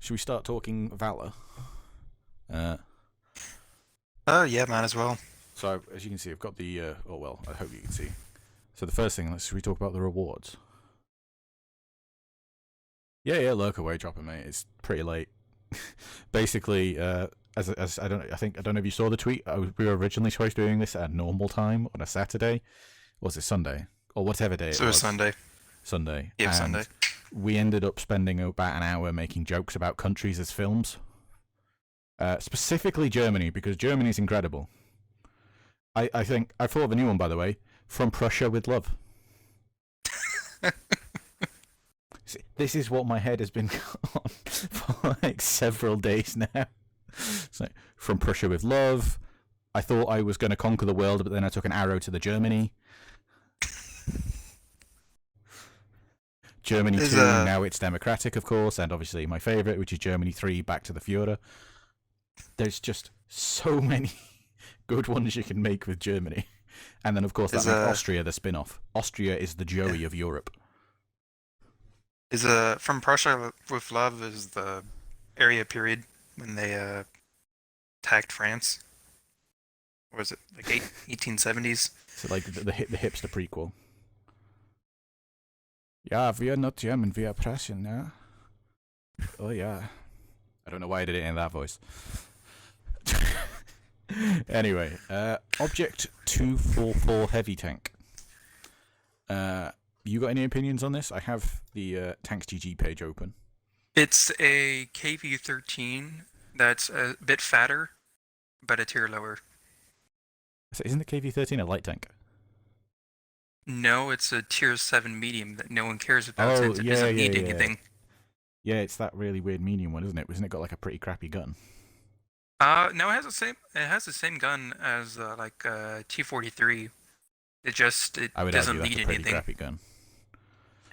should we start talking Valor? Uh, Yeah, might as well. so as you can see, I've got the. Oh well, I hope you can see. So the first thing, should we talk about the rewards? Yeah, lurk away, drop it, mate. It's pretty late. Basically, as I don't know if you saw the tweet. We were originally supposed to be doing this at normal time on a Saturday. Or was it Sunday? Or whatever day it So it's was. Sunday. Sunday. Yeah, Sunday. And we ended up spending about an hour making jokes about countries as films. Specifically Germany, because Germany's incredible. I think I thought of a new one, by the way. From Prussia with Love. See, this is what my head has been on for like several days now. So, From Prussia with Love. I thought I was going to conquer the world, but then I took an arrow to the Germany. Germany 2, now it's democratic, of course, and obviously my favourite, which is Germany 3, Back to the Führer. There's just so many good ones you can make with Germany. And then, of course, that makes Austria the spin-off. Austria is the Joey of Europe. From Prussia with Love is the area period when they attacked France. Or was it like 1870s? So like the hipster prequel. Yeah, we are not German, we are Prussian, yeah. Oh yeah. I don't know why I did it in that voice. Anyway, Object 244 Heavy Tank. You got any opinions on this? I have the Tanks GG page open. It's a KV-13 that's a bit fatter, but a tier lower. So isn't the KV-13 a light tank? No, it's a tier 7 medium that no one cares about since it doesn't need anything. Yeah, it's that really weird medium one, isn't it? Isn't it got like a pretty crappy gun? No, it has the same gun as T-43. It doesn't need I would argue that's a pretty crappy gun.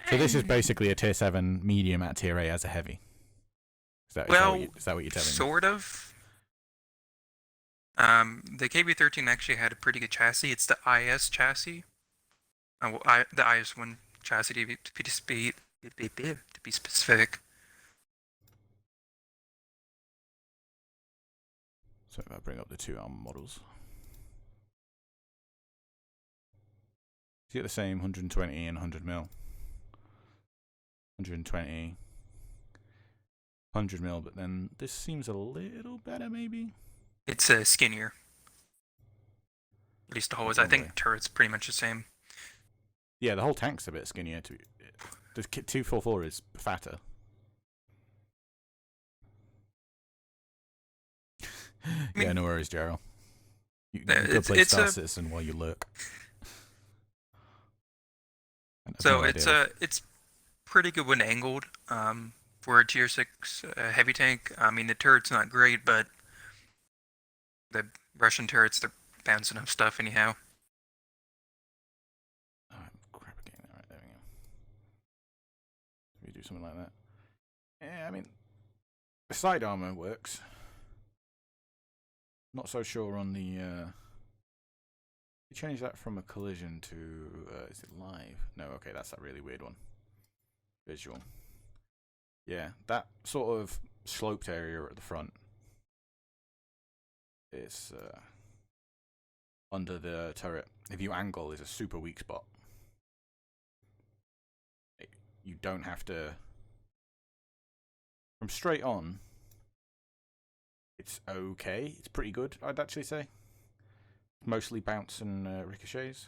So this is basically a tier 7 medium at tier 8 as a heavy. Is that what you're telling me? Sort of. The KB-13 actually had a pretty good chassis. It's the IS chassis. The IS-1 chassis to be specific. So if I bring up the two armor models. You get the same 120 and 100 mil. 120, 100 mil, but then this seems a little better, maybe? It's skinnier. At least the whole is. I think turret's pretty much the same. Yeah, the whole tank's a bit skinnier. The 244 is fatter. Yeah, no worries, Gerald. You go play Star Citizen while you lurk. So it's pretty good when angled. For a tier 6 heavy tank, I mean the turret's not great, but the Russian turrets, they're bouncing up stuff anyhow. Oh, crap again. Alright, there we go. We do something like that. Yeah, I mean, the side armor works. Not so sure on the. You change that from a collision to. Is it live? No, okay, that's that really weird one. Visual. Yeah, that sort of sloped area at the front is under the turret. If you angle, is a super weak spot. You don't have to. From straight on, it's okay. It's pretty good, I'd actually say. Mostly bounce and ricochets.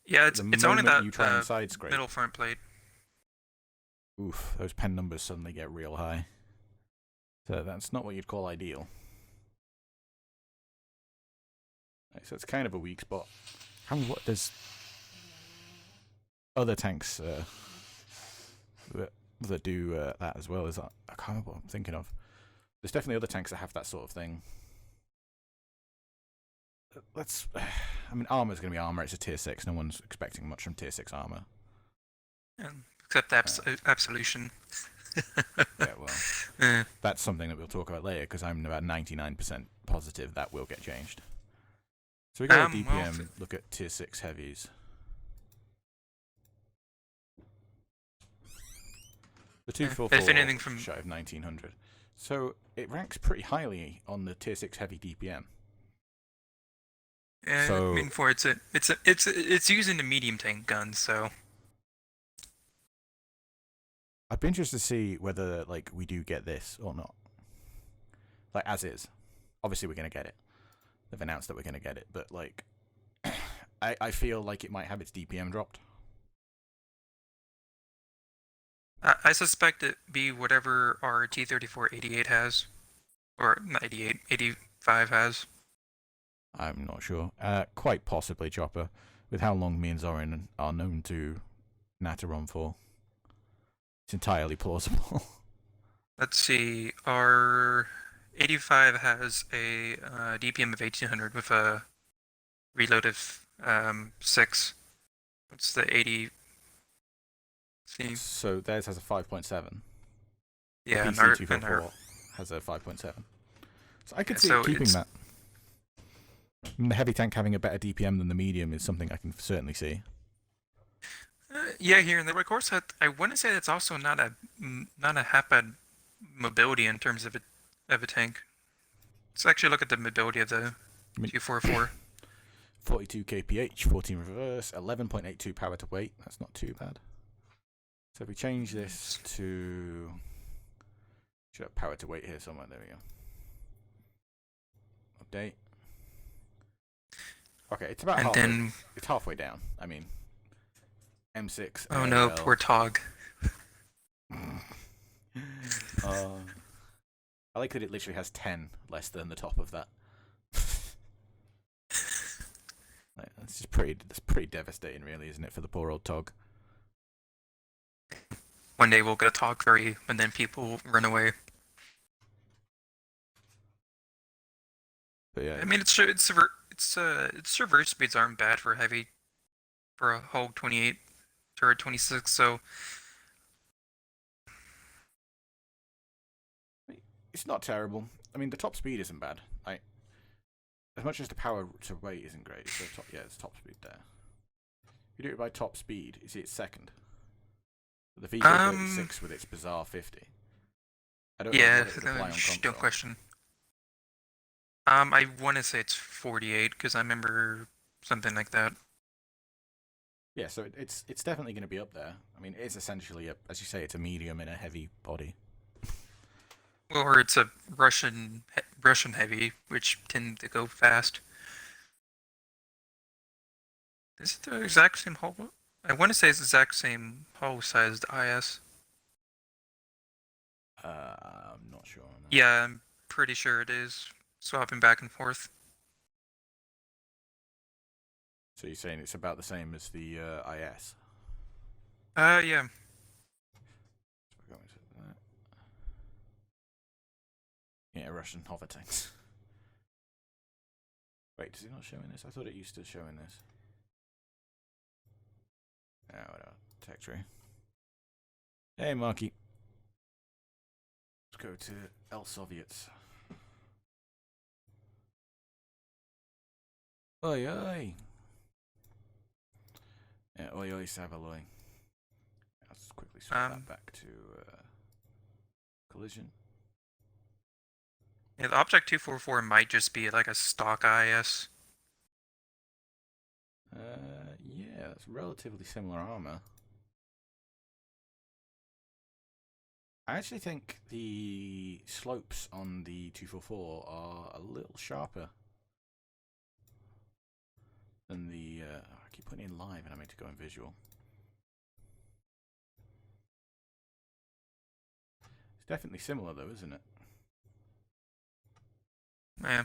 Yeah, it's only that you try and side scrape. Middle front plate. Oof, those pen numbers suddenly get real high. So that's not what you'd call ideal. Right, so it's kind of a weak spot. There's other tanks that do that as well. I can't remember what I'm thinking of. There's definitely other tanks that have that sort of thing. I mean, armor's going to be armor. It's a tier 6. No one's expecting much from tier 6 armor. Except Absolution. Yeah, well, that's something that we'll talk about later, because I'm about 99% positive that will get changed. So we go to DPM, look at tier 6 heavies. The If 244 anything from shy of 1900. So it ranks pretty highly on the tier 6 heavy DPM. I mean, for it's using the medium tank gun, so I'd be interested to see whether like we do get this or not. Like as is, obviously we're gonna get it. They've announced that we're gonna get it, but like, I feel like it might have its DPM dropped. I suspect it be whatever our T-34-88 has, or not 88, 85 has. I'm not sure. Quite possibly Chopper, with how long me and Zorin are known to natter on for. It's entirely plausible. Let's see, our 85 has a DPM of 1800 with a reload of 6. What's the 80? See. So theirs has a 5.7. Yeah, the PC244 has a 5.7. So I could see it keeping that. And the heavy tank having a better DPM than the medium is something I can certainly see. Yeah, here in the course, I want to say that's also not a half bad mobility in terms of a tank. Let's actually look at the mobility of the 244. 42 kph, 14 reverse, 11.82 power to weight. That's not too bad. So if we change this to... should have power to weight here somewhere. There we go. Update. Okay, it's about halfway. It's halfway down. I mean, M6. Oh no, poor Tog. I like that it literally has 10 less than the top of that. That's pretty devastating, really, isn't it, for the poor old Tog? One day we'll get a Tog 3, and then people run away. But yeah, I mean, its reverse speeds aren't bad for heavy, for a Hog 28 turret 26. So it's not terrible. I mean, the top speed isn't bad. As much as the power to weight isn't great, it's top speed there. If you do it by top speed, you see it's second. The VK36 with its bizarre 50. I don't know what it would apply on console. Don't question. I want to say it's 48 because I remember something like that. Yeah, so it's definitely going to be up there. I mean, it's essentially as you say, it's a medium in a heavy body. Or it's a Russian heavy, which tend to go fast. Is it the exact same hull? I want to say it's the exact same hull-sized IS. I'm not sure on that. Yeah, I'm pretty sure it is. Swapping back and forth. So you're saying it's about the same as the IS? Yeah. Yeah, Russian hover tanks. Wait, does it not show in this? I thought it used to show in this. Oh, whatever. Tech tree. Hey, Marky. Let's go to El Soviets. Oi, oi. Yeah, oi, oi, Savaloy. Let's quickly swap that back to collision. Yeah, the Object 244 might just be like a stock IS. Yeah, that's relatively similar armor. I actually think the slopes on the 244 are a little sharper than the... I keep putting in live and I meant to go in visual. It's definitely similar though, isn't it? Yeah.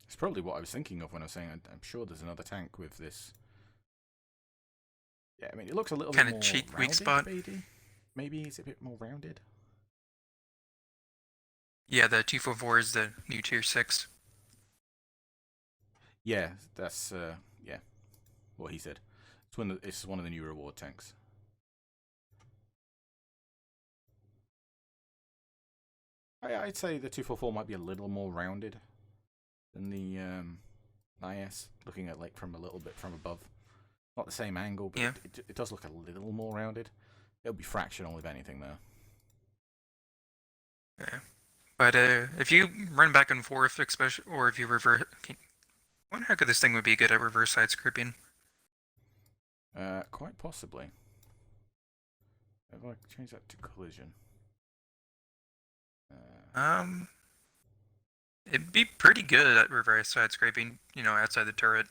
It's probably what I was thinking of when I was saying I'm sure there's another tank with this. Yeah, I mean, it looks a little bit more kind of cheap rounded, weak spot. Maybe it's a bit more rounded. Yeah, the 244 is the new tier 6. Yeah, that's yeah, what he said. It's one of the new reward tanks. I'd say the 244 might be a little more rounded than the IS, looking at like from a little bit from above. Not the same angle, but Yeah. it does look a little more rounded. It'll be fractional, if anything, though. Yeah. But if you run back and forth, especially, or if you reverse, I wonder how good this thing would be good at reverse side scraping. Quite possibly. If I change that to collision. It'd be pretty good at reverse side scraping, outside the turret.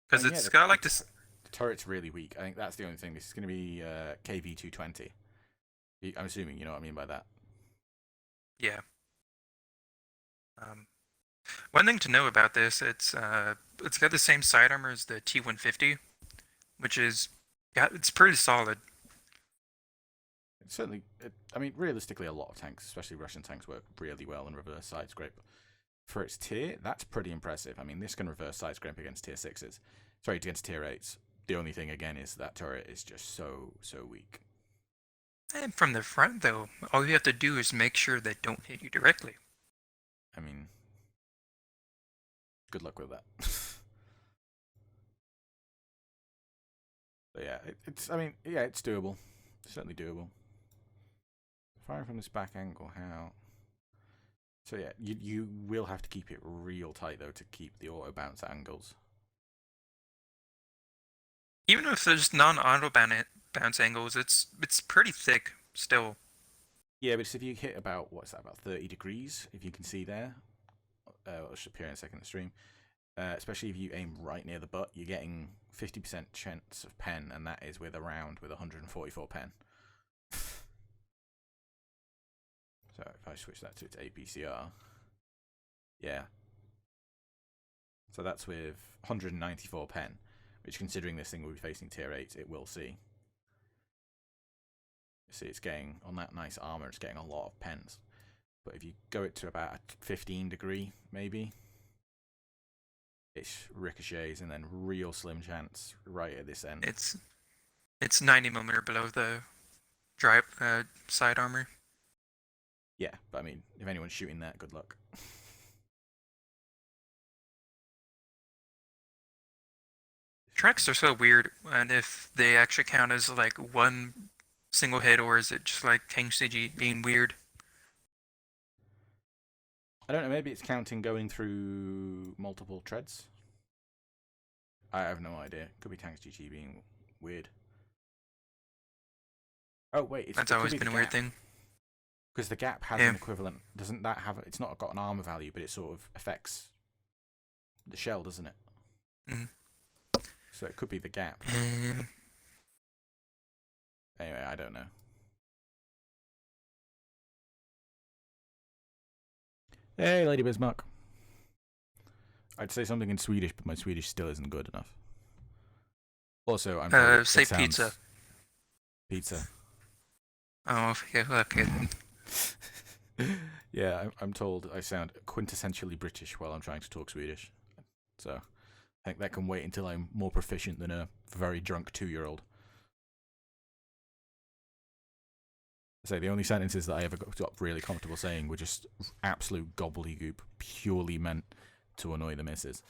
Because it's got like this. The turret's really weak. I think that's the only thing. This is going to be KV220. I'm assuming you know what I mean by that. Yeah. One thing to know about this, it's got the same side armor as the T150, which is it's pretty solid. It's certainly, I mean, realistically, a lot of tanks, especially Russian tanks, work really well in reverse side scrape. For its tier, that's pretty impressive. I mean, this can reverse side scrape against tier 6s. Sorry, against tier 8s. The only thing, again, is that turret is just so weak. And from the front, though, all you have to do is make sure they don't hit you directly. I mean, good luck with that. But yeah, it's doable. It's certainly doable. Firing from this back angle, how? So yeah, you will have to keep it real tight, though, to keep the auto bounce angles. Even if there's non-auto bounce angles, it's pretty thick still. Yeah, but if you hit about, what's that, about 30 degrees, if you can see there, it'll appear in a second in the stream, especially if you aim right near the butt, you're getting 50% chance of pen, and that is with a round with 144 pen. So if I switch that to its APCR, yeah. So that's with 194 pen, which, considering this thing will be facing tier 8, it will see. You see, it's getting, on that nice armor, it's getting a lot of pens. But if you go it to about a 15 degree, maybe, it ricochets, and then real slim chance right at this end. It's 90 millimeter below the side armor. Yeah, but I mean, if anyone's shooting that, good luck. Tracks are so weird, and if they actually count as like one single hit, or is it just like tank CG being weird? I don't know, maybe it's counting going through multiple treads. I have no idea. Could be tanks GG being weird. Oh wait, That's always been a weird thing. Because the gap has an equivalent. Doesn't that have? It's not got an armor value, but it sort of affects the shell, doesn't it? Mm. So it could be the gap. Anyway, I don't know. Hey, Lady Bismarck. I'd say something in Swedish, but my Swedish still isn't good enough. Also, I'm say pizza. Pizza. Oh, okay. Yeah, I'm told I sound quintessentially British while I'm trying to talk Swedish. So I think that can wait until I'm more proficient than a very drunk 2-year-old. I say the only sentences that I ever got really comfortable saying were just absolute gobbledygook, purely meant to annoy the missus.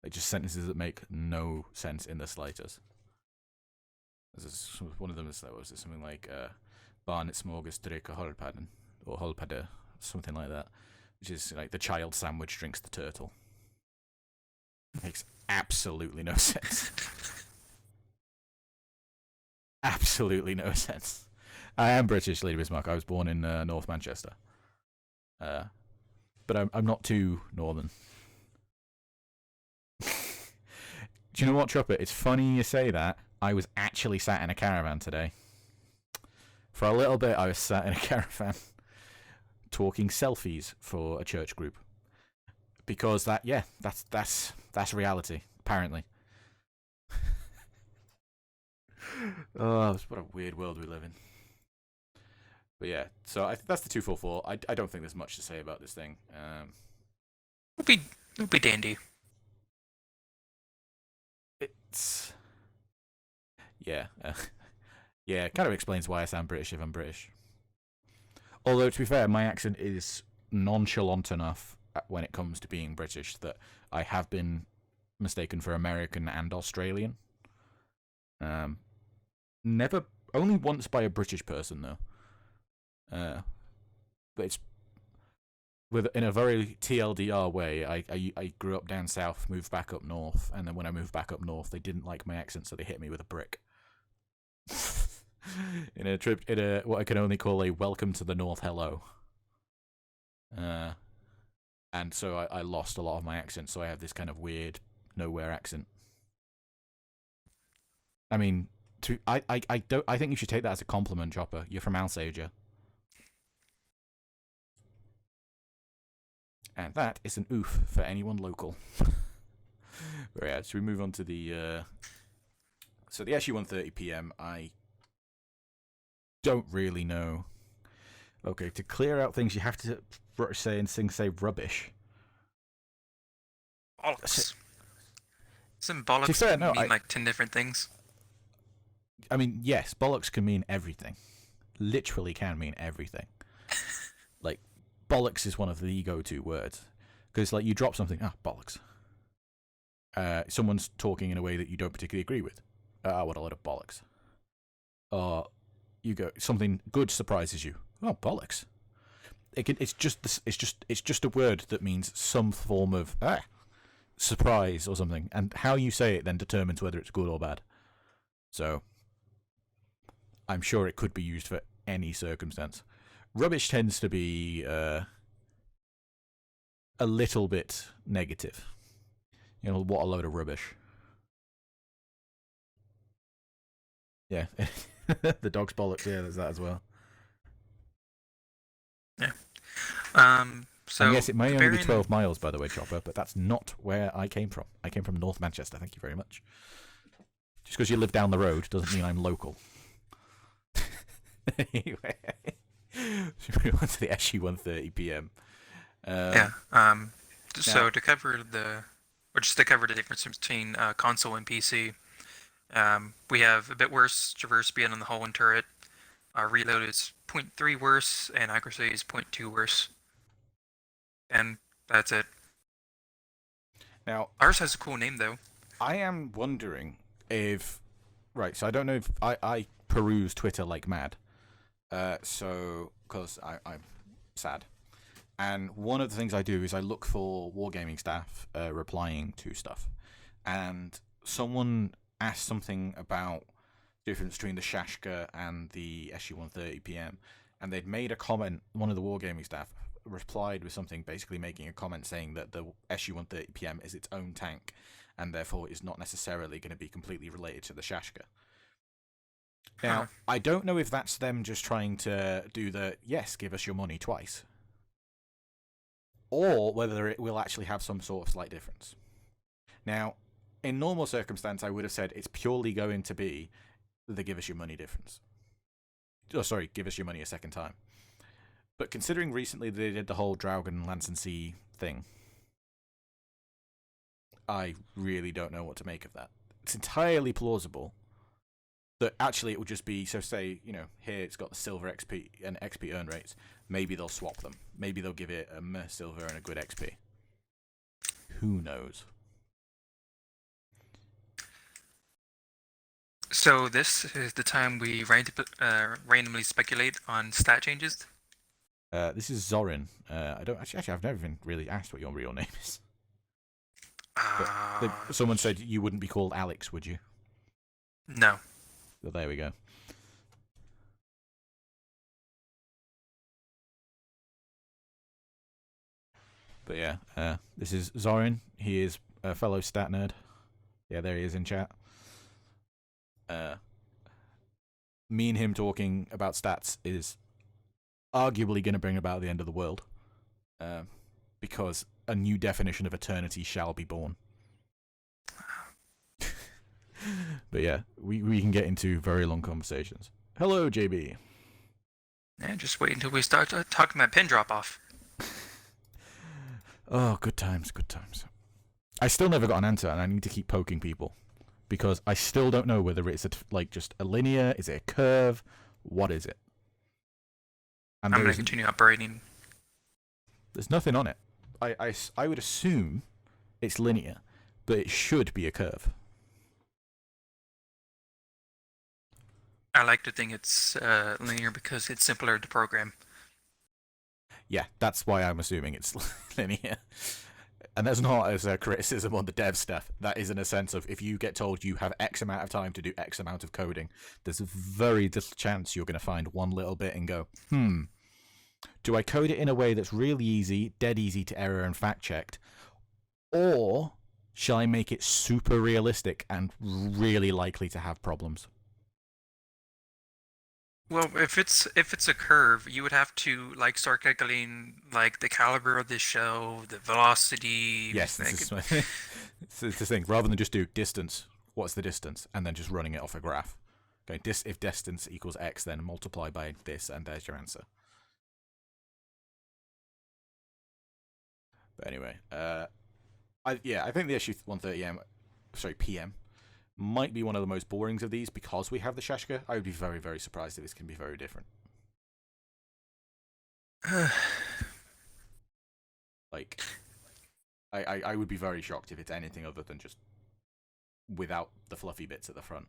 Like just sentences that make no sense in the slightest. One of them is something like barnet smågus dricka holpadden, or holpadde, something like that, which is like the child sandwich drinks the turtle. Makes absolutely no sense. Absolutely no sense. I am British, Lady Bismarck. I was born in North Manchester. But I'm not too northern. Do you know what, Truppet? It's funny you say that. I was actually sat in a caravan today. For a little bit, I was sat in a caravan talking selfies for a church group. Because that's reality, apparently. Oh, what a weird world we live in. But yeah, so that's the 244. I don't think there's much to say about this thing. It'll be dandy. It's yeah, yeah. It kind of explains why I sound British if I'm British. Although to be fair, my accent is nonchalant enough when it comes to being British that I have been mistaken for American and Australian. Never, only once by a British person though. But it's in a very TLDR way. I grew up down south, moved back up north, and then when I moved back up north, they didn't like my accent, so they hit me with a brick. in a what I can only call a welcome to the north hello. And so I lost a lot of my accent, so I have this kind of weird nowhere accent. I mean, I think you should take that as a compliment, Chopper. You're from Alsager. And that is an oof for anyone local. But yeah, should we move on to the so the SU-130 PM, I don't really know. Okay, to clear out things, you have to say rubbish. Bollocks. Some bollocks can mean like 10 different things. I mean, yes, bollocks can mean everything. Literally can mean everything. Like, bollocks is one of the go-to words. Because, like, you drop something, bollocks. Someone's talking in a way that you don't particularly agree with. What a load of bollocks. You go, something good surprises you. Oh, bollocks. It's just a word that means some form of surprise or something, and how you say it then determines whether it's good or bad. So, I'm sure it could be used for any circumstance. Rubbish tends to be a little bit negative. You know, what a load of rubbish. Yeah. The dog's bollocks, yeah, there's that as well. Yeah. So and yes, it may only be 12 miles, by the way, Chopper, but that's not where I came from. I came from North Manchester, thank you very much. Just because you live down the road doesn't mean I'm local. Anyway, should we move on to the SU-130 PM? So to cover the difference between console and PC, we have a bit worse traverse speed on the hull and turret. Reload is 0.3 worse, and accuracy is 0.2 worse. And that's it. Now, ours has a cool name, though. I am wondering if... Right, so I don't know if... I peruse Twitter like mad. Because I'm sad. And one of the things I do is I look for wargaming staff replying to stuff. And someone asked something about the difference between the Shashka and the SU-130 PM. And they'd made a comment, one of the wargaming staff replied with something basically making a comment saying that the SU-130 PM is its own tank and therefore is not necessarily going to be completely related to the Shashka. Now, I don't know if that's them just trying to do the, yes, give us your money twice, or whether it will actually have some sort of slight difference. Now, in normal circumstance, I would have said it's purely going to be the give us your money difference. Oh, sorry, give us your money a second time. But considering recently they did the whole Draugen Lance and Sea thing, I really don't know what to make of that. It's entirely plausible that actually it would just be, so say, you know, here it's got the silver XP and XP earn rates. Maybe they'll swap them. Maybe they'll give it a meh silver and a good XP. Who knows? So this is the time we randomly speculate on stat changes. This is Zorin. I don't actually. I've never been really asked what your real name is. Someone said you wouldn't be called Alex, would you? No. So there we go. But yeah, this is Zorin. He is a fellow stat nerd. Yeah, there he is in chat. Me and him talking about stats is arguably going to bring about the end of the world, because a new definition of eternity shall be born. But yeah, we can get into very long conversations. Hello, JB. Yeah, just wait until we start talking that pin drop off. Oh, good times, good times. I still never got an answer, and I need to keep poking people because I still don't know whether it's just a linear, is it a curve, what is it? And I'm going to continue operating. There's nothing on it. I would assume it's linear, but it should be a curve. I like to think it's linear because it's simpler to program. Yeah, that's why I'm assuming it's linear. And that's not as a criticism on the dev stuff. That is in a sense of if you get told you have X amount of time to do X amount of coding, there's a very little chance you're going to find one little bit and go, do I code it in a way that's really easy, dead easy to error and fact checked, or shall I make it super realistic and really likely to have problems? Well, if it's a curve, you would have to like start calculating like the caliber of the shell, the velocity. Yes, it's the thing. Rather than just do distance, what's the distance, and then just running it off a graph. Okay, if distance equals x, then multiply by this, and there's your answer. But anyway, I think the SU-130 PM might be one of the most boring of these because we have the Shashka. I would be very, very surprised if this can be very different. Like, I would be very shocked if it's anything other than just without the fluffy bits at the front.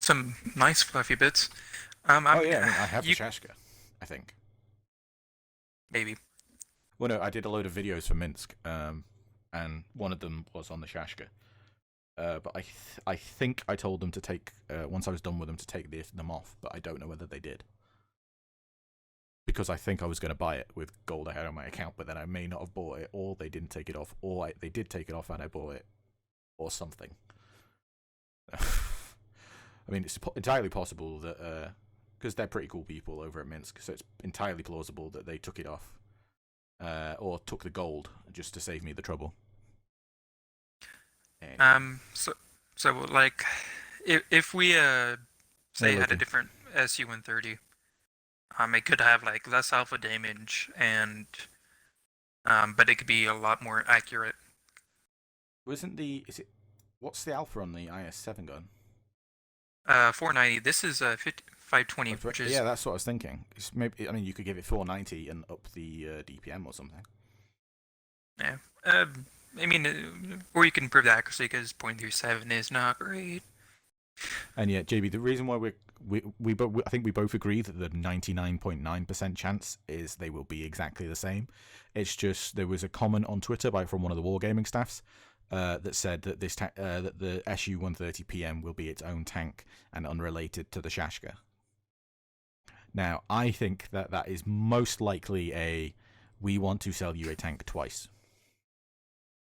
Some nice fluffy bits. I have the Shashka, I think. Maybe. Well, no, I did a load of videos for Minsk, and one of them was on the Shashka. But I think I told them to take, once I was done with them, to take them off, but I don't know whether they did. Because I think I was going to buy it with gold I had on my account, but then I may not have bought it, or they didn't take it off, or they did take it off and I bought it, or something. I mean, it's entirely possible that, because they're pretty cool people over at Minsk, so it's entirely plausible that they took it off. Or took the gold just to save me the trouble. Anyway. So like, if we say had a different SU-130, it could have like less alpha damage and but it could be a lot more accurate. What's the alpha on the IS-7 gun? 490. This is 520, which is that's what I was thinking. You could give it 490 and up the DPM or something. Yeah. Or you can improve the accuracy because 0.37 is not great. And yeah, JB, the reason why I think we both agree that the 99.9% chance is they will be exactly the same. It's just there was a comment on Twitter from one of the wargaming staffs that said that that the SU-130 PM will be its own tank and unrelated to the Shashka. Now, I think that is most likely we want to sell you a tank twice.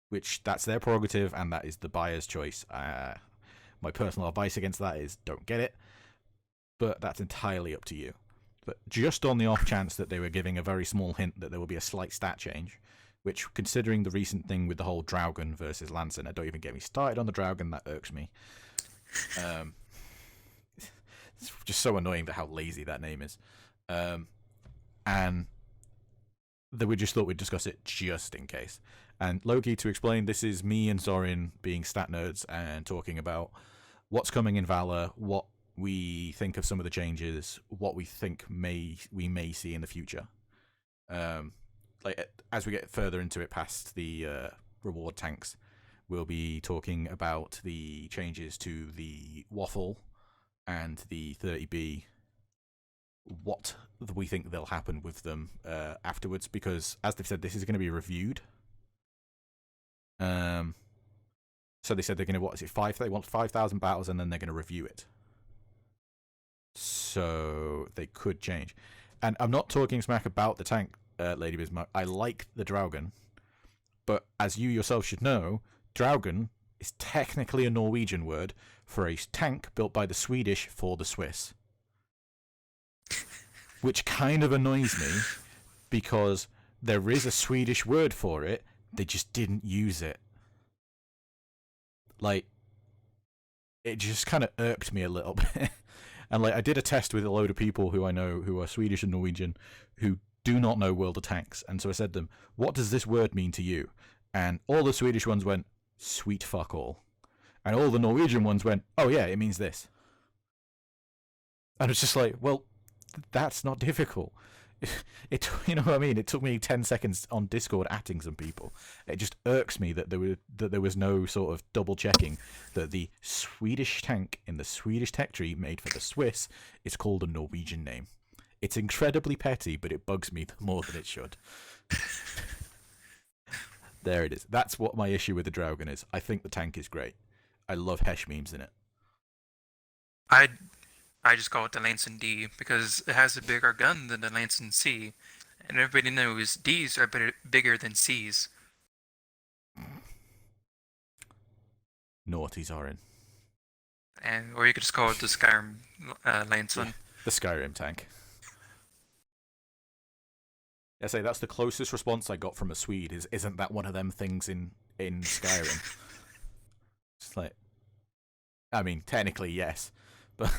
Which, that's their prerogative, and that is the buyer's choice. My personal advice against that is don't get it, but that's entirely up to you. But just on the off chance that they were giving a very small hint that there will be a slight stat change, which, considering the recent thing with the whole Draugen versus Lancer, now don't even get me started on the Draugen, that irks me. It's just so annoying how lazy that name is. And that we just thought we'd discuss it just in case. And Loki, to explain, this is me and Zorin being stat nerds and talking about what's coming in Valor, what we think of some of the changes, what we think we may see in the future. As we get further into it past the reward tanks, we'll be talking about the changes to the Waffle and the 30B, what we think they'll happen with them afterwards, because as they've said, this is going to be reviewed. So they said they're going to they want 5,000 battles and then they're going to review it. So they could change. And I'm not talking smack about the tank, Lady Bismarck. I like the Draugen, but as you yourself should know, Draugen is technically a Norwegian word for a tank built by the Swedish for the Swiss. Which kind of annoys me, because there is a Swedish word for it, they just didn't use it. It just kind of irked me a little bit. And I did a test with a load of people who I know who are Swedish and Norwegian who do not know World of Tanks. And so I said to them, what does this word mean to you? And all the Swedish ones went, sweet fuck all. And all the Norwegian ones went, oh yeah, it means this. And it's just well, that's not difficult. You know what I mean? It took me 10 seconds on Discord atting some people. It just irks me that there was no sort of double checking that the Swedish tank in the Swedish tech tree made for the Swiss is called a Norwegian name. It's incredibly petty, but it bugs me more than it should. There it is. That's what my issue with the Draugen is. I think the tank is great. I love Hesh memes in it. I just call it the Lancen D because it has a bigger gun than the Lancen C, and everybody knows Ds are bigger than Cs. Naughties are in. Or you could just call it the Skyrim Lancen. Yeah, the Skyrim tank. I say that's the closest response I got from a Swede. Isn't that one of them things in Skyrim? It's like, I mean, technically yes, but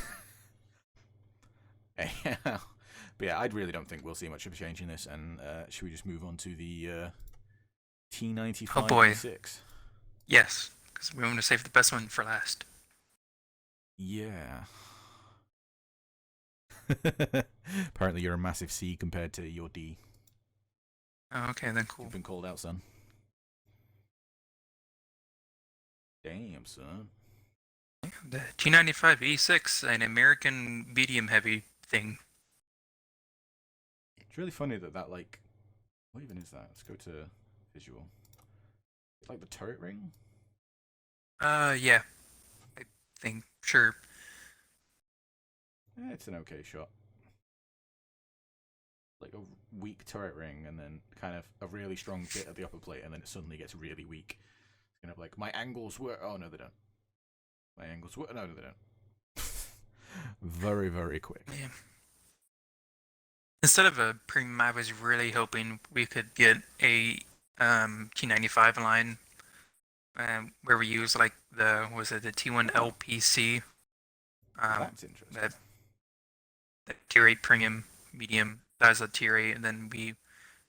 yeah, I really don't think we'll see much of a change in this. And should we just move on to the T95? Oh boy, yes, because we want to save the best one for last. Yeah. Apparently, you're a massive C compared to your D. Oh, okay, then cool. You've been called out, son. Damn, son. The T95 E6, an American medium heavy thing. It's really funny that like, what even is that? Let's go to visual. It's like the turret ring? Yeah. I think, sure. It's an okay shot. Like a weak turret ring, and then kind of a really strong bit at the upper plate, and then it suddenly gets really weak. It's kind of like, my angles were... Oh, no, they don't. My angles were... No, they don't. Very, very quick. Yeah. Instead of a premium, I was really hoping we could get a T95 line where we use like the T1 LPC. That's interesting. That tier 8 premium medium. That's a tier 8, and then we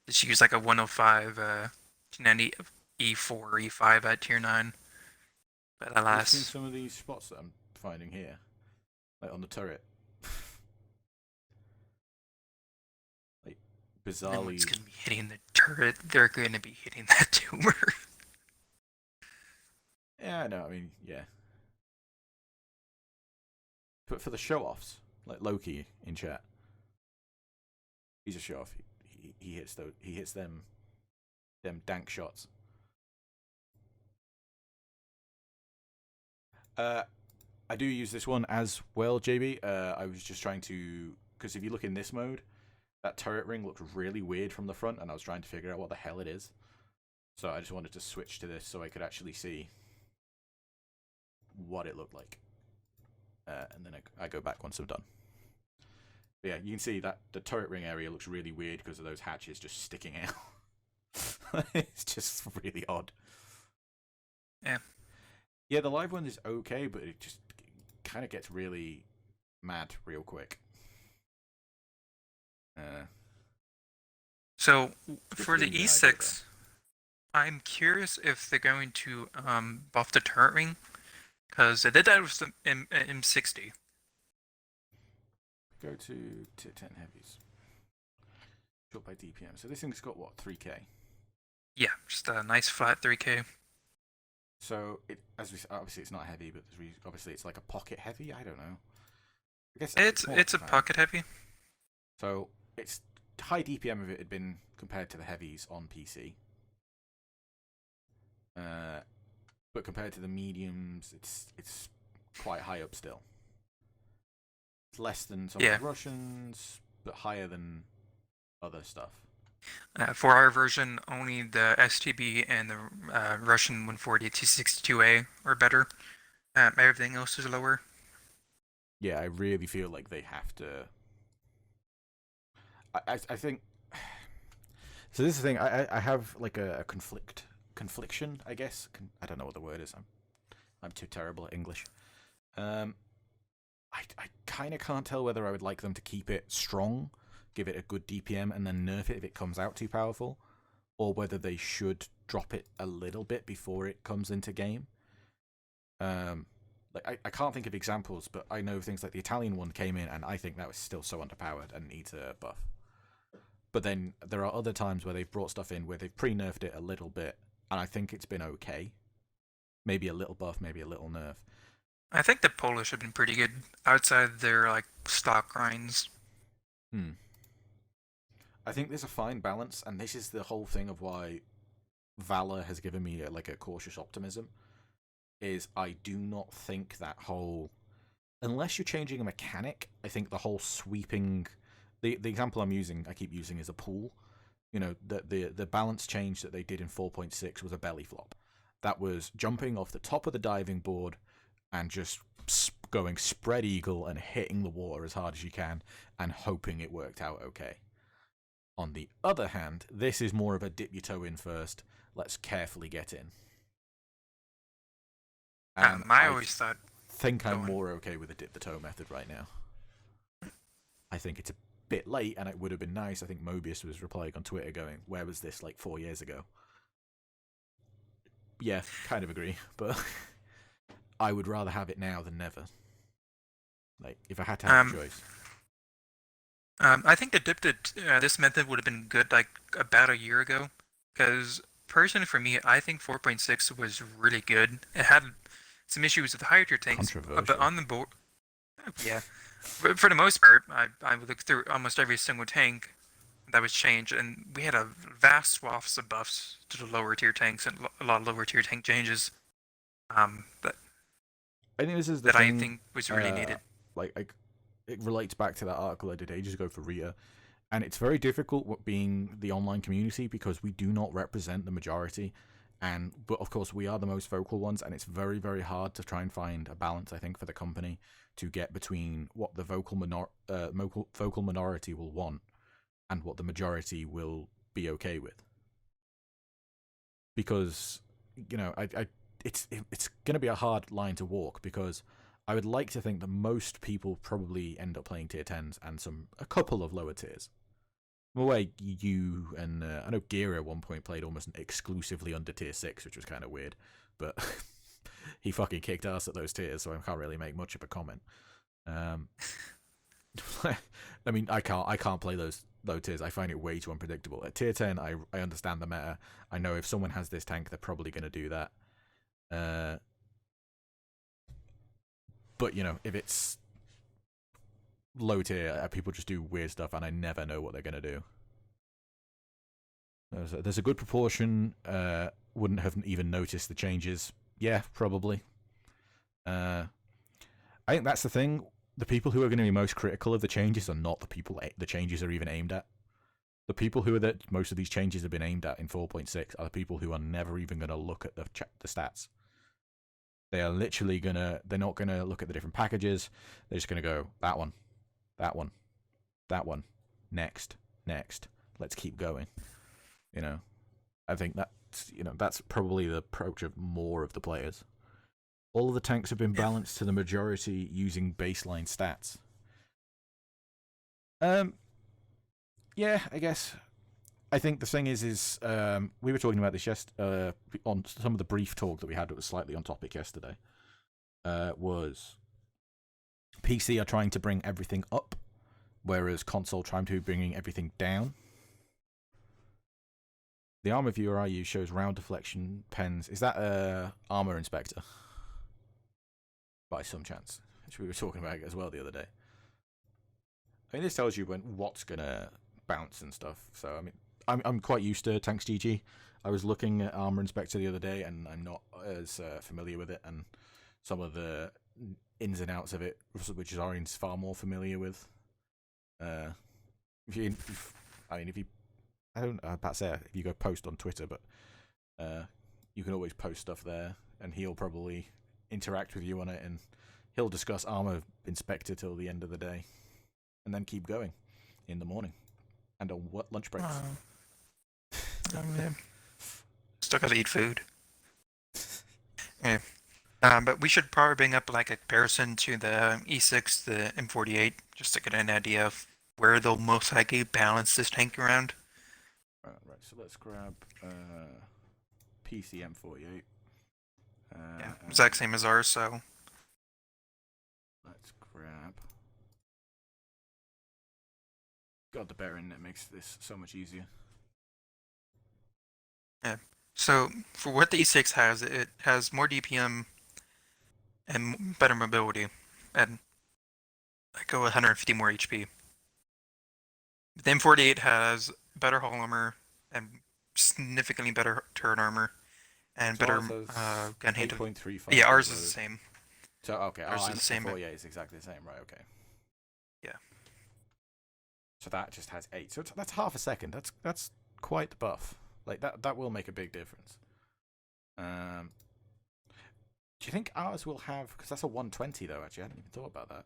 just use like a 105 T90 E4 or E5 at tier 9. But alas. I've seen some of these spots that I'm finding here, like on the turret. Like, bizarrely. It's going to be hitting the turret. They're going to be hitting that tumor. Yeah, no, I mean, yeah. But for the show-offs, like Loki in chat, he's a show-off. He hits them dank shots. I do use this one as well, JB. I was just trying to, because if you look in this mode, that turret ring looks really weird from the front, and I was trying to figure out what the hell it is. So I just wanted to switch to this so I could actually see what it looked like. And then I go back once I'm done. But yeah, you can see that the turret ring area looks really weird because of those hatches just sticking out. It's just really odd. Yeah. Yeah, the live one is okay, but it just kind of gets really mad real quick. So for the E6, I'm curious if they're going to buff the turret ring, because they did that with the M60. Go to tier 10 heavies. Shot by DPM. So this thing's got what, 3k? Yeah, just a nice flat 3k. So it, as we obviously it's not heavy, but obviously it's like a pocket heavy. I don't know. I guess it's a pocket heavy. So it's high DPM if it had been compared to the heavies on PC. But compared to the mediums, it's quite high up still. It's less than some of the Russians, but higher than other stuff. For our version, only the STB and the Russian 140 T62A are better. Everything else is lower. Yeah, I really feel like they have to. I think. So this is the thing. I have like a confliction, I guess. I don't know what the word is. I'm too terrible at English. I kind of can't tell whether I would like them to keep it strong, give it a good DPM, and then nerf it if it comes out too powerful, or whether they should drop it a little bit before it comes into game. Like I can't think of examples, but I know things like the Italian one came in, and I think that was still so underpowered and needs a buff. But then there are other times where they've brought stuff in where they've pre-nerfed it a little bit, and I think it's been okay. Maybe a little buff, maybe a little nerf. I think the Polish have been pretty good outside their like stock grinds. I think there's a fine balance, and this is the whole thing of why Valor has given me a cautious optimism. Is I do not think that whole, unless you're changing a mechanic, I think the whole sweeping, the example I keep using is a pool. You know, the balance change that they did in 4.6 was a belly flop. That was jumping off the top of the diving board and just going spread eagle and hitting the water as hard as you can and hoping it worked out okay. On the other hand, this is more of a dip your toe in first, let's carefully get in. And I always think I'm more okay with the dip the toe method right now. I think it's a bit late, and it would have been nice. I think Mobius was replying on Twitter going, where was this like 4 years ago? Yeah, kind of agree, but I would rather have it now than never. Like, if I had to have a choice. I think the this method would have been good like about a year ago, because personally for me, I think 4.6 was really good. It had some issues with higher tier tanks, but on the board, yeah. But for the most part, I looked through almost every single tank that was changed, and we had a vast swaths of buffs to the lower tier tanks and a lot of lower tier tank changes. That I think this is the that thing, I think was really needed. Like it relates back to that article I did ages ago for Rita, and it's very difficult being the online community because we do not represent the majority, but of course we are the most vocal ones, and it's very, very hard to try and find a balance, I think, for the company to get between what the vocal minority will want and what the majority will be okay with. Because, you know, it's going to be a hard line to walk, because I would like to think that most people probably end up playing tier 10s and a couple of lower tiers. The way you and I know Gira at one point played almost exclusively under tier 6, which was kind of weird, but he fucking kicked ass at those tiers, so I can't really make much of a comment. I mean, I can't play those low tiers. I find it way too unpredictable. At tier 10, I understand the meta. I know if someone has this tank, they're probably going to do that. But, you know, if it's low tier, people just do weird stuff, and I never know what they're going to do. There's a good proportion wouldn't have even noticed the changes. Yeah, probably. I think that's the thing. The people who are going to be most critical of the changes are not the people the changes are even aimed at. The people who are that most of these changes have been aimed at in 4.6 are the people who are never even going to look at the stats. They are literally they're not gonna look at the different packages. They're just gonna go, that one, that one, that one, next. Let's keep going. You know, I think that's probably the approach of more of the players. All of the tanks have been balanced to the majority using baseline stats. Yeah, I guess. I think the thing is we were talking about this on some of the brief talk that we had that was slightly on topic yesterday. Was PC are trying to bring everything up, whereas console trying to bringing everything down. The armor viewer I use shows round deflection pens. Is that a armor inspector? By some chance, which we were talking about as well the other day. I mean, this tells you what's gonna bounce and stuff. So I mean, I'm quite used to Tanks GG. I was looking at Armor Inspector the other day, and I'm not as familiar with it, and some of the ins and outs of it, which Orian's far more familiar with. I don't know about to say if you go post on Twitter, but you can always post stuff there, and he'll probably interact with you on it, and he'll discuss Armor Inspector till the end of the day, and then keep going in the morning and on lunch breaks. Yeah. Still gotta eat food. Yeah. But we should probably bring up like a comparison to the E6, the M48, just to get an idea of where they'll most likely balance this tank around. Right. So let's grab PC M48. Yeah, exact same as ours. So let's grab God, the better internet makes this so much easier. Yeah. So for what the E6 has, it has more DPM and better mobility, and I go 150 more HP. The M48 has better hull armor and significantly better turret armor and So better ours has gun handling. 8.35 Yeah, ours is the load. same. So okay, Ours is the same. M48 is exactly the same, right? Okay. Yeah. So that just has 8. So that's half a second. That's quite the buff. Like that will make a big difference. Do you think ours will have? Because that's a 120 though. Actually, I hadn't even thought about that.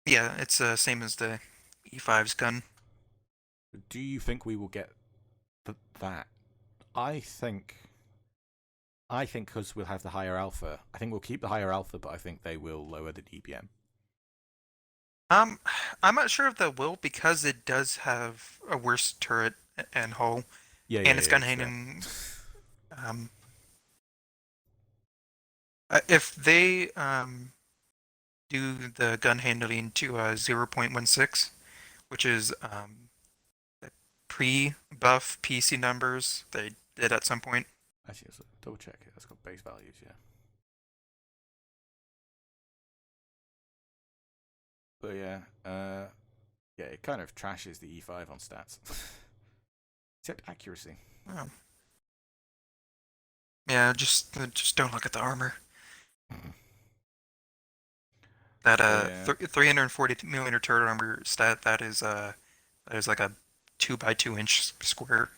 Yeah, it's the same as the E5's gun. Do you think we will get that? I think because we'll have the higher alpha. I think we'll keep the higher alpha, but I think they will lower the DPM. I'm not sure if that will because it does have a worse turret and hull, and it's gun handling. If they do the gun handling to 0.16, which is pre-buff PC numbers they did at some point. Actually, let's double check it. That's got base values, yeah. But yeah, it kind of trashes the E5 on stats. Except accuracy. Oh. Yeah, just don't look at the armor. That 340 millimeter turret armor stat that is like a 2x2 inch square.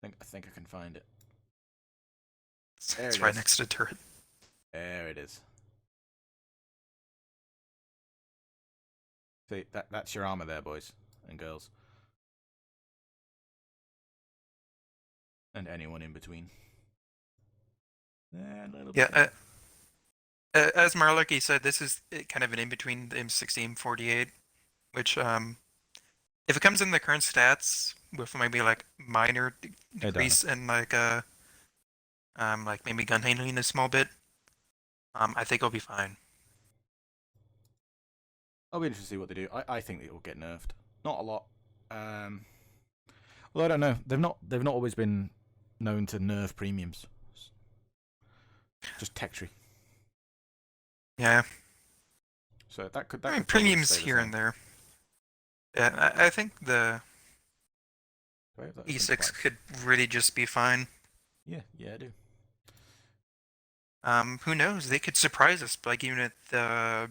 I think I can find it. It's right next to the turret. There it is. See, that's your armor there, boys and girls. And anyone in between. Yeah, as Marlucky said, this is kind of an in-between the M60 and M48, which, if it comes in the current stats with maybe like minor decrease in like maybe gun handling a small bit, I think it'll be fine. I'll be interested to see what they do. I think it will get nerfed. Not a lot. Well, I don't know. They've not always been known to nerf premiums. Just tech tree. Yeah. So that could. I mean, premiums here and there. Yeah, I think the E6 could really just be fine. Yeah, I do. Who knows? They could surprise us by giving it the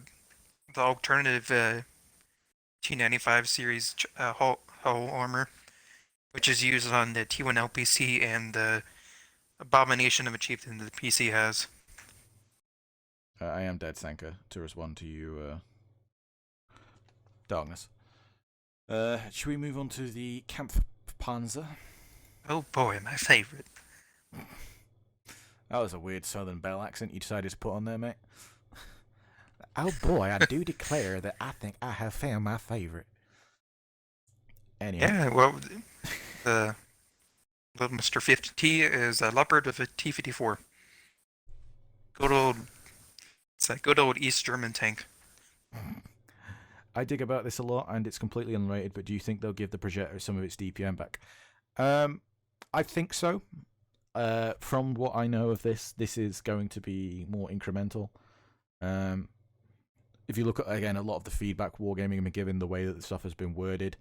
alternative T95 series hull armor, which is used on the T1 LPC and the Abomination of Achievement that the PC has. I am dead, Sanka, to respond to you, Darkness. Should we move on to the Kampfpanzer? Oh boy, my favorite. That was a weird Southern Belle accent you decided to put on there, mate. Oh boy, I do declare that I think I have found my favorite. Anyway. Yeah, well, the little Mr. 50T is a Leopard with a T-54. It's a good old East German tank. I dig about this a lot, and it's completely unrated, but do you think they'll give the Progetto some of its DPM back? I think so. From what I know of this is going to be more incremental. If you look at, again, a lot of the feedback Wargaming have been given, the way that the stuff has been worded,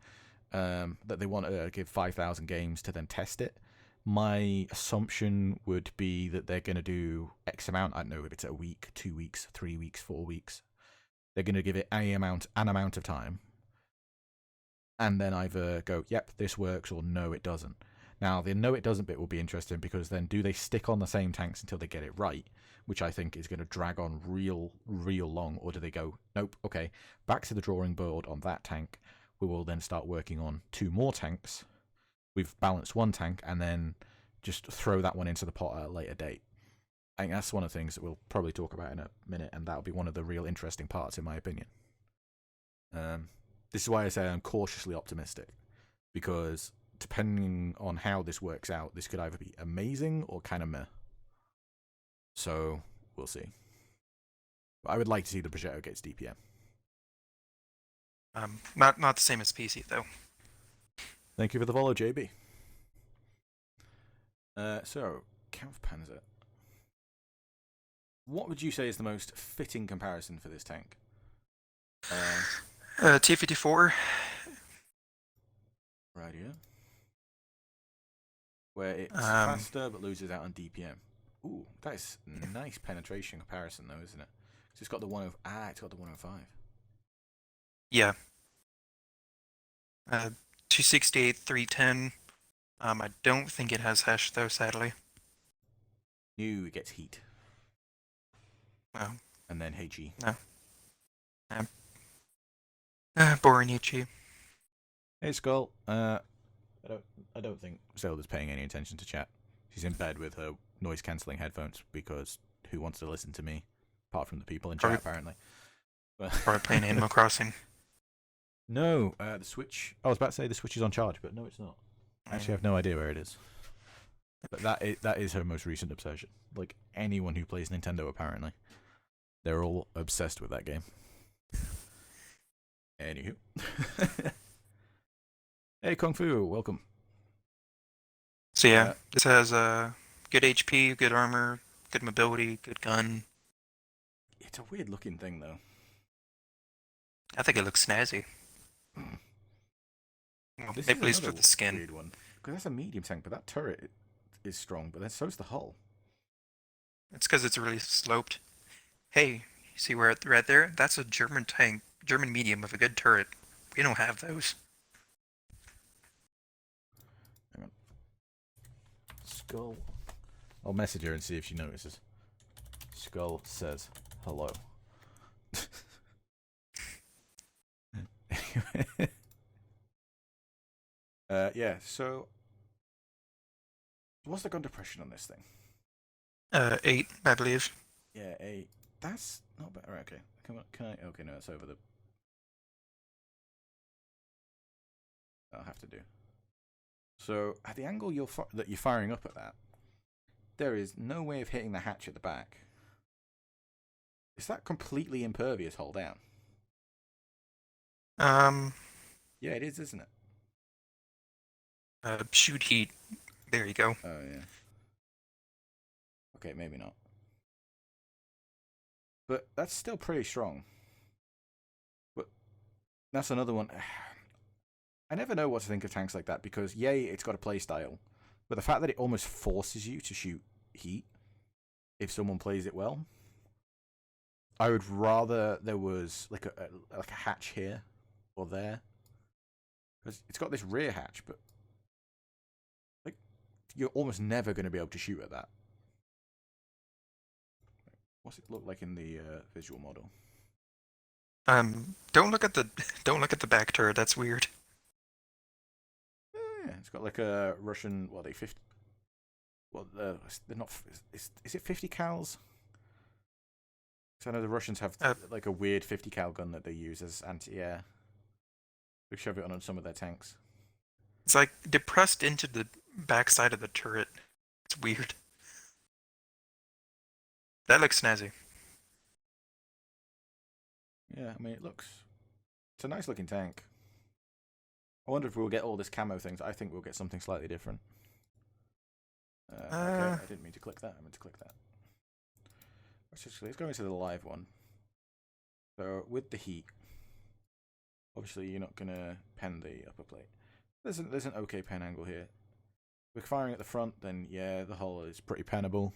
that they want to give 5,000 games to then test it. My assumption would be that they're going to do X amount. I don't know if it's a week, 2 weeks, 3 weeks, 4 weeks. They're going to give it an amount of time, and then either go, yep, this works, or no, it doesn't. Now, the no, it doesn't bit will be interesting, because then do they stick on the same tanks until they get it right, which I think is going to drag on real long, or do they go, nope, okay, back to the drawing board on that tank. We will then start working on 2 more tanks. We've balanced 1 tank, and then just throw that one into the pot at a later date. I think that's one of the things that we'll probably talk about in a minute, and that'll be one of the real interesting parts, in my opinion. This is why I say I'm cautiously optimistic, because depending on how this works out, this could either be amazing or kind of meh. So, we'll see. But I would like to see the Progetto gets DPM. Not the same as PC though. Thank you for the follow, JB. So, Kampfpanzer. What would you say is the most fitting comparison for this tank? T-54. Right here. Where it's faster but loses out on DPM. Ooh, that is nice penetration comparison though, isn't it? So it's got the 105. Yeah. 268, 310. I don't think it has hash though, sadly. New, it gets heat. Oh. And then HE. No. Boring HE. Hey Skull. I don't think Zelda's paying any attention to chat. She's in bed with her noise cancelling headphones because who wants to listen to me? Apart from the people in chat, apparently. Probably playing Animal Crossing. No, the Switch. I was about to say the Switch is on charge, but no, it's not. Actually, I have no idea where it is. But that is her most recent obsession. Like anyone who plays Nintendo, apparently, they're all obsessed with that game. Anywho. Hey, Kung Fu, welcome. So yeah, this has good HP, good armor, good mobility, good gun. It's a weird looking thing, though. I think it looks snazzy. Well, This at is least for the skin. Weird one. Because that's a medium tank, but that turret is strong, but then so's the hull. It's because it's really sloped. Hey, you see where right there? That's a German tank, German medium with a good turret. We don't have those. Hang on. Skull. I'll message her and see if she notices. Skull says hello. Yeah, so what's the gun depression on this thing? 8, I believe. Yeah, 8. That's not bad. Right, okay. Can I? Okay, no, that's over the. I'll have to do. So at the angle that you're firing up at that, there is no way of hitting the hatch at the back. Is that completely impervious? Hold down. Yeah, it is, isn't it? Shoot heat. There you go. Oh yeah. Okay, maybe not. But that's still pretty strong. But that's another one. I never know what to think of tanks like that because, yay, it's got a play style. But the fact that it almost forces you to shoot heat if someone plays it well, I would rather there was like a hatch here or there. Because it's got this rear hatch, but like you're almost never going to be able to shoot at that. What's it look like in the visual model? Don't look at the back turret. That's weird. Yeah, it's got like a Russian. What are they 50? Well, they're not. Is it 50 cals? Because I know the Russians have like a weird 50 cal gun that they use as anti-air. They shove it on some of their tanks. It's like depressed into the backside of the turret. It's weird. That looks snazzy. Yeah, I mean it's a nice looking tank. I wonder if we'll get all this camo things. I think we'll get something slightly different. Okay, I didn't mean to click that. I meant to click that. Let's go into the live one. So with the heat, obviously you're not gonna pen the upper plate. There's an okay pen angle here. If we're firing at the front, then yeah, the hull is pretty pennable.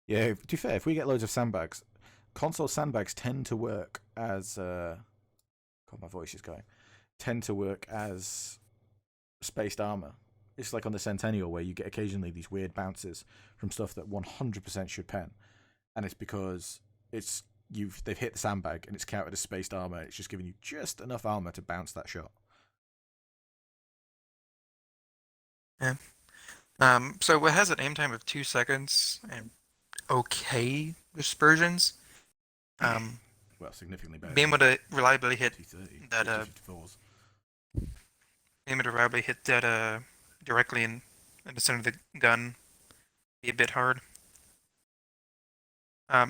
Yeah, to be fair, if we get loads of sandbags, console sandbags tend to work as God, my voice is going. Tend to work as spaced armor. It's like on the Centennial where you get occasionally these weird bounces from stuff that 100% should pen, and it's because they've hit the sandbag and it's counted as spaced armor. It's just giving you just enough armor to bounce that shot. Yeah. So it has an aim time of 2 seconds and okay dispersions. Well, significantly better. Being able to reliably hit that directly in the center of the gun be a bit hard.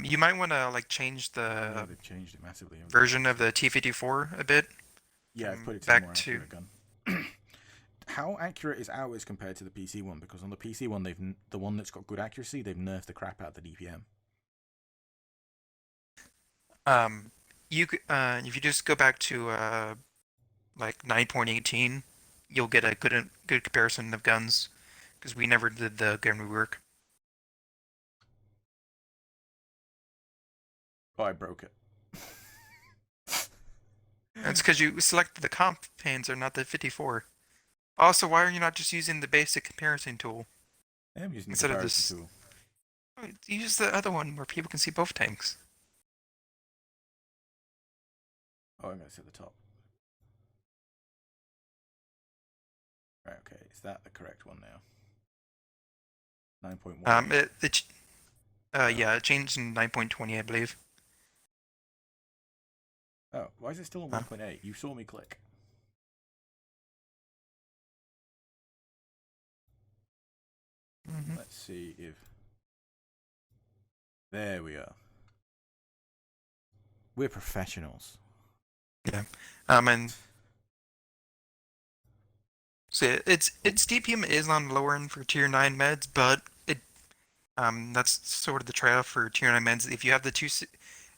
You might want to like change Yeah, the they've changed it massively. version of the T54 a bit Yeah, I've put from it to the back more to. accurate gun. How accurate is ours compared to the PC one? Because on the PC one, the one that's got good accuracy, they've nerfed the crap out of the DPM. Um, if you just go back to like 9.18, you'll get a good comparison of guns because we never did the gun rework. Oh, I broke it. That's because you selected the comp pins or not the 54. Also, why are you not just using the basic comparison tool I'm using the instead of comparison this? tool. Use the other one where people can see both tanks. Oh, I'm going to set the top. Right, okay. Is that the correct one now? 9.1. Yeah, it changed in 9.20, I believe. Oh, why is it still on Um, 1.8? You saw me click. mhm. Let's see if... There we are. We're professionals. Yeah. And so its DPM is on the lower end for tier 9 meds, but that's sort of the trade-off for tier 9 meds. If you have if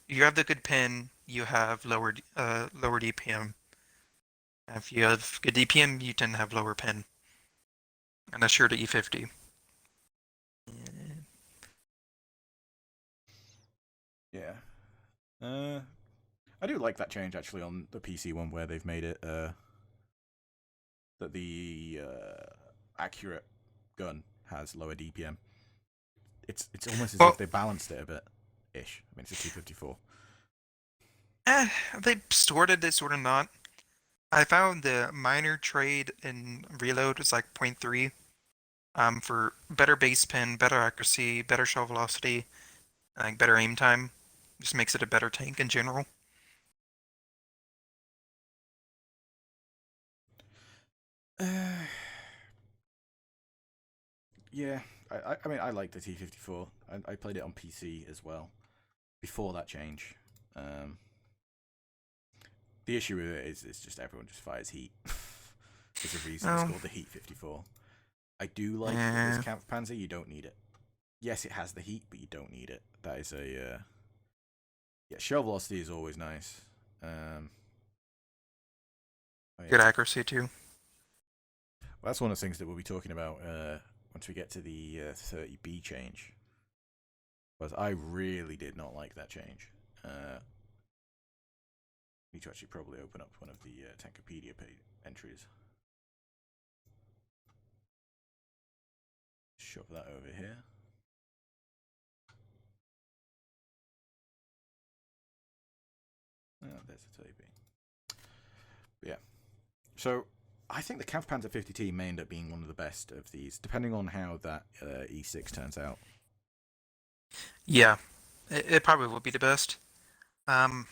you have the good pin, you have lower DPM. If you have good DPM, you tend to have lower pin. And that's sure to E50. Yeah. I do like that change actually on the PC one where they've made it that the accurate gun has lower DPM. It's almost as if Well, they balanced it a bit ish. I mean, it's a T54. they sorted it, sort of not. I found the minor trade in reload was like 0.3. For better base pin, better accuracy, better shell velocity, like better aim time. Just makes it a better tank in general. Yeah, I mean, I like the T54. I played it on PC as well before that change. Um, the issue with it is it's just everyone just fires heat. There's a reason it's Oh, called the Heat 54. I do like that this eh. Kampfpanzer, you don't need it. Yes, it has the heat, but you don't need it. That is a yeah. Shell velocity is always nice. Oh yeah, Good accuracy too. well, that's one of the things that we'll be talking about once we get to the 30B change. Because I really did not like that change. Need to actually probably open up one of the Tankopedia entries. Shove that over here. Oh, there's a 30B. But yeah. So I think the Kampfpanzer 50T may end up being one of the best of these, depending on how that E6 turns out. Yeah, it probably will be the best. Um,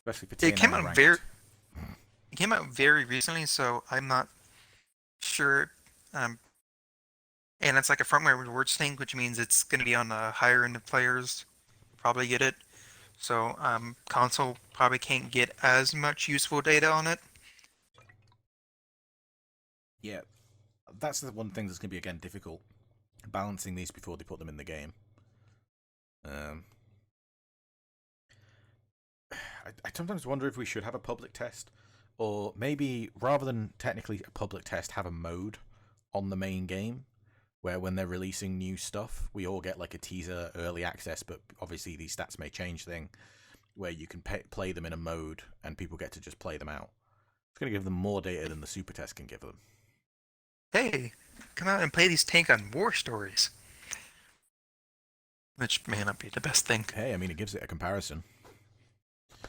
Especially for it came TNM out very ranked. it came out very recently, so I'm not sure. Um, and it's like a firmware rewards thing, which means it's going to be on the higher end of players. Probably get it. So console probably can't get as much useful data on it. Yeah, that's the one thing that's going to be, again, difficult. Balancing these before they put them in the game. Um, I sometimes wonder if we should have a public test, or maybe rather than technically a public test, have a mode on the main game where when they're releasing new stuff, we all get like a teaser early access, but obviously these stats may change thing, where you can play them in a mode and people get to just play them out. It's going to give them more data than the super test can give them. Hey, come out and play these tank on war stories, which may not be the best thing. Hey, I mean, it gives it a comparison.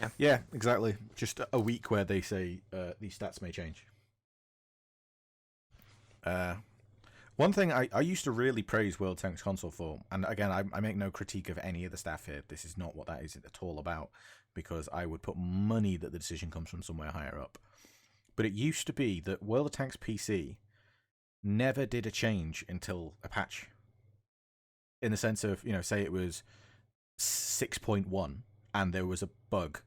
Yeah. Yeah, exactly. Just a week where they say these stats may change. One thing I used to really praise World Tanks Console for, and again, I make no critique of any of the staff here. This is not what that is at all about, because I would put money that the decision comes from somewhere higher up. But it used to be that World of Tanks PC never did a change until a patch. In the sense of, say it was 6.1, and there was a bug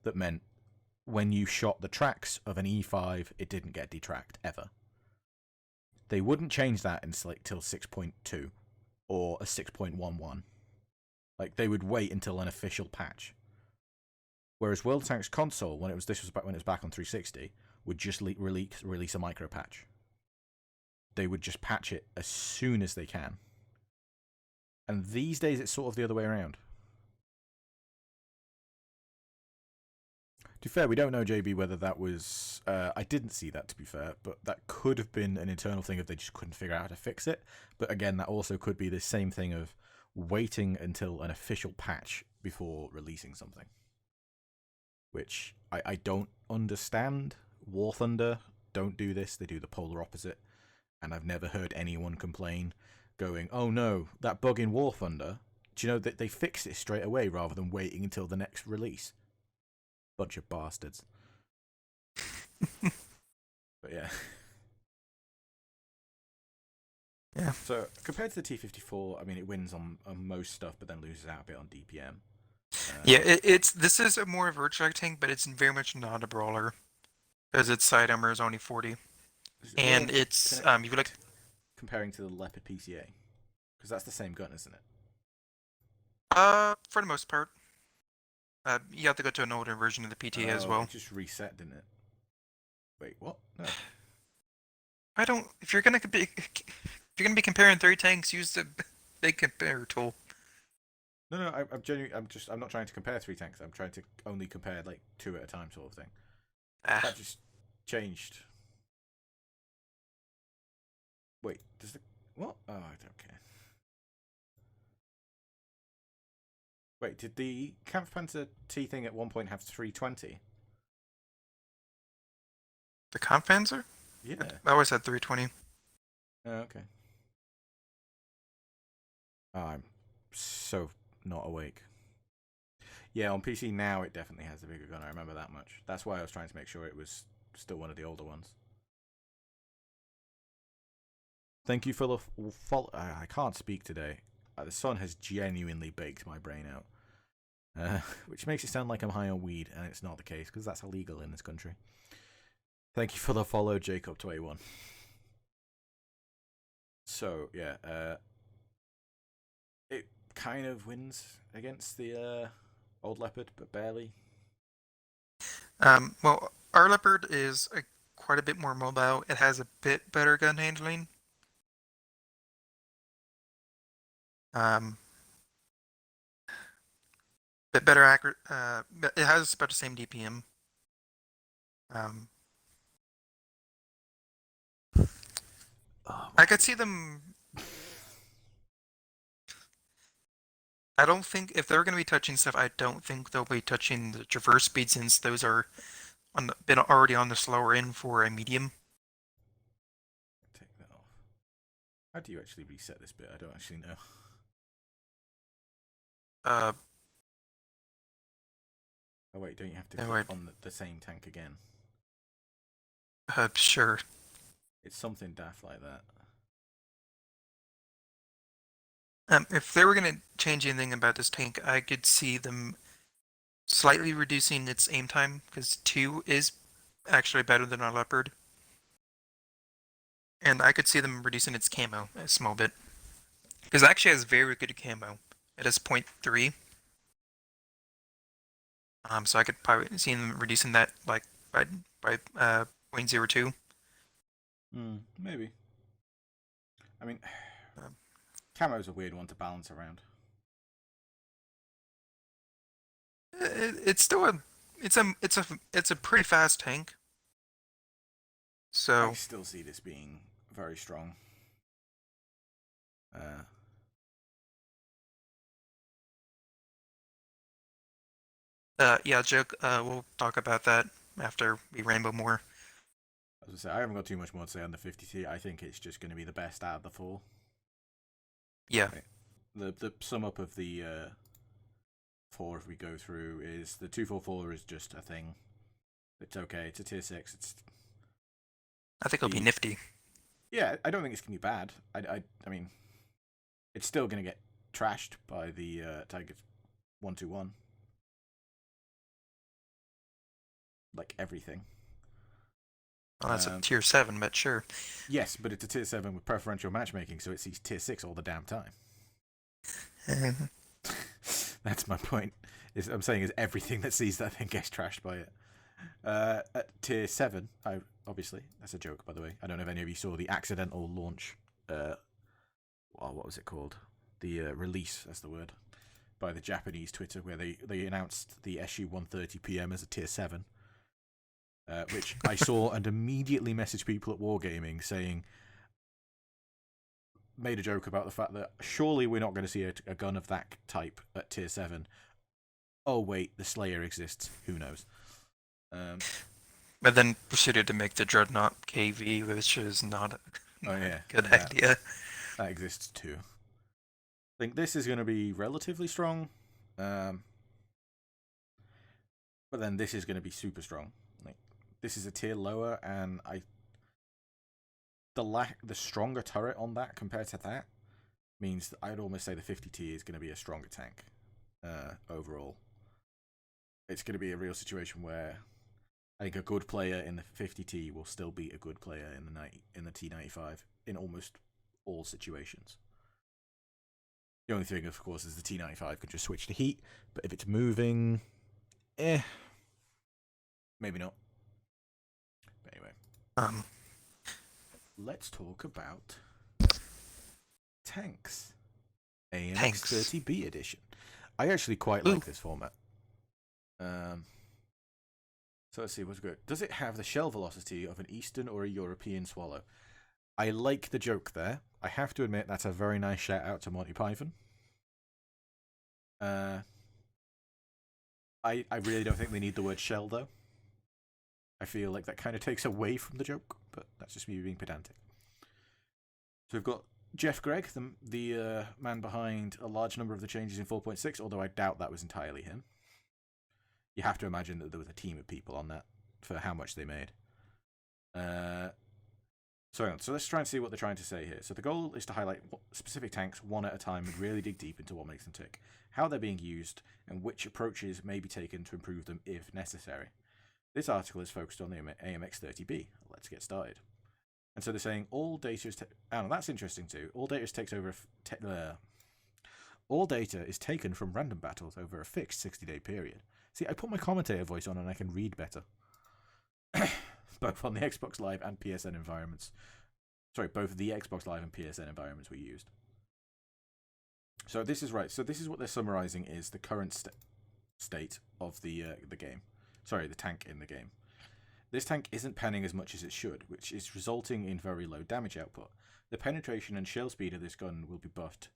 that meant when you shot the tracks of an E5, it didn't get detracked ever. They wouldn't change that until 6.2 or a 6.11. Like, they would wait until an official patch. Whereas World of Tanks console, when it was back on 360, would just release a micro patch. They would just patch it as soon as they can. And these days, it's sort of the other way around. To be fair, we don't know, JB, whether that was... I didn't see that, to be fair, but that could have been an internal thing if they just couldn't figure out how to fix it. But again, that also could be the same thing of waiting until an official patch before releasing something. Which I don't understand. War Thunder don't do this. They do the polar opposite. And I've never heard anyone complain going, oh no, that bug in War Thunder, do you know that they fixed it straight away rather than waiting until the next release? Bunch of bastards. But yeah. Yeah. So compared to the T-54, I mean, it wins on most stuff, but then loses out a bit on DPM. This is a more virtual tank, but it's very much not a brawler, because its side armor is only 40, and it's you like comparing to the Leopard PCA, because that's the same gun, isn't it? For the most part. You have to go to an older version of the PTA as well. It just reset, didn't it? Wait, what? No. I don't. If you're gonna be comparing 3 tanks, use the big compare tool. No. I'm not trying to compare 3 tanks. I'm trying to only compare like 2 at a time, sort of thing. That just changed. Wait, does the what? Oh, I don't care. Wait, did the Kampfpanzer T thing at one point have 320? The Kampfpanzer? Yeah. I always had 320. Oh, okay. Oh, I'm so not awake. Yeah, on PC now it definitely has the bigger gun. I remember that much. That's why I was trying to make sure it was still one of the older ones. Thank you for the follow. I can't speak today. The sun has genuinely baked my brain out. Which makes it sound like I'm high on weed, and it's not the case, because that's illegal in this country. Thank you for the follow, Jacob21. So, yeah, it kind of wins against the old Leopard, but barely. Well, our Leopard is quite a bit more mobile. It has a bit better gun handling. Bit better accurate. It has about the same DPM. I could see them. I don't think if they're going to be touching stuff, I don't think they'll be touching the traverse speed, since those are been already on the slower end for a medium. Take that off. How do you actually reset this bit? I don't actually know. Oh wait, don't you have to click on the same tank again? Sure. It's something daft like that. If they were going to change anything about this tank, I could see them slightly reducing its aim time, because 2 is actually better than our Leopard. And I could see them reducing its camo a small bit, because it actually has very good camo. It has 0.3. So I could probably see them reducing that like by 0.02. Maybe. I mean, camo's a weird one to balance around. It's still it's a pretty fast tank. So I still see this being very strong. Yeah, Joke. We'll talk about that after we rainbow more. As I say, I haven't got too much more to say on the 50T. I think it's just going to be the best out of the 4. Yeah. Right. The sum up of the 4, if we go through, is the 244 is just a thing. It's okay. It's a tier 6. I think it'll be nifty. Yeah, I don't think it's going to be bad. I mean, it's still going to get trashed by the Tigers 121. Like everything. Oh, that's a tier 7, but sure. Yes, but it's a tier 7 with preferential matchmaking, so it sees tier 6 all the damn time. That's my point. I'm saying is everything that sees that thing gets trashed by it. At tier 7, obviously, that's a joke, by the way. I don't know if any of you saw the accidental launch. What was it called? The release, that's the word, by the Japanese Twitter, where they announced the SU-130 PM as a tier 7. Which I saw and immediately messaged people at Wargaming saying, made a joke about the fact that surely we're not going to see a gun of that type at tier 7. Oh wait, the Slayer exists. Who knows? But then proceeded to make the Dreadnought KV, which is not a good idea. That exists too. I think this is going to be relatively strong. But then this is going to be super strong. This is a tier lower, and the stronger turret on that compared to that means that I'd almost say the 50T is going to be a stronger tank overall. It's going to be a real situation where I think a good player in the 50T will still beat a good player in the T95 in almost all situations. The only thing, of course, is the T95 could just switch to heat, but if it's moving, maybe not. Anyway, let's talk about tanks. AMX 30B edition. I actually quite like this format. So let's see what's good. Does it have the shell velocity of an Eastern or a European swallow? I like the joke there. I have to admit that's a very nice shout out to Monty Python. I really don't think they need the word shell though. I feel like that kind of takes away from the joke, but that's just me being pedantic. So we've got Jeff Gregg, the man behind a large number of the changes in 4.6, although I doubt that was entirely him. You have to imagine that there was a team of people on that for how much they made. So let's try and see what they're trying to say here. So the goal is to highlight specific tanks one at a time and really dig deep into what makes them tick, how they're being used, and which approaches may be taken to improve them if necessary. This article is focused on the AMX 30B. Let's get started. And so they're saying all data is... that's interesting too. All data is taken from random battles over a fixed 60-day period. See, I put my commentator voice on and I can read better. Both on the Xbox Live and PSN environments. Sorry, both the Xbox Live and PSN environments were used. So this is right. So this is what they're summarizing is the current state of the game. Sorry, the tank in the game. This tank isn't panning as much as it should, which is resulting in very low damage output. The penetration and shell speed of this gun will be buffed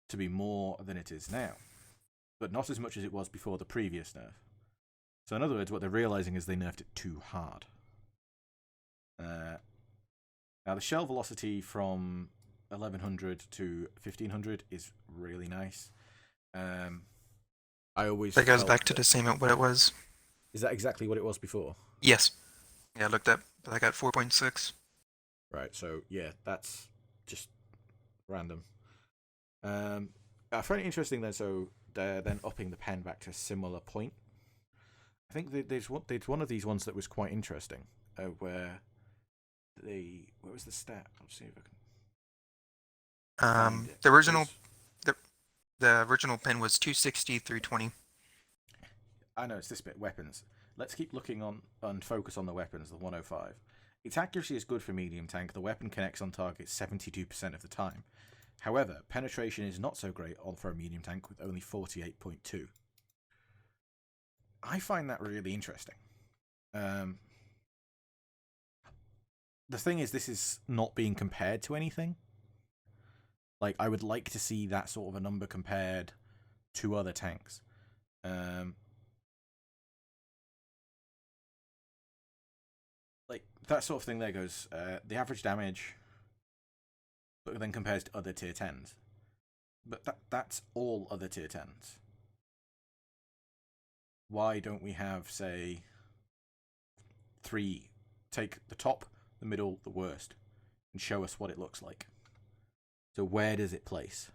to be more than it is now, but not as much as it was before the previous nerf. So in other words, what they're realizing is they nerfed it too hard. Now the shell velocity from 1100 to 1500 is really nice. I always... That goes back to the same at what it was. Is that exactly what it was before? Yes. Yeah, I looked up. I got 4.6. Right, so yeah, that's just random. I find it interesting then, so they're then upping the pen back to a similar point. I think there's one of these ones that was quite interesting, where was the stat? I'll see if I can... The original pen was 260, 320. I know, it's this bit, weapons. Let's keep looking on and focus on the weapons, the 105. Its accuracy is good for medium tank. The weapon connects on target 72% of the time. However, penetration is not so great for a medium tank with only 48.2. I find that really interesting. The thing is, this is not being compared to anything. Like, I would like to see that sort of a number compared to other tanks. Like, that sort of thing there goes, the average damage, but then compares to other tier 10s. But that's all other tier 10s. Why don't we have, say, 3, take the top, the middle, the worst, and show us what it looks like? So where does it place?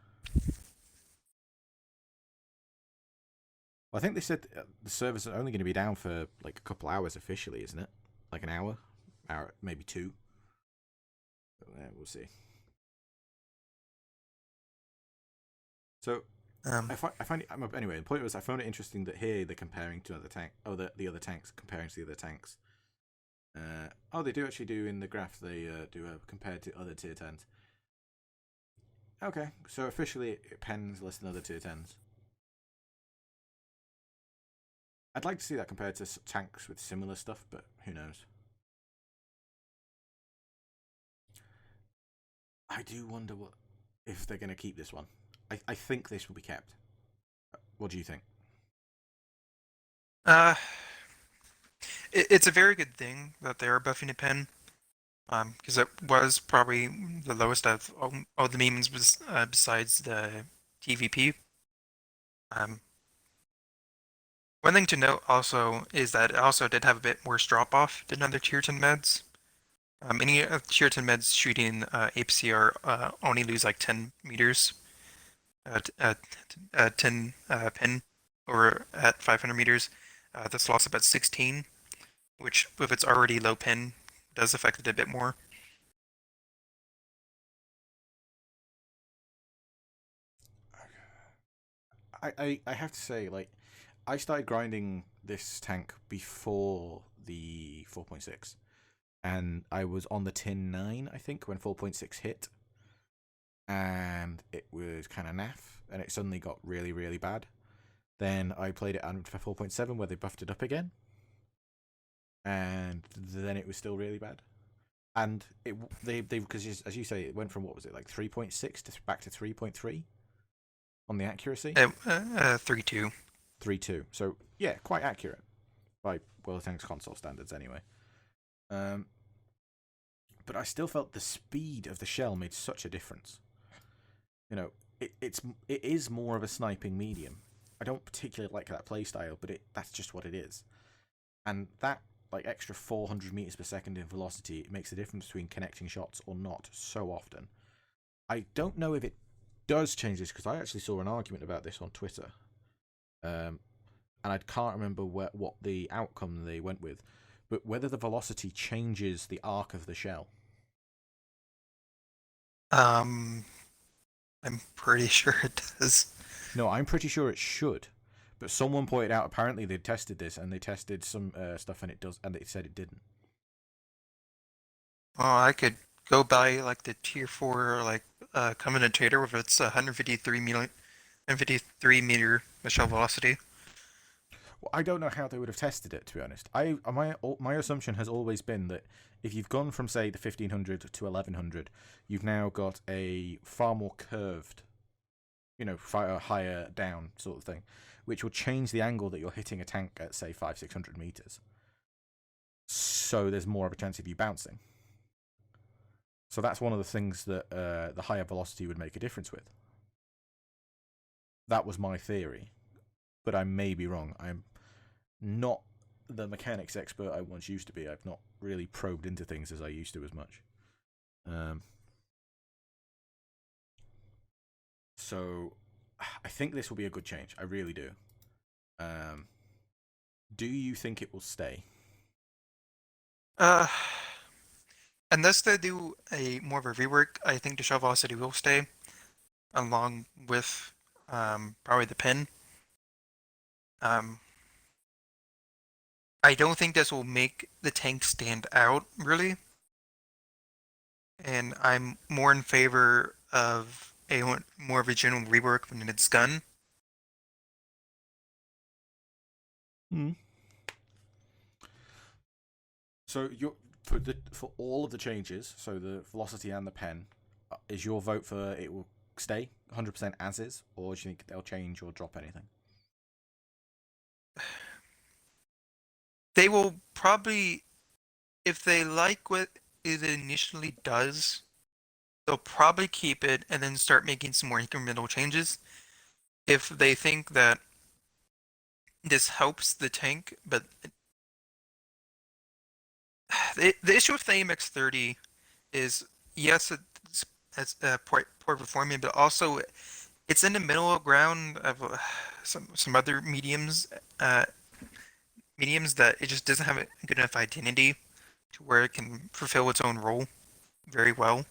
Well, I think they said the servers are only going to be down for like a couple hours officially, isn't it? Like an hour, maybe two. But, we'll see. So Um, I find it, anyway. The point was I found it interesting that here they're comparing to other tank. Oh, the other tanks comparing to the other tanks. Oh, they do actually do in the graph. They do compared to other tier 10s. Okay, so officially it pens less than other tier 10s. I'd like to see that compared to tanks with similar stuff, but who knows? I do wonder what if they're going to keep this one. I think this will be kept. What do you think? uh, it's a very good thing that they are buffing a pen, because it was probably the lowest of all the memes besides the TVP. Um, One thing to note also is that it also did have a bit worse drop off than other tier 10 meds. Any tier 10 meds shooting APCR only lose like 10 meters at 10 pin, or at 500 meters. This loss about 16, which with its already low pin does affect it a bit more. I have to say, like, I started grinding this tank before the 4.6, and I was on the tin 9, I think, when 4.6 hit, and it was kind of naff, and it suddenly got really, really bad. Then I played it on 4.7 where they buffed it up again, and then it was still really bad. And they because as you say, it went from what was it like 3.6 to back to 3.3 on the accuracy. 3-2. 3.2. So yeah, quite accurate by World of Tanks console standards anyway. But I still felt the speed of the shell made such a difference. You know, it is more of a sniping medium. I don't particularly like that playstyle, but that's just what it is. And that like extra 400 meters per second in velocity, it makes a difference between connecting shots or not so often. I don't know if it does change this because I actually saw an argument about this on Twitter, and I can't remember what the outcome they went with, but whether the velocity changes the arc of the shell. I'm pretty sure it does. No, I'm pretty sure it should, but someone pointed out apparently they tested this and they tested some stuff and it does, and they said it didn't. Well, I could go buy like the tier 4 like commentator with its 153 meter shell velocity. Well, I don't know how they would have tested it, to be honest. My assumption has always been that if you've gone from say the 1500 to 1100, you've now got a far more curved, far higher down sort of thing, which will change the angle that you're hitting a tank at say 500-600 meters. So there's more of a chance of you bouncing. So that's one of the things that the higher velocity would make a difference with. That was my theory, but I may be wrong. I'm not the mechanics expert I once used to be. I've not really probed into things as I used to as much. So I think this will be a good change. I really do. Do you think it will stay? Uh, Unless they do a more of a rework, I think the shell velocity will stay, along with probably the pin. I don't think this will make the tank stand out really, and I'm more in favor of a more of a general rework when it's gun. Hmm. So for all of the changes, so the velocity and the pen, is your vote for it will stay 100% as is, or do you think they'll change or drop anything? They will probably, if they like what it initially does, they'll probably keep it and then start making some more incremental changes. If they think that this helps the tank, but the issue with the AMX-30 is, yes, it's poor performing, but also It's in the middle ground of some other uh, mediums that it just doesn't have a good enough identity to where it can fulfill its own role very well.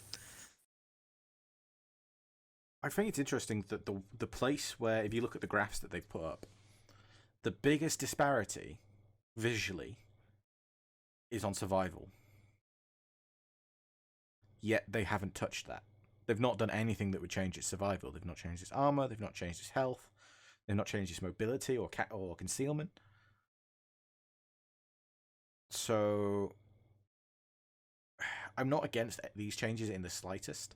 I think it's interesting that the place where, if you look at the graphs that they've put up, the biggest disparity visually is on survival. Yet they haven't touched that. They've not done anything that would change its survival. They've not changed its armor. They've not changed its health. They've not changed its mobility or concealment. So I'm not against these changes in the slightest.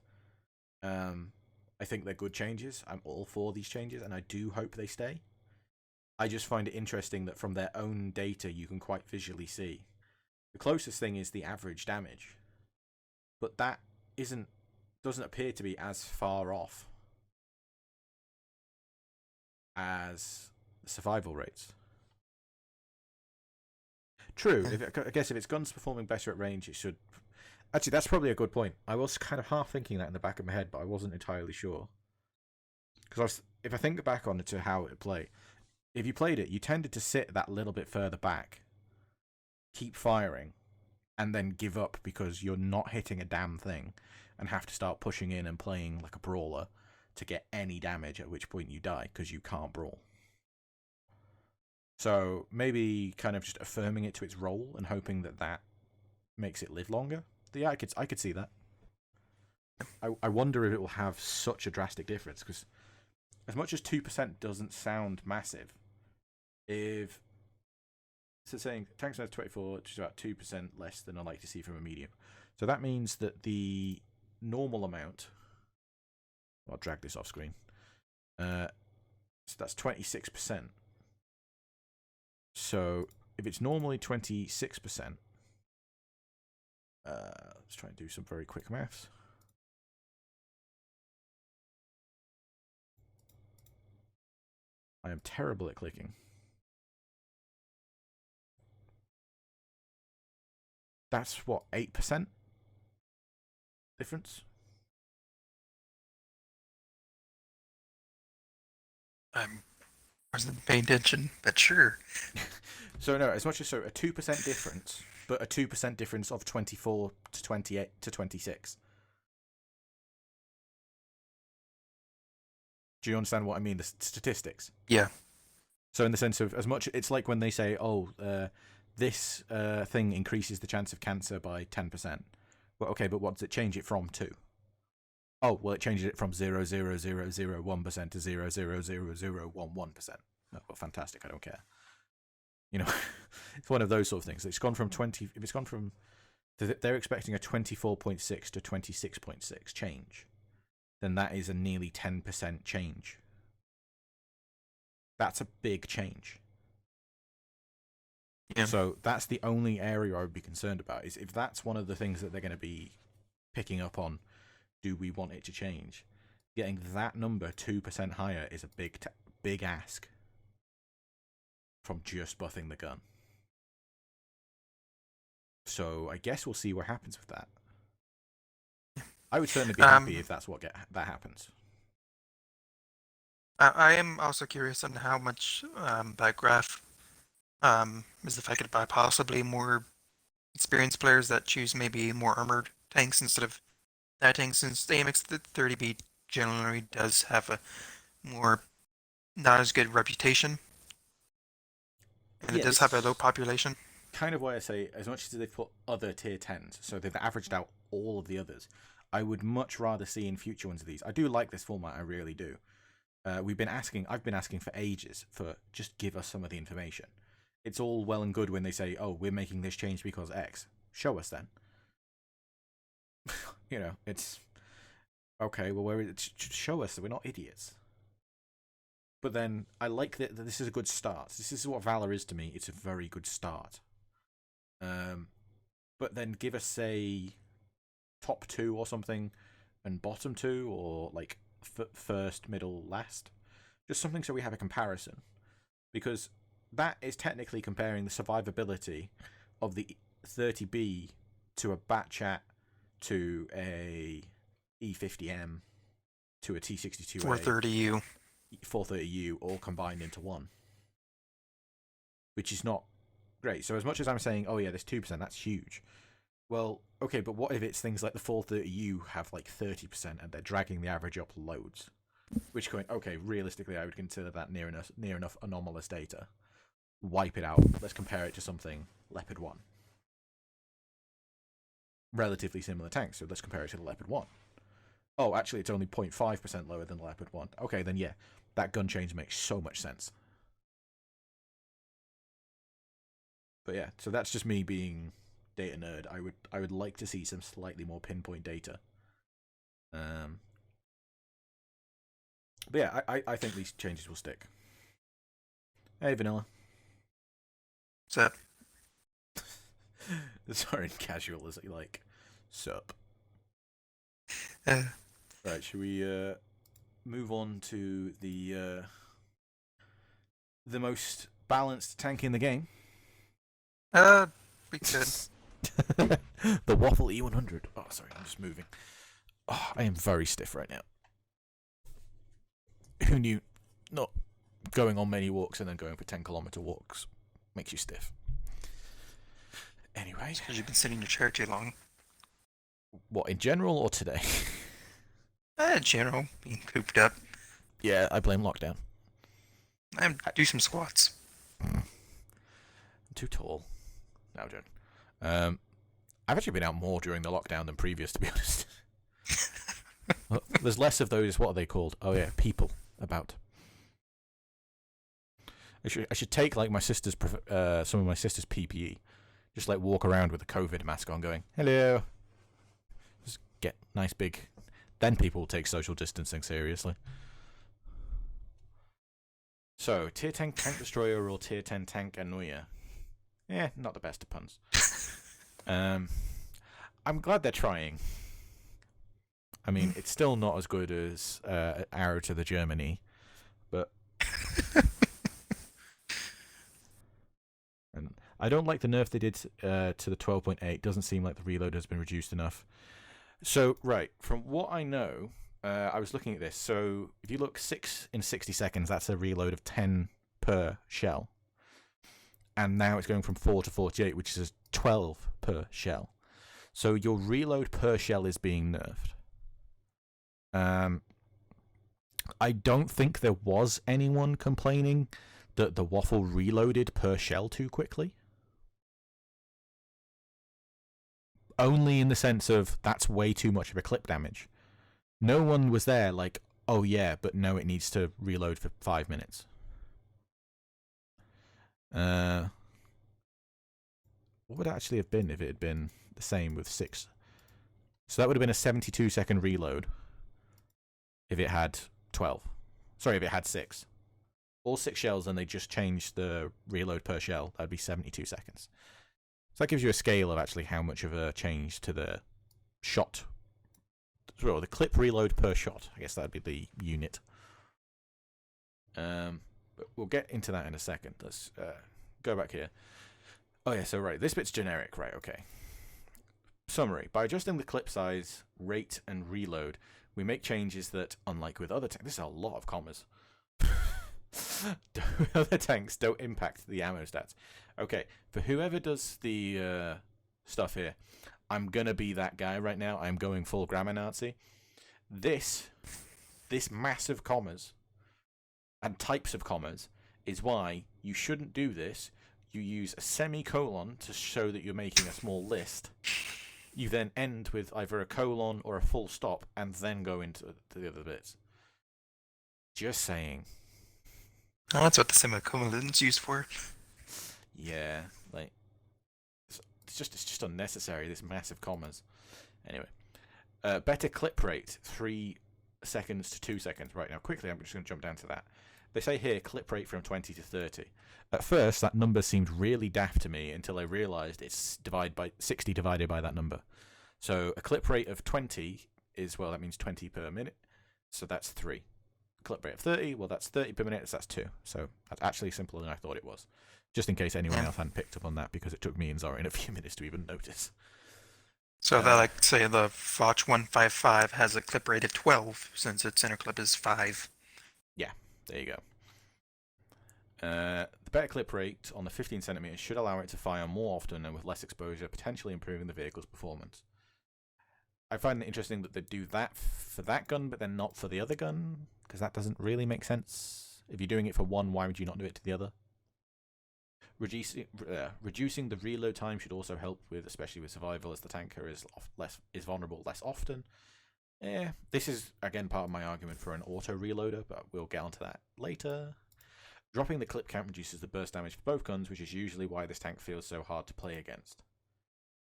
I think they're good changes. I'm all for these changes, and I do hope they stay. I just find it interesting that from their own data, you can quite visually see. The closest thing is the average damage, but that doesn't appear to be as far off as the survival rates. True. I guess if its gun's performing better at range, it should. Actually, that's probably a good point. I was kind of half thinking that in the back of my head, but I wasn't entirely sure. Because if I think back on it to how it would play, if you played it, you tended to sit that little bit further back, keep firing, and then give up because you're not hitting a damn thing, and have to start pushing in and playing like a brawler to get any damage, at which point you die because you can't brawl. So maybe kind of just affirming it to its role and hoping that that makes it live longer. Yeah, I could see that. I wonder if it will have such a drastic difference, because as much as 2% doesn't sound massive, if so saying tank size 24, which is about 2% less than I like to see from a medium. So that means that the normal amount, I'll drag this off screen, so that's 26%. So if it's normally 26%, let's try and do some very quick maths. I am terrible at clicking. That's what, 8% difference? I wasn't paying attention, but sure. So no, as much as a 2% difference, but a 2% difference of 24 to 28 to 26. Do you understand what I mean? The statistics. Yeah. So in the sense of, as much, it's like when they say, "Oh, this thing increases the chance of cancer by 10%." Well, okay, but what does it change it from to? Oh, well, it changes it from 0.0001% to 0.00011%. Oh, well, fantastic. I don't care. You know, it's one of those sort of things. It's gone from 20. If it's gone from, they're expecting a 24.6 to 26.6 change, then that is a nearly 10% change. That's a big change. Yeah. So that's the only area I would be concerned about, is if that's one of the things that they're going to be picking up on. Do we want it to change? Getting that number 2% higher is a big ask from just buffing the gun. So I guess we'll see what happens with that. I would certainly be happy if that's what that happens. I am also curious on how much that graph is affected by possibly more experienced players that choose maybe more armored tanks instead of that tank, since the AMX 30B generally does have a more not as good reputation, and it does have a low population. Kind of why I say, as much as they've put other tier 10s, so they've averaged out all of the others, I would much rather see in future ones of these. I do like this format, I really do. I've been asking for ages for just give us some of the information. It's all well and good when they say, "Oh, we're making this change because X." Show us then. You know, it's okay. Well, where show us that we're not idiots. But then I like that this is a good start. This is what Valor is to me. It's a very good start. But then give us, say, top 2 or something, and bottom 2, or like first, middle, last. Just something so we have a comparison. Because that is technically comparing the survivability of the 30B to a Batchat to a E50M to a T62A 430U 430U all combined into one, which is not great. So as much as I'm saying, oh yeah, there's 2%, that's huge. Well, okay, but what if it's things like the 430U have like 30% and they're dragging the average up loads? Which going, okay, realistically, I would consider that near enough anomalous data. Wipe it out. Let's compare it to something Leopard 1. Relatively similar tanks, so let's compare it to the Leopard 1. Oh, actually, it's only 0.5% lower than the Leopard 1. Okay, then yeah, that gun change makes so much sense. But yeah, so that's just me being data nerd. I would like to see some slightly more pinpoint data. But yeah, I think these changes will stick. Hey, Vanilla. What's up? Sorry, casual is like, sup. Right, should we move on to the most balanced tank in the game? We could. The Waffle E100. Oh, sorry, I'm just moving. Oh, I am very stiff right now. Who knew? Not going on many walks and then going for 10-kilometer walks makes you stiff. Anyway. Because you've been sitting in your chair too long. What, in general or today? In general, being cooped up. Yeah, I blame lockdown. Do some squats. I'm too tall. No, John. I've actually been out more during the lockdown than previous, to be honest. Well, there's less of those, what are they called? Oh yeah, people about. I should take like my sister's some of my sister's PPE. Just like walk around with a COVID mask on going, hello. Just get nice big. Then people will take social distancing seriously. So, Tier 10 Tank Destroyer or Tier 10 Tank Anuya? Yeah, not the best of puns. I'm glad they're trying. I mean, it's still not as good as Arrow to the Germa-knee, but... And I don't like the nerf they did to the 12.8. Doesn't seem like the reload has been reduced enough. So, right, from what I know, I was looking at this. So, if you look 6 in 60 seconds, that's a reload of 10 per shell. And now it's going from 4 to 48, which is 12 per shell. So, your reload per shell is being nerfed. I don't think there was anyone complaining that the Waffle reloaded per shell too quickly. Only in the sense of that's way too much of a clip damage. No one was there like, oh yeah, but no, it needs to reload for 5 minutes. What would it actually have been if it had been the same with 6? So that would have been a 72-second reload if it had 12. Sorry, if it had 6. All 6 shells and they just changed the reload per shell, that would be 72 seconds. So that gives you a scale of actually how much of a change to the shot. Well, the clip reload per shot. I guess that would be the unit. But we'll get into that in a second. Let's go back here. Oh yeah, so right, this bit's generic, right, okay. Summary. By adjusting the clip size, rate, and reload, we make changes that, unlike with other tanks, this is a lot of commas. Other tanks don't impact the ammo stats. Okay, for whoever does the stuff here, I'm gonna be that guy right now. I'm going full grammar Nazi. This massive commas and types of commas is why you shouldn't do this. You use a semicolon to show that you're making a small list. You then end with either a colon or a full stop and then go into the other bits. Just saying. Oh, that's what the semicolon's used for. Yeah, like it's just unnecessary. This massive commas. Anyway, better clip rate, 3 seconds to 2 seconds. Right now, quickly, I'm just going to jump down to that. They say here clip rate from 20 to 30. At first, that number seemed really daft to me until I realised it's 60 divided by that number. So a clip rate of 20 is, well, that means 20 per minute. So that's 3. Clip rate of 30, well, that's 30 per minute, so that's 2. So that's actually simpler than I thought it was. Just in case anyone else hadn't picked up on that, because it took me and Zorin a few minutes to even notice. So that, like, say the Foch 155 has a clip rate of 12 since its center clip is 5. Yeah, there you go. The better clip rate on the 15cm should allow it to fire more often and with less exposure, potentially improving the vehicle's performance. I find it interesting that they do that for that gun, but then not for the other gun, because that doesn't really make sense. If you're doing it for one, why would you not do it to the other? Reducing the reload time should also help with, especially with survival, as the tanker is vulnerable less often. This is again part of my argument for an auto reloader, but we'll get onto that later. Dropping the clip count reduces the burst damage for both guns, which is usually why this tank feels so hard to play against.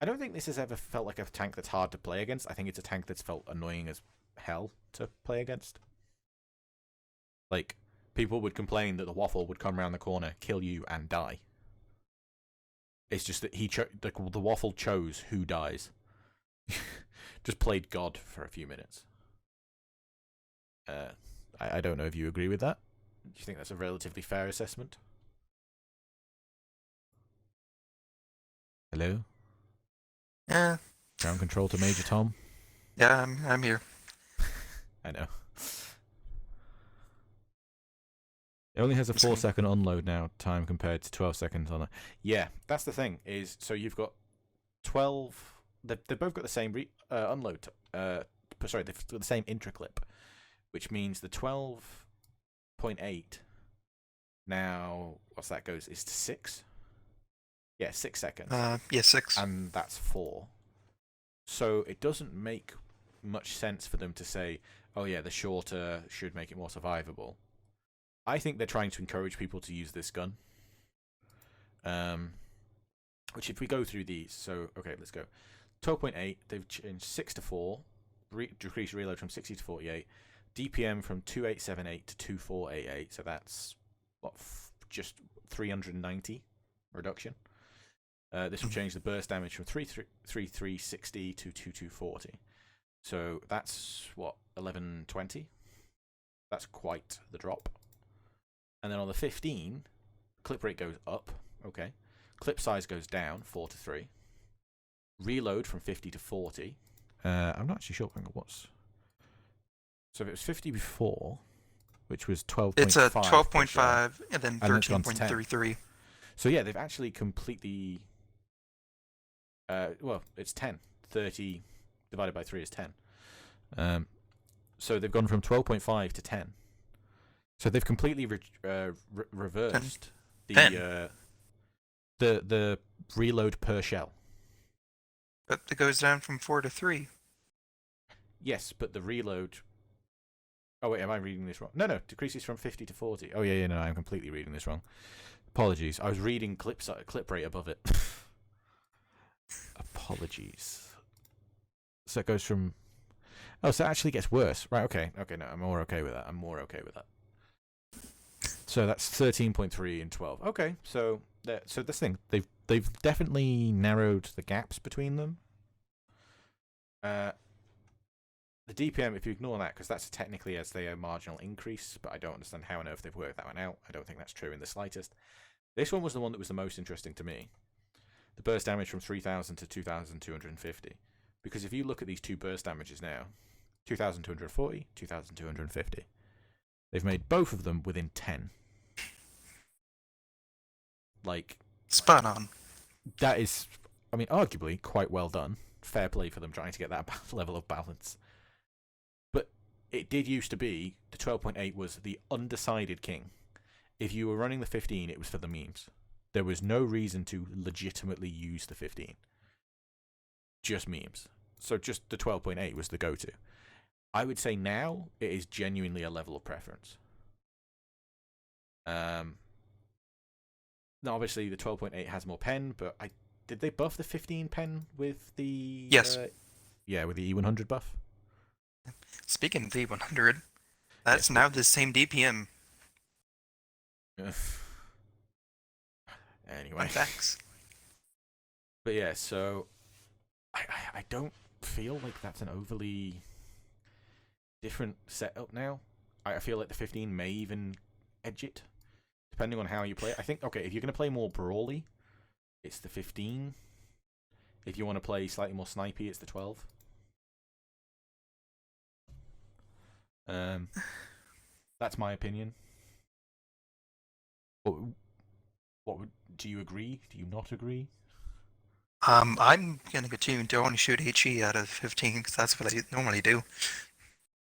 I don't think this has ever felt like a tank that's hard to play against. I think it's a tank that's felt annoying as hell to play against. Like, people would complain that the Waffle would come around the corner, kill you, and die. It's just that the Waffle chose who dies. Just played God for a few minutes. I don't know if you agree with that. Do you think that's a relatively fair assessment? Hello? Yeah. Ground control to Major Tom? Yeah, I'm here. I know. It only has a 4-second unload now time compared to 12 seconds on it. Yeah, that's the thing. Is so you've got 12. They've both got the same unload. Sorry, they've got the same intraclip, which means the 12.8 now. What's that goes? Is to 6. Yeah, 6 seconds. Yeah, 6. And that's 4. So it doesn't make much sense for them to say, "Oh yeah, the shorter should make it more survivable." I think they're trying to encourage people to use this gun. Which, if we go through these, so okay, let's go. 12.8, they've changed 6 to 4, decreased reload from 60 to 48, DPM from 2878 to 2488, so that's what, just 390 reduction. This will change the burst damage from 3360 to 2240. So that's what, 1120? That's quite the drop. And then on the 15, clip rate goes up. Okay. Clip size goes down, 4 to 3. Reload from 50 to 40. I'm not actually sure what's. So if it was 50 before, which was 12.5. It's a 12.5 and then 13.33. So yeah, they've actually completely. Well, it's 10. 30 divided by 3 is 10. So they've gone from 12.5 to 10. So they've completely reversed the reload per shell. But it goes down from 4 to 3. Yes, but the reload. Oh wait, am I reading this wrong? No, decreases from 50 to 40. Oh yeah, no, I'm completely reading this wrong. Apologies, I was reading clip rate above it. Apologies. So it goes from. Oh, so it actually gets worse. Right, okay, no, I'm more okay with that. So that's 13.3 and 12. Okay, so this thing, they've definitely narrowed the gaps between them. The DPM, if you ignore that, because that's technically as a marginal increase, but I don't understand how on earth they've worked that one out. I don't think that's true in the slightest. This one was the one that was the most interesting to me. The burst damage from 3,000 to 2,250. Because if you look at these two burst damages now, 2,240, 2,250. They've made both of them within 10. Like, spot on. That is, I mean, arguably quite well done. Fair play for them trying to get that level of balance. But it did used to be the 12.8 was the undecided king. If you were running the 15, it was for the memes. There was no reason to legitimately use the 15. Just memes. So just the 12.8 was the go-to. I would say now it is genuinely a level of preference. Now, obviously, the 12.8 has more pen, but did they buff the 15 pen with the... Yes. With the E100 buff? Speaking of the E100, that's now the same DPM. Anyway. Facts. But yeah, so... I don't feel like that's an overly different setup now. I feel like the 15 may even edge it, depending on how you play it. I think, okay, if you're going to play more brawly, it's the 15. If you want to play slightly more snipey, it's the 12. That's my opinion. Do you agree? Do you not agree? I'm gonna continue to only shoot HE out of 15 because that's what I normally do.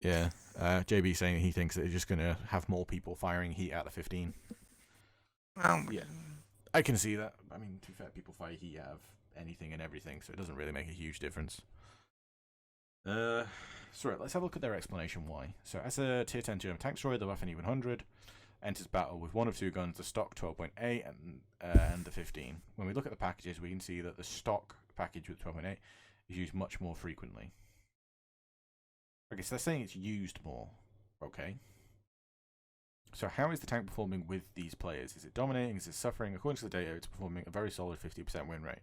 Yeah. JB saying he thinks that they're just gonna have more people firing heat out of 15. Yeah, I can see that. I mean, to be fair, people fire heat out of anything and everything, so it doesn't really make a huge difference. Sorry, let's have a look at their explanation why. So, as a tier 10 German tank destroyer, the Waffen E100 enters battle with one of two guns, the stock 12.8 and the 15. When we look at the packages, we can see that the stock package with 12.8 is used much more frequently. Okay, so they're saying it's used more. Okay. So how is the tank performing with these players? Is it dominating? Is it suffering? According to the data, it's performing a very solid 50% win rate.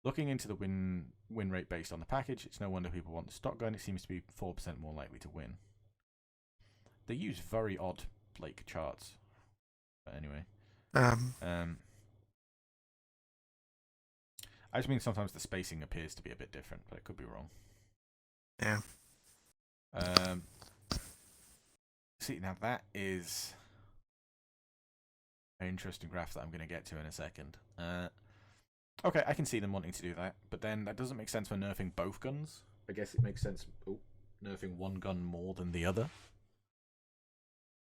Looking into the win rate based on the package, it's no wonder people want the stock gun. It seems to be 4% more likely to win. They use very odd charts. But anyway. I just mean sometimes the spacing appears to be a bit different, but it could be wrong. Yeah. See, now that is an interesting graph that I'm going to get to in a second. Okay, I can see them wanting to do that, but then that doesn't make sense for nerfing both guns. I guess it makes sense nerfing one gun more than the other.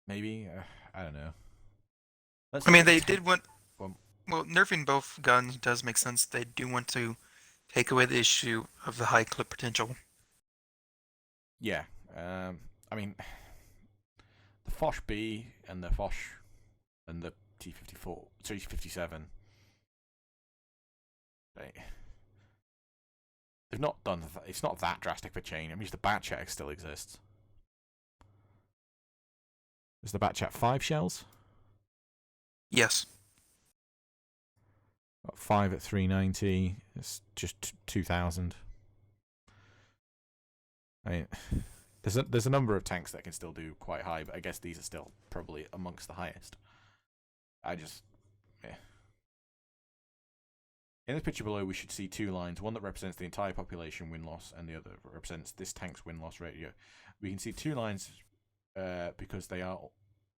Maybe? I don't know. They did want... Well, nerfing both guns does make sense. They do want to take away the issue of the high clip potential. Yeah. I mean, the Foch B and the Foch and the T57, they've not done it's not that drastic of a change. I mean, the bat check still exists. Is the bat chat 5 shells? Yes. 5 at 390. It's just 2,000. I mean, there's a number of tanks that can still do quite high, but I guess these are still probably amongst the highest. In this picture below, we should see two lines, one that represents the entire population win-loss, and the other represents this tank's win-loss ratio. We can see two lines because they are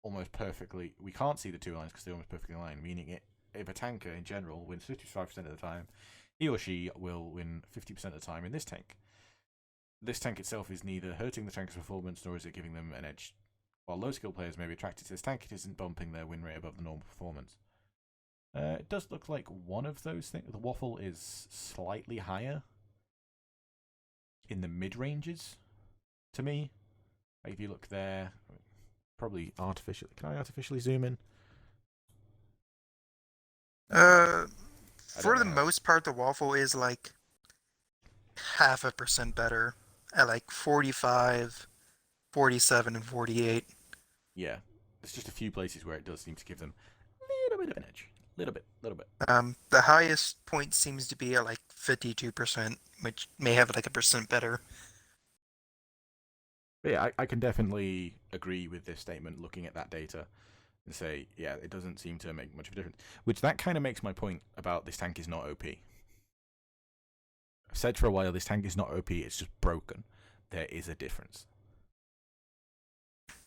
almost perfectly... We can't see the two lines because they're almost perfectly aligned, meaning if a tanker in general wins 55% of the time, he or she will win 50% of the time in this tank. This tank itself is neither hurting the tanker's performance nor is it giving them an edge. While low-skill players may be attracted to this tank, it isn't bumping their win rate above the normal performance. It does look like one of those things. The waffle is slightly higher in the mid-ranges, to me. Like if you look there, probably artificially... Can I artificially zoom in? For the most part, the waffle is like 0.5% better at like 45, 47, and 48. Yeah, there's just a few places where it does seem to give them a little bit of an edge. Little bit. The highest point seems to be at like 52%, which may have like 1% better. But yeah, I can definitely agree with this statement looking at that data and say, yeah, it doesn't seem to make much of a difference. Which that kind of makes my point about this tank is not OP. I've said for a while this tank is not OP, it's just broken. There is a difference.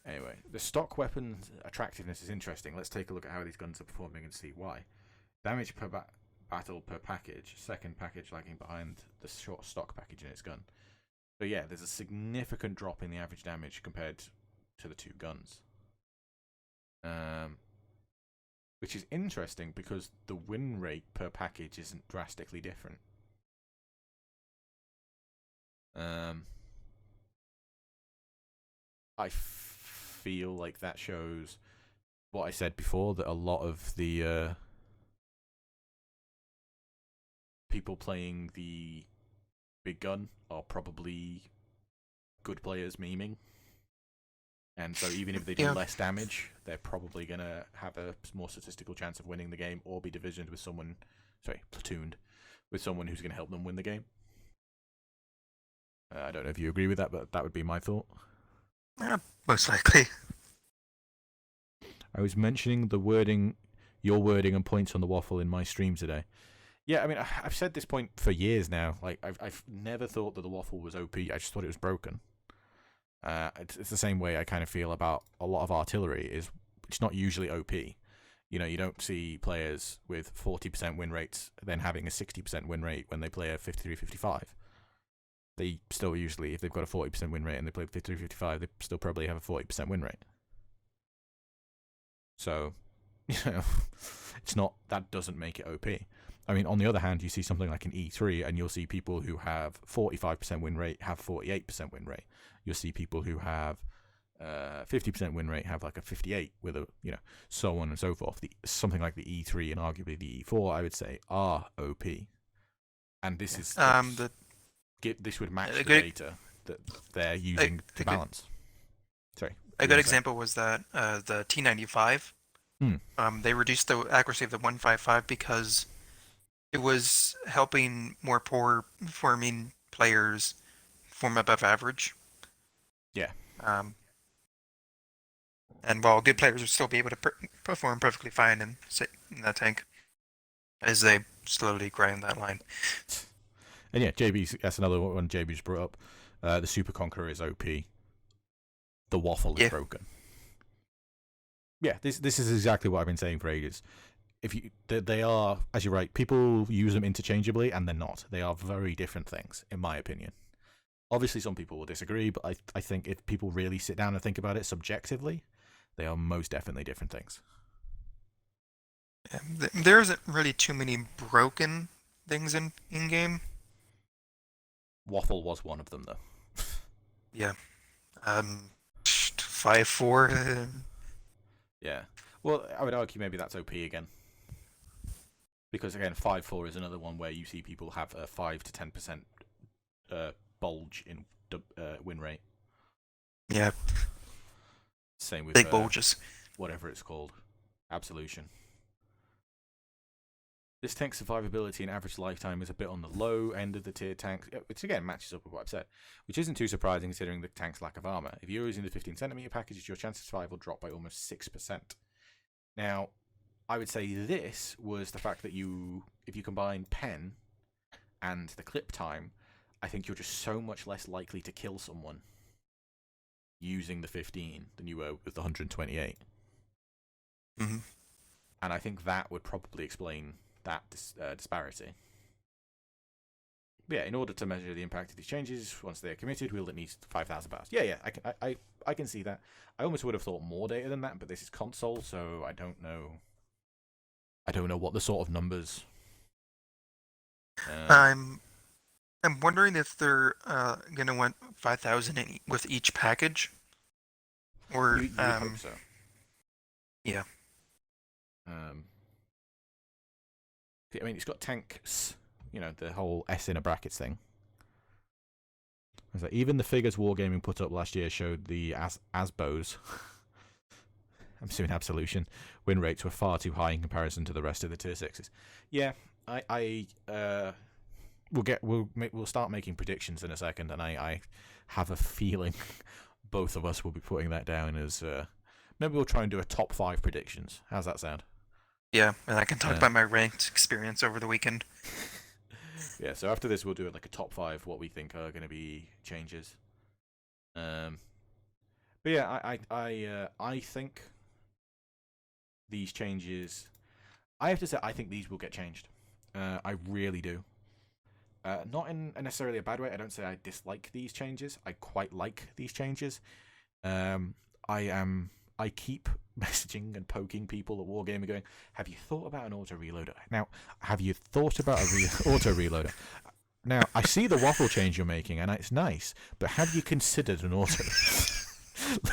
Anyway, the stock weapons attractiveness is interesting. Let's take a look at how these guns are performing and see why. Damage per battle per package. Second package lagging behind the short stock package in its gun. So yeah, there's a significant drop in the average damage compared to the two guns. Which is interesting because the win rate per package isn't drastically different. I feel like that shows what I said before, that a lot of the people playing the big gun are probably good players memeing. And so even if they do less damage, they're probably going to have a more statistical chance of winning the game or be platooned with someone who's going to help them win the game. I don't know if you agree with that, but that would be my thought. Most likely. I was mentioning your wording and points on the waffle in my stream today. Yeah, I mean, I've said this point for years now. Like, I've never thought that the waffle was OP. I just thought it was broken. It's the same way I kind of feel about a lot of artillery. It's not usually OP. You know, you don't see players with 40% win rates then having a 60% win rate when they play a 53-55. They still usually, if they've got a 40% win rate and they play 53-55, they still probably have a 40% win rate. So, you know, it's not, that doesn't make it OP. I mean, on the other hand, you see something like an E3 and you'll see people who have 45% win rate have 48% win rate. You'll see people who have 50% win rate have like a 58 with a, you know, so on and so forth. Something like the E3 and arguably the E4, I would say, are OP. And this is this would match the data that they're using to balance. Sorry. A good example was that the T95. They reduced the accuracy of the 155 because it was helping more poor performing players form above average. Yeah. And while good players would still be able to perform perfectly fine in that tank as they slowly grind that line. And yeah, that's another one JB's brought up. The Super Conqueror is OP. The waffle is broken. Yeah, this is exactly what I've been saying for ages. They are, as you're right, people use them interchangeably, and they're not. They are very different things, in my opinion. Obviously, some people will disagree, but I think if people really sit down and think about it subjectively, they are most definitely different things. Yeah, there isn't really too many broken things in game. Waffle was one of them, though. Yeah. 5-4. Yeah. Well, I would argue maybe that's OP again. Because, again, 5-4 is another one where you see people have a 5 to 10% bulge in win rate. Yeah. Same with big bulges. Whatever it's called. Absolution. This tank's survivability and average lifetime is a bit on the low end of the tier tanks, which again matches up with what I've said, which isn't too surprising considering the tank's lack of armor. If you're using the 15cm packages, your chance of survival dropped by almost 6%. Now, I would say this was the fact that if you combine pen and the clip time, I think you're just so much less likely to kill someone using the 15 than you were with the 128. Mm-hmm. And I think that would probably explain that disparity. But yeah, in order to measure the impact of these changes, once they are committed, we'll need 5,000 bars. Yeah, I can see that. I almost would have thought more data than that, but this is console, so I don't know. I don't know what the sort of numbers. I'm wondering if they're gonna want 5,000 with each package, or you hope so. Yeah. I mean, it's got tanks, you know, the whole S in a brackets thing. Like, even the figures Wargaming put up last year showed the ASBOs, I'm assuming Absolution, win rates were far too high in comparison to the rest of the tier 6s. Yeah, we'll start making predictions in a second, and I have a feeling both of us will be putting that down as maybe we'll try and do a top 5 predictions. How's that sound? Yeah, and I can talk about my ranked experience over the weekend. Yeah, so after this, we'll do like a top 5 what we think are going to be changes. But yeah, I think these changes. I have to say, I think these will get changed. I really do. Not in necessarily a bad way. I don't say I dislike these changes. I quite like these changes. I keep messaging and poking people at Wargamer going, have you thought about an auto reloader? Now, have you thought about auto reloader? Now, I see the waffle change you're making, and it's nice, but have you considered an auto?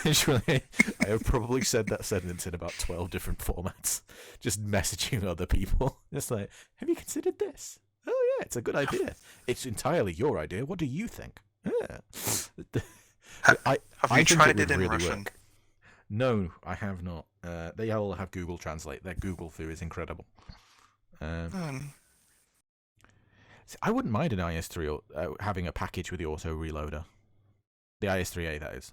Literally, I have probably said that sentence in about 12 different formats, just messaging other people. Just like, have you considered this? Oh, yeah, it's a good idea. It's entirely your idea. What do you think? Yeah. Have you tried it in really Russian? Work. No, I have not. They all have Google Translate. Their Google foo is incredible. I wouldn't mind an IS-3 having a package with the auto reloader. The IS-3A, that is.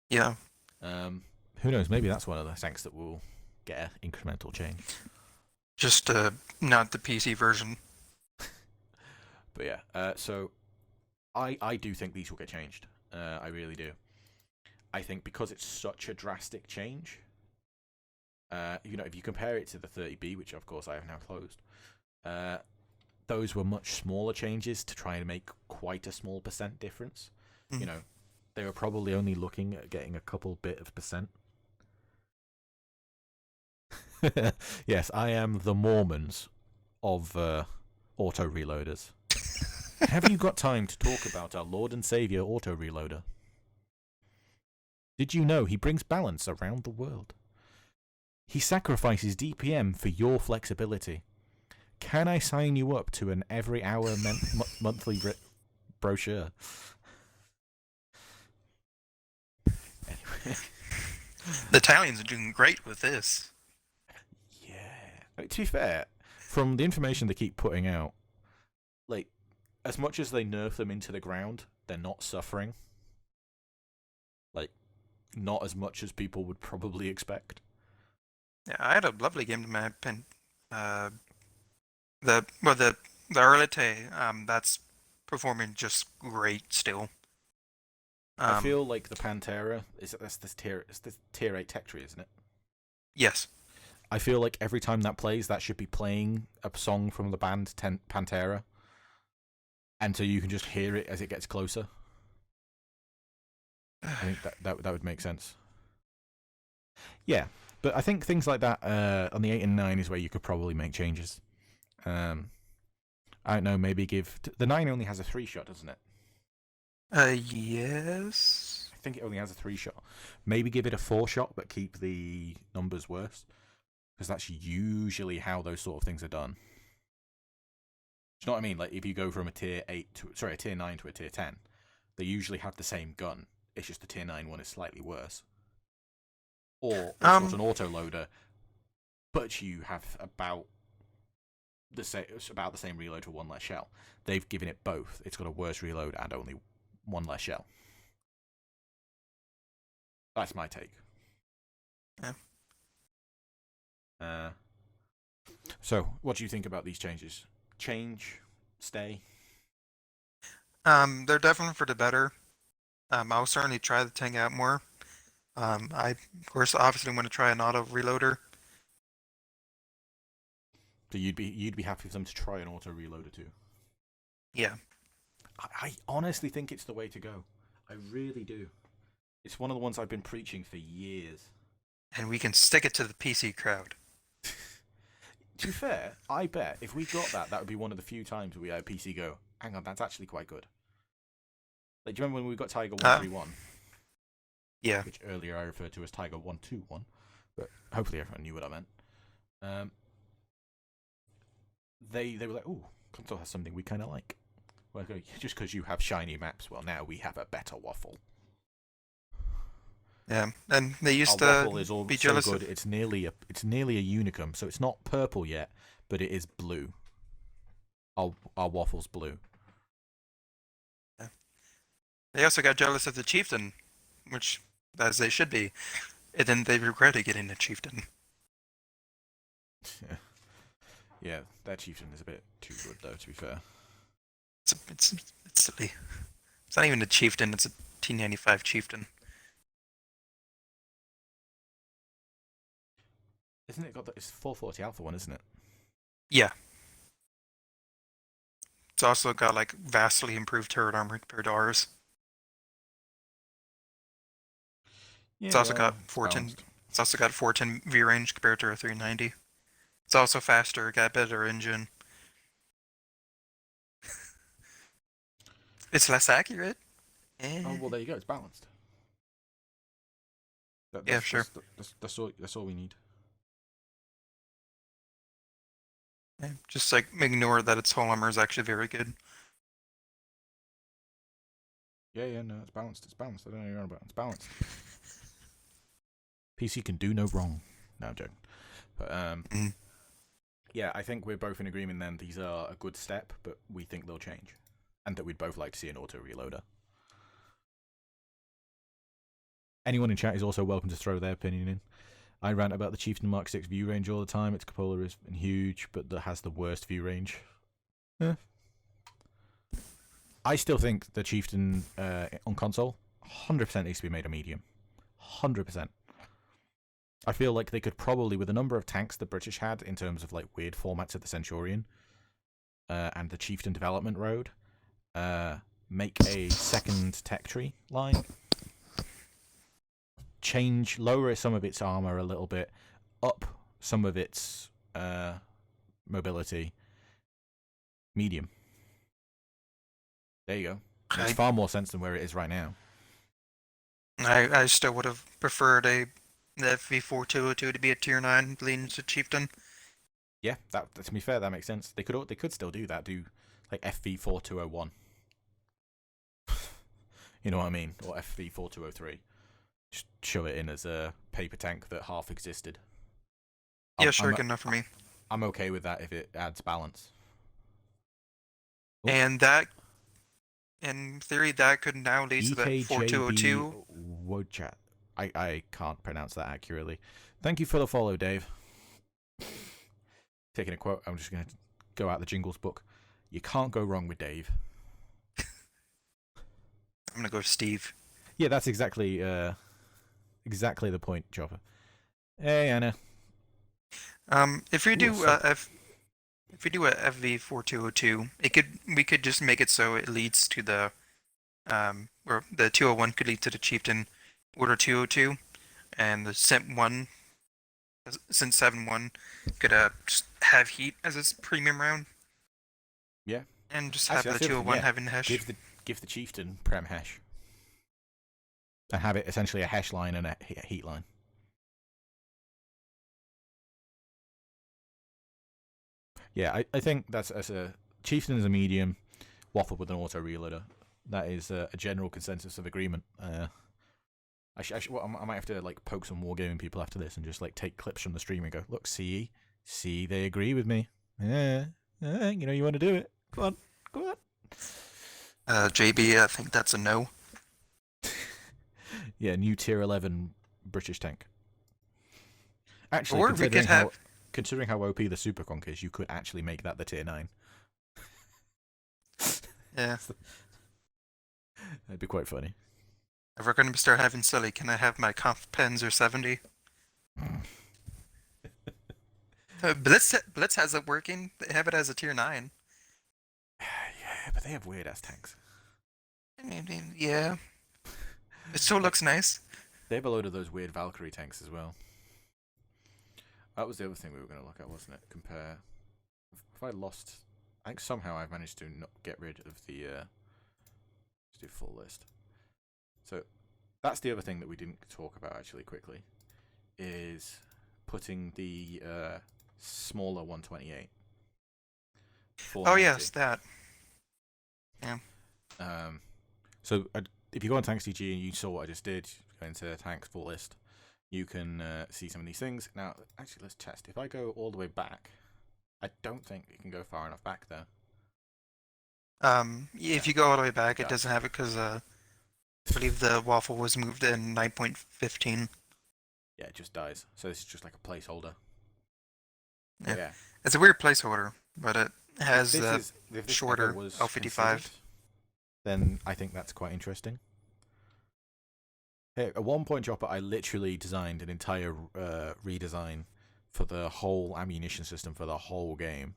Yeah. Who knows? Maybe that's one of the tanks that will get an incremental change. Just not the PC version. But yeah, so I do think these will get changed. I really do. I think because it's such a drastic change, if you compare it to the 30B, which of course I have now closed, those were much smaller changes to try and make quite a small percent difference. Mm. They were probably only looking at getting a couple bit of percent. Yes, I am the Mormons of auto reloaders. Have you got time to talk about our Lord and Savior auto reloader? Did you know he brings balance around the world? He sacrifices DPM for your flexibility. Can I sign you up to an every hour monthly brochure? Anyway. The Italians are doing great with this. Yeah. To be fair, from the information they keep putting out, like, as much as they nerf them into the ground, they're not suffering. Like, not as much as people would probably expect. Yeah, I had a lovely game to my opinion. The Arlete, that's performing just great still. I feel like the Pantera that's this tier 8 tech tree, isn't it? Yes. I feel like every time that plays, that should be playing a song from the band Pantera, and so you can just hear it as it gets closer. I think that would make sense. Yeah, but I think things like that on the 8 and 9 is where you could probably make changes. I don't know, maybe give... The 9 only has a 3-shot, doesn't it? Yes. I think it only has a 3-shot. Maybe give it a 4-shot, but keep the numbers worse. Because that's usually how those sort of things are done. Do you know what I mean? Like, if you go from a tier 9 to a tier 10, they usually have the same gun. It's just the tier 9 one is slightly worse. Or it's got an auto-loader, but you have about the same reload for one less shell. They've given it both. It's got a worse reload and only one less shell. That's my take. Yeah. So, what do you think about these changes? Change? Stay? They're definitely for the better. I'll certainly try the tank out more. I, of course, obviously want to try an auto reloader. So you'd be happy for them to try an auto reloader too? Yeah. I honestly think it's the way to go. I really do. It's one of the ones I've been preaching for years. And we can stick it to the PC crowd. To be fair, I bet if we got that would be one of the few times we had PC go, hang on, that's actually quite good. Like, do you remember when we got Tiger 131? Yeah. Which earlier I referred to as Tiger 121, but hopefully everyone knew what I meant. They were like, ooh, console has something we kind of like. Well, just because you have shiny maps, well, now we have a better waffle. Yeah, and they used Our to waffle is all be so jealous. Good. It's nearly a unicum, so it's not purple yet, but it is blue. Our waffle's blue. Yeah. They also got jealous of the chieftain, which, as they should be, and then they regretted getting the chieftain. Yeah, that chieftain is a bit too good, though. To be fair, it's silly. It's not even a chieftain; it's a T95 chieftain. Isn't it got that? It's 440 alpha one, isn't it? Yeah. It's also got like vastly improved turret armor compared to ours. Yeah, It's also got 410. It's also got 410 V range compared to our 390. It's also faster. Got a better engine. It's less accurate. Oh well, there you go. It's balanced. Yeah, sure. That's all we need. Yeah, just like ignore that its hull armor is actually very good. Yeah, no, it's balanced. It's balanced. I don't know what you're on about. It's balanced. PC can do no wrong. No, I'm joking. But yeah, I think we're both in agreement then. These are a good step, but we think they'll change, and that we'd both like to see an auto reloader. Anyone in chat is also welcome to throw their opinion in. I rant about the Chieftain Mark 6 view range all the time. Its cupola is huge, but that has the worst view range. I still think the Chieftain on console 100% needs to be made a medium. 100%. I feel like they could probably, with the number of tanks the British had in terms of like weird formats of the Centurion and the Chieftain development road, make a second tech tree line. Lower some of its armor a little bit, up some of its mobility. Medium. There you go. Makes far more sense than where it is right now. I still would have preferred the FV4202 to be a tier 9 leading to Chieftain. Yeah, that to be fair, that makes sense. They could still do that. Do like FV4201. You know what I mean? Or FV4203. Just shove it in as a paper tank that half existed. Yeah, sure, good enough for me. I'm okay with that if it adds balance. Ooh. And that, in theory, that could now lead to the 4202. Wojchat. I can't pronounce that accurately. Thank you for the follow, Dave. Taking a quote, I'm just going to go out the Jingles book. You can't go wrong with Dave. I'm going to go with Steve. Yeah, that's exactly the point, Chopper. Hey, Anna. If we do a FV4202, we could just make it so it leads to the or the 201 could lead to the Chieftain Order 202, and the Cent 7-1 could just have heat as its premium round. Yeah. And just have the 201 having the hash. Give the Chieftain Prem hash. And have it essentially a hash line and a heat line. Yeah, I think that's as a Chieftain is a medium, Waffle with an auto reloader. That is a general consensus of agreement. I might have to like poke some wargaming people after this and just like take clips from the stream and go, look, see, they agree with me. Yeah, you know you want to do it. Go on. JB, I think that's a no. Yeah, new tier 11 British tank. Actually, or considering how OP the Superconk is, you could actually make that the tier 9. Yeah. That'd be quite funny. If we're going to start having silly, can I have my conf pens or 70? Blitz has it working. They have it as a tier 9. Yeah, but they have weird ass tanks. Yeah. It still looks nice. They have a load of those weird Valkyrie tanks as well. That was the other thing we were going to look at, wasn't it? Compare. If I lost, I think somehow I've managed to not get rid of the. Let's do full list. So that's the other thing that we didn't talk about actually quickly, is putting the smaller 128. Oh yes, that. Yeah. So if you go on Tanks DG and you saw what I just did, go into Tanks full list, you can see some of these things. Now, actually, let's test. If I go all the way back, I don't think you can go far enough back there. If you go all the way back, it doesn't have it because I believe the waffle was moved in 9.15. Yeah, it just dies. So this is just like a placeholder. Yeah. It's a weird placeholder, but it has a shorter L55. Then I think that's quite interesting. Hey, at one point, Chopper, I literally designed an entire redesign for the whole ammunition system for the whole game.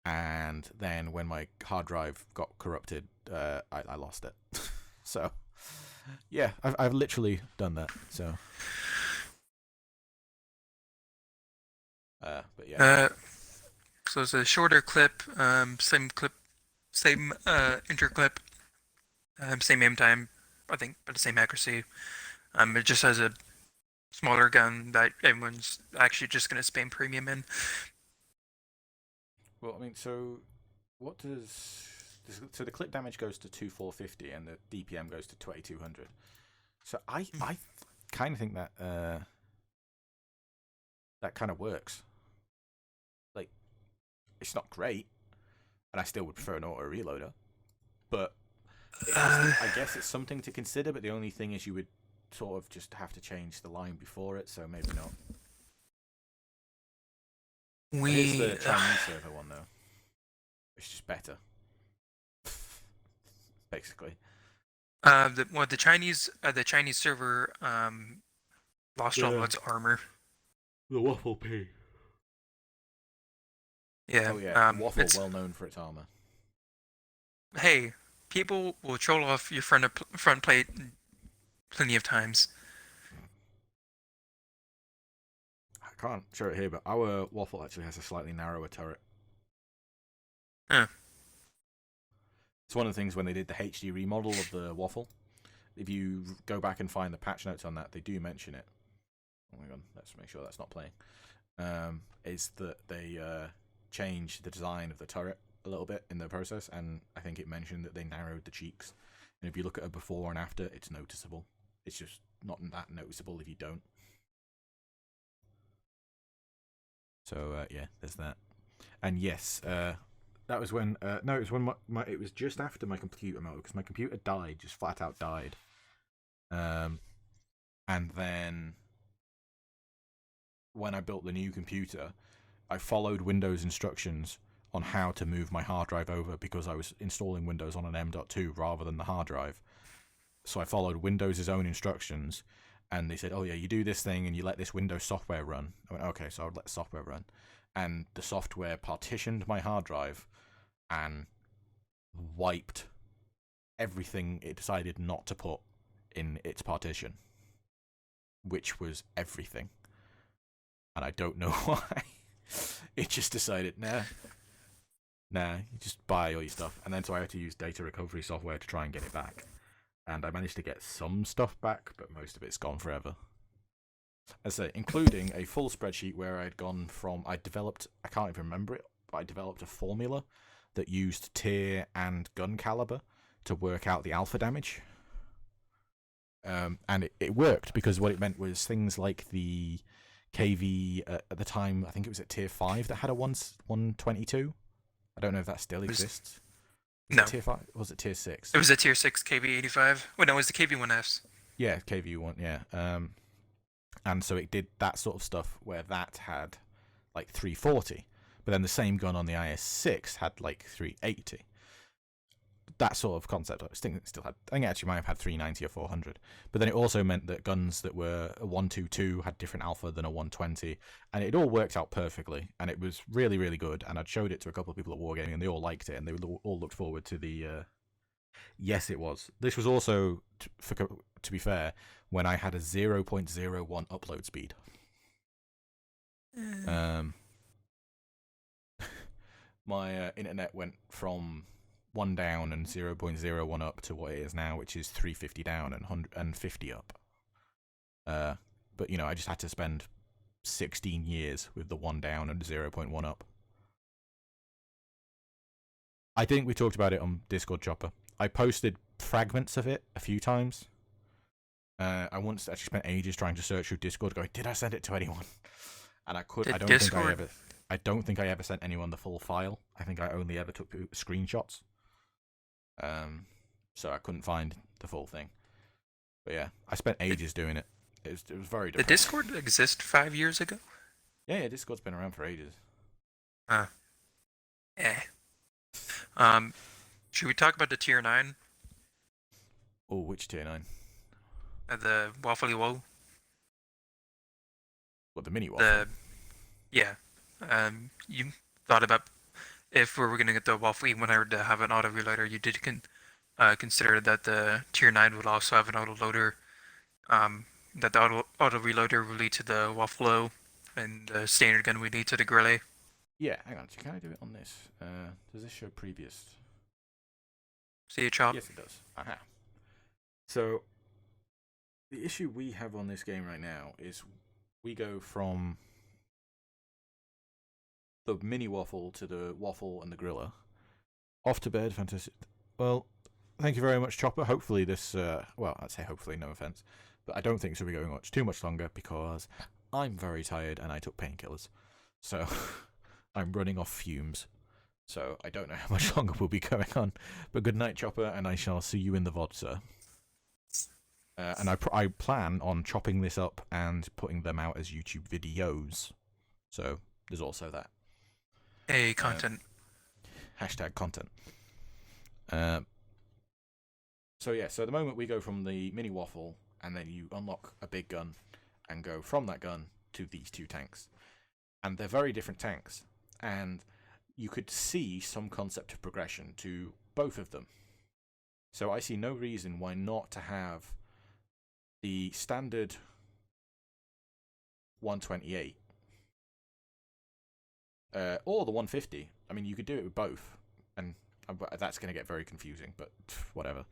And then when my hard drive got corrupted, I lost it. So, yeah, I've literally done that. So, but yeah. So it's a shorter clip, same interclip, same aim time, I think, but the same accuracy. It just has a smaller gun that everyone's actually just going to spam premium in. Well, I mean, so what does... So the clip damage goes to 2450 and the DPM goes to 2200. So I kind of think that that kind of works. Like, it's not great, and I still would prefer an auto reloader, but I guess it's something to consider. But the only thing is you would sort of just have to change the line before it, so maybe not. Here's the Chinese server one though. It's just better, basically. The Chinese server lost all its armor. The waffle pea. Yeah. Oh yeah, waffle well known for its armor. Hey, people will troll off your front plate plenty of times. I can't show it here, but our waffle actually has a slightly narrower turret. Huh. It's one of the things when they did the HD remodel of the waffle. If you go back and find the patch notes on that, they do mention it. Oh my god, let's make sure that's not playing. Is that they changed the design of the turret a little bit in the process, and I think it mentioned that they narrowed the cheeks. And if you look at a before and after, it's noticeable. It's just not that noticeable if you don't. So yeah, there's that. And yes, that was when no, it was when it was just after my computer mode, because my computer died, just flat out died. And then when I built the new computer, I followed Windows instructions on how to move my hard drive over, because I was installing Windows on an M.2 rather than the hard drive. So I followed Windows' own instructions, and they said, oh yeah, you do this thing and you let this Windows software run. I went, okay, so I'll let the software run. And the software partitioned my hard drive and wiped everything it decided not to put in its partition, which was everything. And I don't know why. It just decided, nah, you just buy all your stuff. And then so I had to use data recovery software to try and get it back. And I managed to get some stuff back, but most of it's gone forever. As I say, including a full spreadsheet where I developed, I can't even remember it, but I developed a formula that used tier and gun caliber to work out the alpha damage. And it worked, because what it meant was things like the KV at the time, I think it was at tier 5 that had a 122. I don't know if that still exists. No. Tier 5? Or was it tier 6? It was a tier 6 KV85. Well, no, it was the KV1Fs. Yeah, KV1, yeah. And so it did that sort of stuff where that had like 340. But then the same gun on the IS-6 had like 380. That sort of concept, I think it still had. I think it actually might have had 390 or 400. But then it also meant that guns that were a 122 had different alpha than a 120, and it all worked out perfectly. And it was really, really good. And I'd showed it to a couple of people at Wargaming, and they all liked it, and they all looked forward to the. Yes, it was. This was also, to be fair, when I had a 0.01 upload speed. My internet went from 1 down and 0.01 up to what it is now, which is 350 down and 150 up. But, you know, I just had to spend 16 years with the 1 down and 0.1 up. I think we talked about it on Discord, Chopper. I posted fragments of it a few times. I once actually spent ages trying to search through Discord, going, did I send it to anyone? And I don't think I ever sent anyone the full file. I think I only ever took screenshots. So I couldn't find the full thing. But yeah, I spent ages doing it. It was very difficult. Did Discord exist 5 years ago? Yeah, Discord's been around for ages. Should we talk about the tier 9? Oh, which tier 9? The Waffly Woe. What, the mini waffle? Yeah. You thought about if we were going to get the Waffly when I were to have an auto reloader, you did consider that the tier 9 would also have an auto loader. That the auto reloader would lead to the Waffle, and the standard gun would lead to the Grille. Yeah, hang on. Can I do it on this? Does this show previous? See a chop? Yes, it does. Aha. So, the issue we have on this game right now is we go from the mini waffle to the waffle and the griller. Off to bed, fantastic. Well, thank you very much, Chopper. Hopefully this, well, I'd say hopefully, no offense, but I don't think this will be going too much longer, because I'm very tired and I took painkillers. So, I'm running off fumes. So, I don't know how much longer we'll be going on. But good night, Chopper, and I shall see you in the VOD, sir. And I plan on chopping this up and putting them out as YouTube videos. So, there's also that. A content. Hashtag content. Uh, so yeah, so at the moment we go from the mini waffle, and then you unlock a big gun, and go from that gun to these two tanks, and they're very different tanks, and you could see some concept of progression to both of them. So I see no reason why not to have the standard 128 or the 150. I mean, you could do it with both, and that's going to get very confusing, but whatever.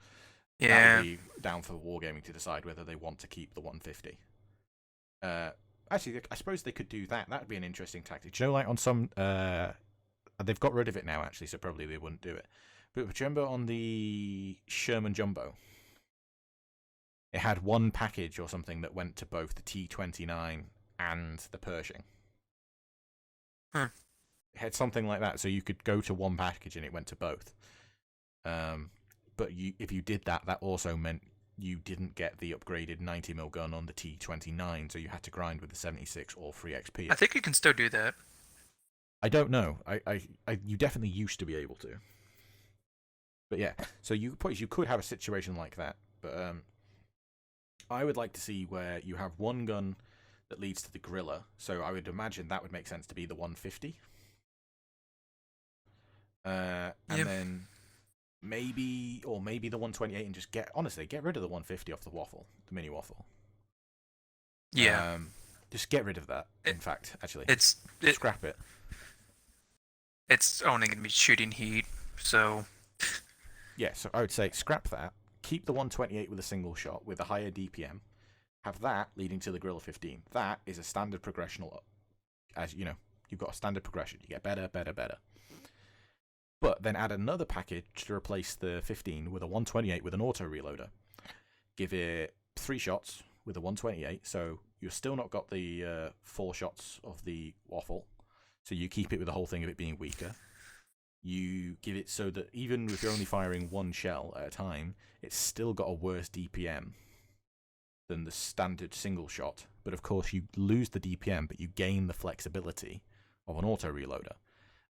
Yeah. That would be down for Wargaming to decide whether they want to keep the 150. Actually, I suppose they could do that. That would be an interesting tactic. Do you know, like on some... they've got rid of it now, actually, so probably they wouldn't do it. But do you remember on the Sherman Jumbo? It had one package or something that went to both the T-29 and the Pershing. Huh. It had something like that, so you could go to one package and it went to both. But if you did that, that also meant you didn't get the upgraded 90mm gun on the T-29, so you had to grind with the 76 or free XP. I think you can still do that. I don't know. You definitely used to be able to. But yeah, so you could have a situation like that. But I would like to see where you have one gun that leads to the Gorilla. So I would imagine that would make sense to be the 150. And then maybe the 128 and just get rid of the 150 off the waffle, the mini waffle. Yeah. Just get rid of that. In fact, actually, scrap it. It's only going to be shooting heat, so... Yeah, so I would say scrap that, keep the 128 with a single shot with a higher DPM, have that leading to the Gorilla 15. That is a standard progressional. As you know, you've got a standard progression. You get better, better, better. But then add another package to replace the 15 with a 128 with an auto reloader. Give it 3 shots with a 128, so you've still not got the 4 shots of the waffle. So you keep it with the whole thing of it being weaker. You give it so that even if you're only firing one shell at a time, it's still got a worse DPM than the standard single shot. But of course, you lose the DPM, but you gain the flexibility of an auto reloader.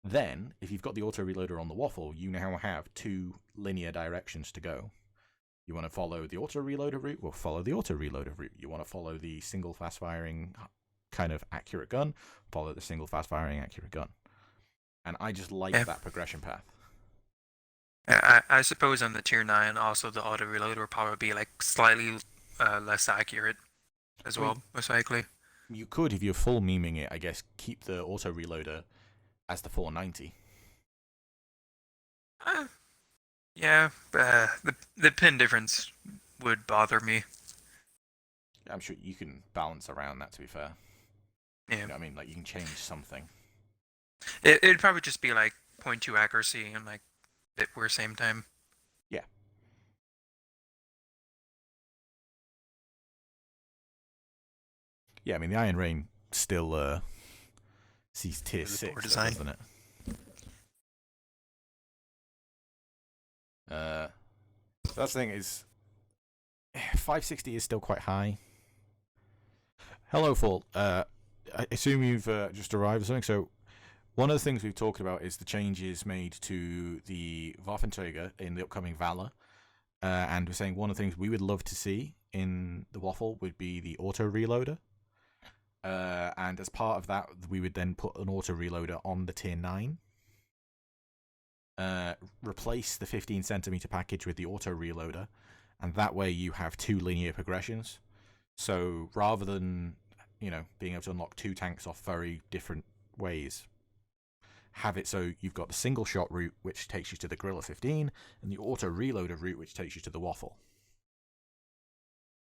Then, if you've got the auto reloader on the waffle, you now have 2 linear directions to go. You want to follow the auto reloader route? Well, follow the auto reloader route. You want to follow the single fast firing kind of accurate gun? Follow the single fast firing accurate gun. And I just like that progression path. I suppose on the tier 9, also the auto reload will probably be like slightly less accurate as well, most likely. You could, if you're full memeing it, I guess, keep the auto reloader as the 490. Yeah, the pin difference would bother me. I'm sure you can balance around that, to be fair. Yeah. You know what I mean? Like, you can change something. It'd probably just be like 0.2 accuracy and like bit worse same time. Yeah. Yeah, I mean, the Iron Rain still sees tier 6, doesn't it? That's the thing is, 560 is still quite high. Hello, Fall. I assume you've just arrived or something. So, one of the things we've talked about is the changes made to the Waffenträger in the upcoming Valor. And we're saying one of the things we would love to see in the Waffle would be the auto reloader. And as part of that, we would then put an auto reloader on the tier 9. Replace the 15cm package with the auto reloader, and that way you have 2 linear progressions. So rather than being able to unlock 2 tanks off very different ways, have it so you've got the single shot route which takes you to the Gorilla 15 and the auto reloader route which takes you to the Waffle.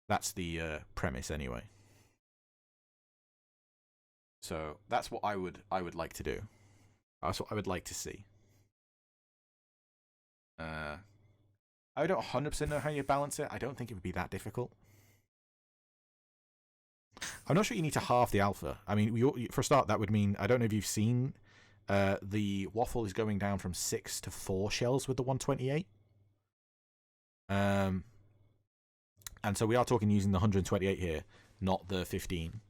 That's the premise anyway. So that's what I would like to do. That's what I would like to see. I don't 100% know how you balance it. I don't think it would be that difficult. I'm not sure you need to halve the alpha. I mean, for a start, that would mean, I don't know if you've seen, the Waffle is going down from 6 to 4 shells with the 128. And so we are talking using the 128 here, not the 15.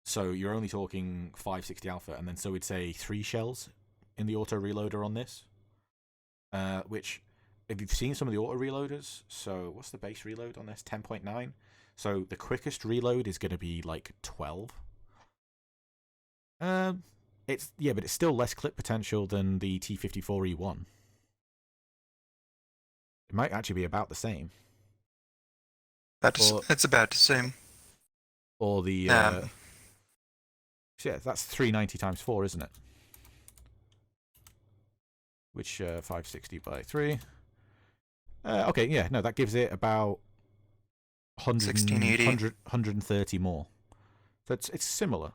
So you're only talking 560 alpha, and then so we'd say 3 shells in the auto reloader on this. Which, if you've seen some of the auto reloaders, so what's the base reload on this? 10.9. So the quickest reload is going to be like 12. But it's still less clip potential than the T54E1. It might actually be about the same. It's about the same. Or the yeah, that's 390 times 4, isn't it? Which 560 by 3. Okay, yeah, no, that gives it about 130 more. So it's similar.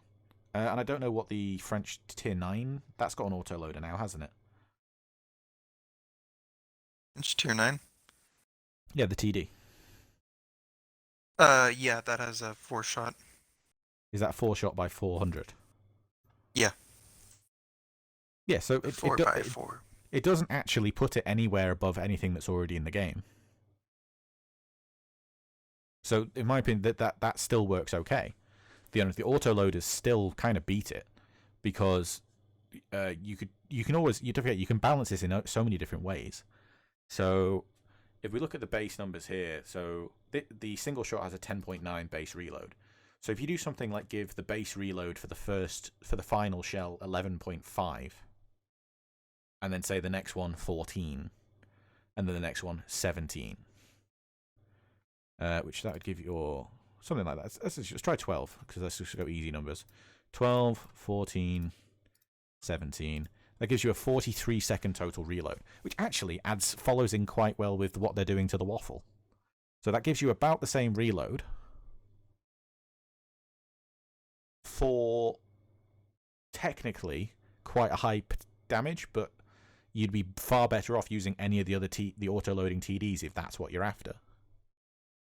And I don't know what the French Tier 9, that's got an autoloader now, hasn't it? French Tier 9? Yeah, the TD. Yeah, that has a 4-shot. Is that 4-shot by 400? Yeah. Yeah, so 4x4. It doesn't actually put it anywhere above anything that's already in the game. So, in my opinion, that still works okay. The autoloaders still kind of beat it because you can balance this in so many different ways. So, if we look at the base numbers here, so the single shot has a 10.9 base reload. So if you do something like give the base reload for the final shell 11.5, and then say the next one 14, and then the next one 17, which that would give you something like that. Let's just try 12 because let's just go easy numbers. 12, 14, 17. That gives you a 43-second total reload, which actually follows in quite well with what they're doing to the waffle. So that gives you about the same reload for technically quite a high damage, but you'd be far better off using any of the other the auto-loading TDs if that's what you're after.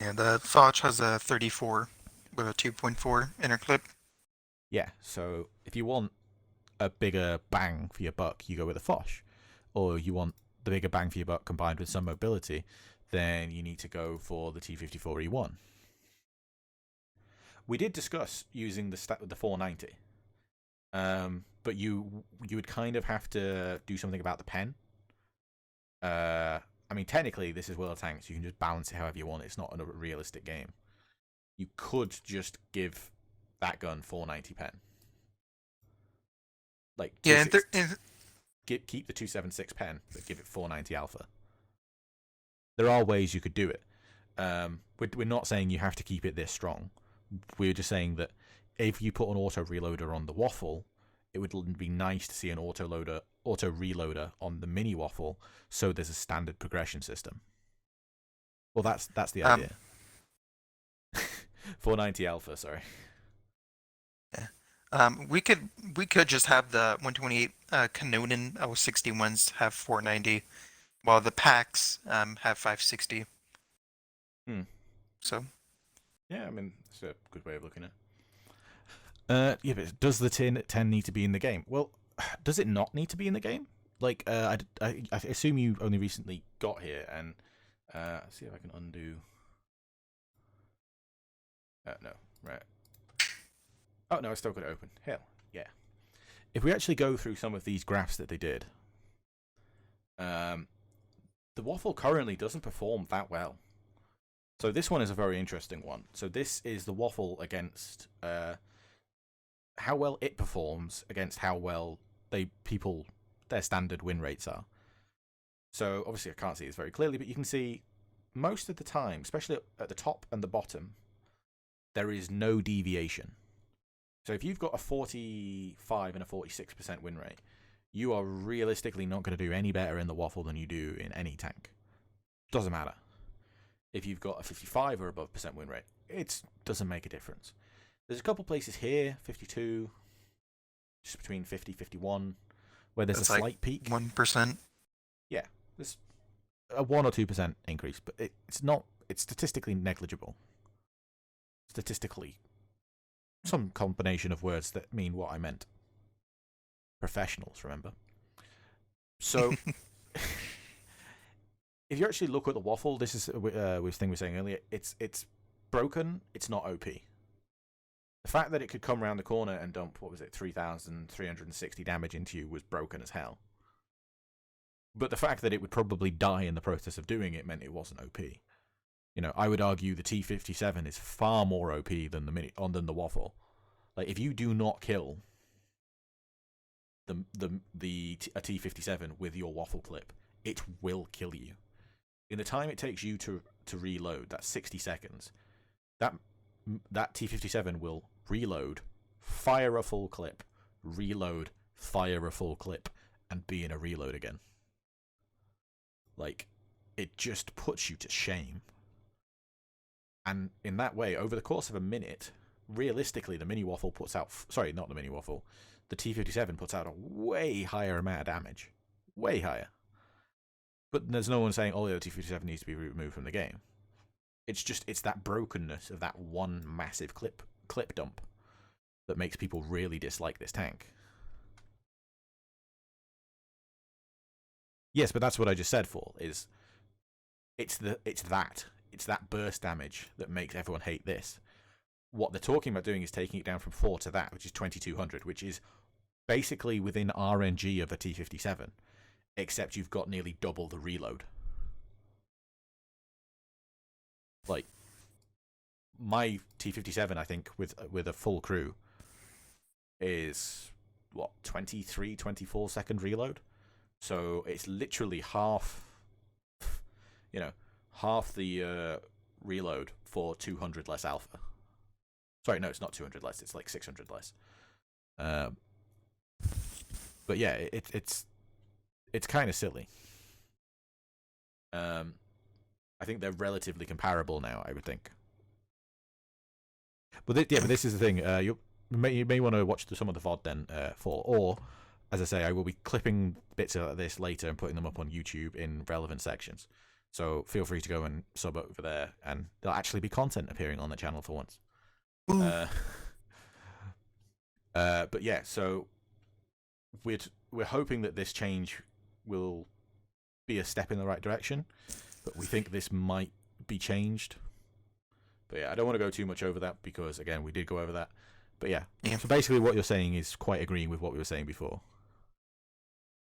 Yeah, the Foch has a 34 with a 2.4 inner clip. Yeah, so if you want a bigger bang for your buck, you go with a Foch. Or you want the bigger bang for your buck combined with some mobility, then you need to go for the T54E1. We did discuss using the 490, but you would kind of have to do something about the pen. I mean, technically, this is World of Tanks. You can just balance it however you want. It's not a realistic game. You could just give that gun 490 pen. Like, yeah, keep the 276 pen, but give it 490 alpha. There are ways you could do it. We're not saying you have to keep it this strong. We're just saying that if you put an auto reloader on the waffle, it would be nice to see an auto reloader on the mini waffle, so there's a standard progression system. Well, that's the idea. 490 alpha, sorry. Yeah. We could just have the 128 Kanonen 61s have 490, while the packs have 560. So. Yeah, I mean, it's a good way of looking at it. Yeah, but does the 10 need to be in the game? Well, does it not need to be in the game? Like, I assume you only recently got here, and let's see if I can undo. No, right. Oh, no, I still got it open. Hell, yeah. If we actually go through some of these graphs that they did, the waffle currently doesn't perform that well. So this one is a very interesting one. So this is the waffle against how well it performs against how well their standard win rates are. So obviously I can't see this very clearly, but you can see most of the time, especially at the top and the bottom, there is no deviation. So if you've got a 45 and a 46% win rate, you are realistically not going to do any better in the waffle than you do in any tank. Doesn't matter. If you've got a 55 or above % win rate, it doesn't make a difference. There's a couple places here, 52, just between 50, 51, where there's a slight peak. 1%. Yeah, there's a 1 or 2% increase, but it's statistically negligible. Statistically, some combination of words that mean what I meant. Professionals, remember? So, if you actually look at the waffle, this is this thing we were saying earlier. It's broken. It's not OP. The fact that it could come around the corner and dump, what was it, 3,360 damage into you was broken as hell. But the fact that it would probably die in the process of doing it meant it wasn't OP. I would argue the T57 is far more OP than the Waffle. Like, if you do not kill a T57 with your Waffle clip, it will kill you. In the time it takes you to reload, that's 60 seconds. That T57 will reload, fire a full clip, reload, fire a full clip, and be in a reload again. Like, it just puts you to shame. And in that way, over the course of a minute, realistically, the Mini Waffle puts out... Sorry, not the Mini Waffle. The T57 puts out a way higher amount of damage. Way higher. But there's no one saying, oh, the T57 needs to be removed from the game. It's that brokenness of that one massive clip dump that makes people really dislike this tank. Yes, but that's what I just said, Fall, is it's that burst damage that makes everyone hate this. What they're talking about doing is taking it down from 4 to that, which is 2200, which is basically within RNG of a T57, except you've got nearly double the reload. Like, my T57, I think, with a full crew, is, 23, 24 second reload? So it's literally half the reload for 200 less alpha. Sorry, no, it's not 200 less, it's like 600 less. But yeah, it's kind of silly. I think they're relatively comparable now, I would think. But this is the thing. You may want to watch some of the VOD then, or, as I say, I will be clipping bits of this later and putting them up on YouTube in relevant sections. So feel free to go and sub over there, and there'll actually be content appearing on the channel for once. But yeah, so we're hoping that this change will be a step in the right direction, but we think this might be changed. But yeah, I don't want to go too much over that because, again, we did go over that. But yeah. So basically what you're saying is quite agreeing with what we were saying before.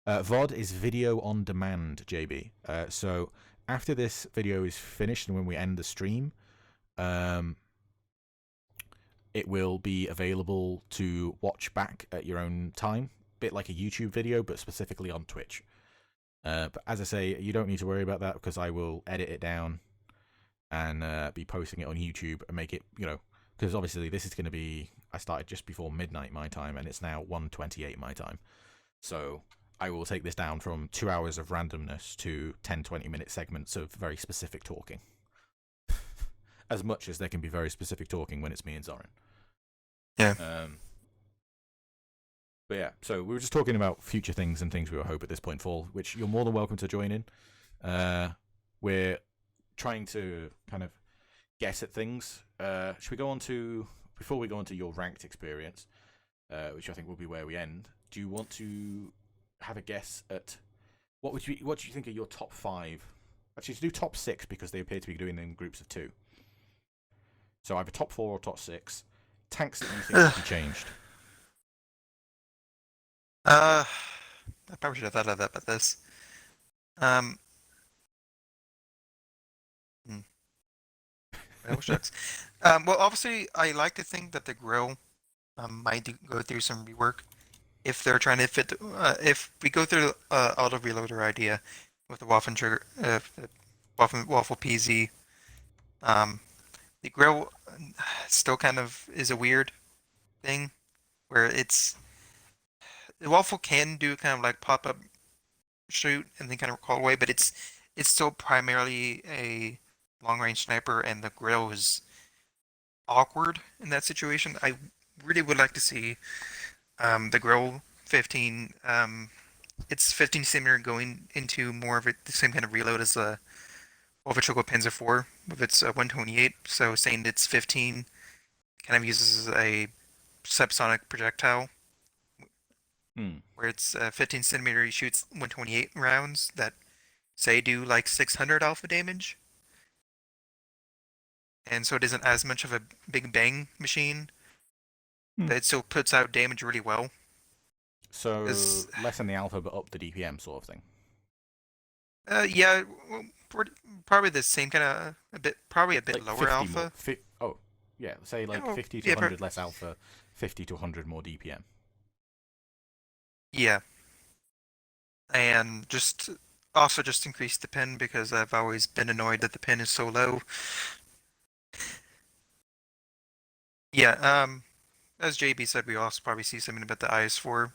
VOD is video on demand, JB. So after this video is finished and when we end the stream, it will be available to watch back at your own time. Bit like a YouTube video, but specifically on Twitch. But as I say, you don't need to worry about that because I will edit it down and be posting it on YouTube and make it, because obviously this is going to be, I started just before midnight my time and it's now 1:28 my time. So I will take this down from 2 hours of randomness to 10-20 minute segments of very specific talking. As much as there can be very specific talking when it's me and Zoran. Yeah. But yeah, so we were just talking about future things and things we would hope at this point fall, which you're more than welcome to join in. We're trying to kind of guess at things. Should we go on to, before we go on to your ranked experience, which I think will be where we end, do you want to have a guess at what do you think are your top 5? Actually, to do top 6 because they appear to be doing them in groups of 2. So either top 4 or top 6 tanks that you think should be changed. I probably should have thought of that about this. Well, obviously, I like to think that the grill might go through some rework if they're trying to fit. If we go through the auto reloader idea with the waffle trigger, waffle PZ, the grill still kind of is a weird thing where the waffle can do kind of like pop up shoot and then kind of call away, but it's still primarily a long range sniper, and the grill is awkward in that situation. I really would like to see the grill 15. It's 15 centimeter going into more of the same kind of reload as the Wolf Choco Panzer 4 with its 128. So saying it's 15 kind of uses a subsonic projectile. Where it's 15 centimeter, he shoots 128 rounds that say do like 600 alpha damage. And so it isn't as much of a big bang machine Hmm. But it still puts out damage really well. So Is less in the alpha, but up the DPM sort of thing. yeah, well, probably the same kind of probably a bit Like lower 50 more. alpha. Oh, yeah. Say Yeah, like well, 50 to yeah, 100 less alpha, 50 to 100 more DPM. yeah, and just also just increase the pin because I've always been annoyed that the pin is so low. Yeah, as JB said, we also probably see something about the IS4.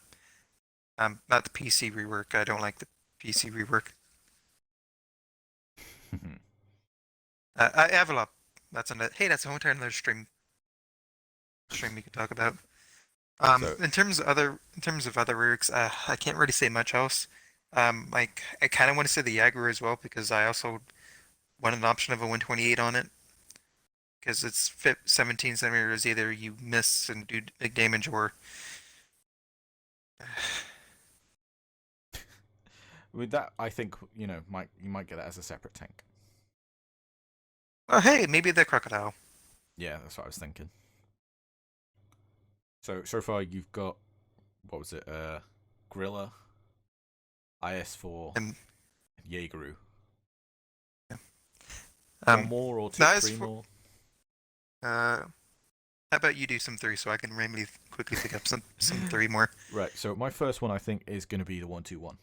Not the PC rework. I don't like the PC rework. I have a lot. That's another. Hey, that's a whole another stream we could talk about. So, In terms of other reworks, I can't really say much else. Like I kind of want to say the Jaguar as well because I also want an option of a 128 on it because it's 17 centimeters. Either you miss and do big damage, or with that, I think, you might get that as a separate tank. oh hey, maybe the crocodile. Yeah, that's what I was thinking. So far you've got, what was it? Grilla, IS4, And Jaegeru. yeah. One more or two, that is three for. more? How about you do some three so I can randomly quickly pick up some three more. Right. So my first one I think is going to be the 121.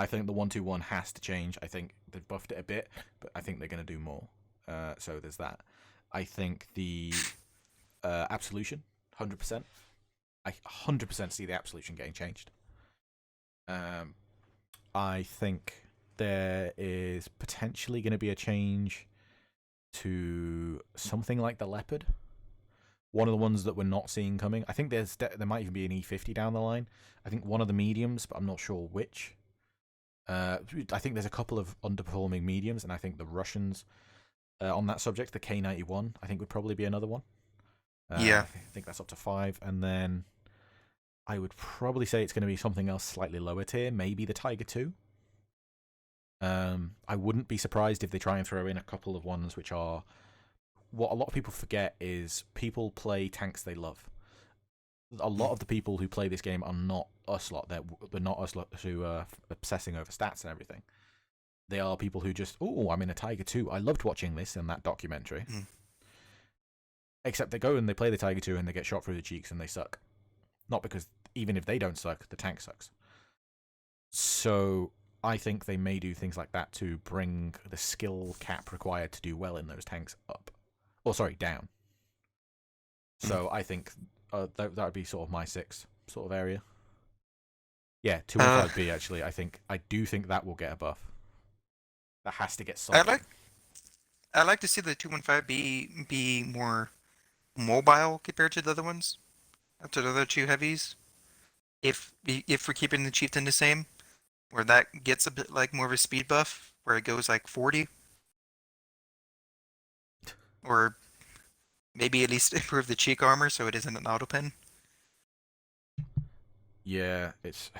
I think the 121 has to change. I think they've buffed it a bit, but I think they're going to do more. So there's that. I think the Absolution, 100%. I 100% see the Absolution getting changed. I think there is potentially going to be a change to something like the Leopard. One of the ones that we're not seeing coming. I think there might even be an E50 down the line. I think one of the mediums, but I'm not sure which. I think there's a couple of underperforming mediums, and I think the Russians on that subject, the K91, I think would probably be another one. Yeah. I think that's up to 5, and then I would probably say it's going to be something else slightly lower tier, maybe the Tiger 2. I wouldn't be surprised if they try and throw in a couple of ones which are what a lot of people forget is people play tanks they love. A lot of the people who play this game are not us lot. They're not us lot who are obsessing over stats and everything. They are people who just, oh, I'm in a Tiger 2. I loved watching this in that documentary. Mm. Except they go and they play the Tiger 2 and they get shot through the cheeks and they suck. Not because, even if they don't suck, the tank sucks. So I think they may do things like that to bring the skill cap required to do well in those tanks up. Or, sorry, down. So I think that would be sort of my 6 sort of area. Yeah, Uh, 215B actually. I do think that will get a buff. That has to get I something. like I like to see the 215 be more mobile compared to the other ones, to the other two heavies. If we're keeping the chieftain the same, where that gets a bit like more of a speed buff, where it goes like 40, or maybe at least improve the cheek armor so it isn't an auto pen. Yeah, it's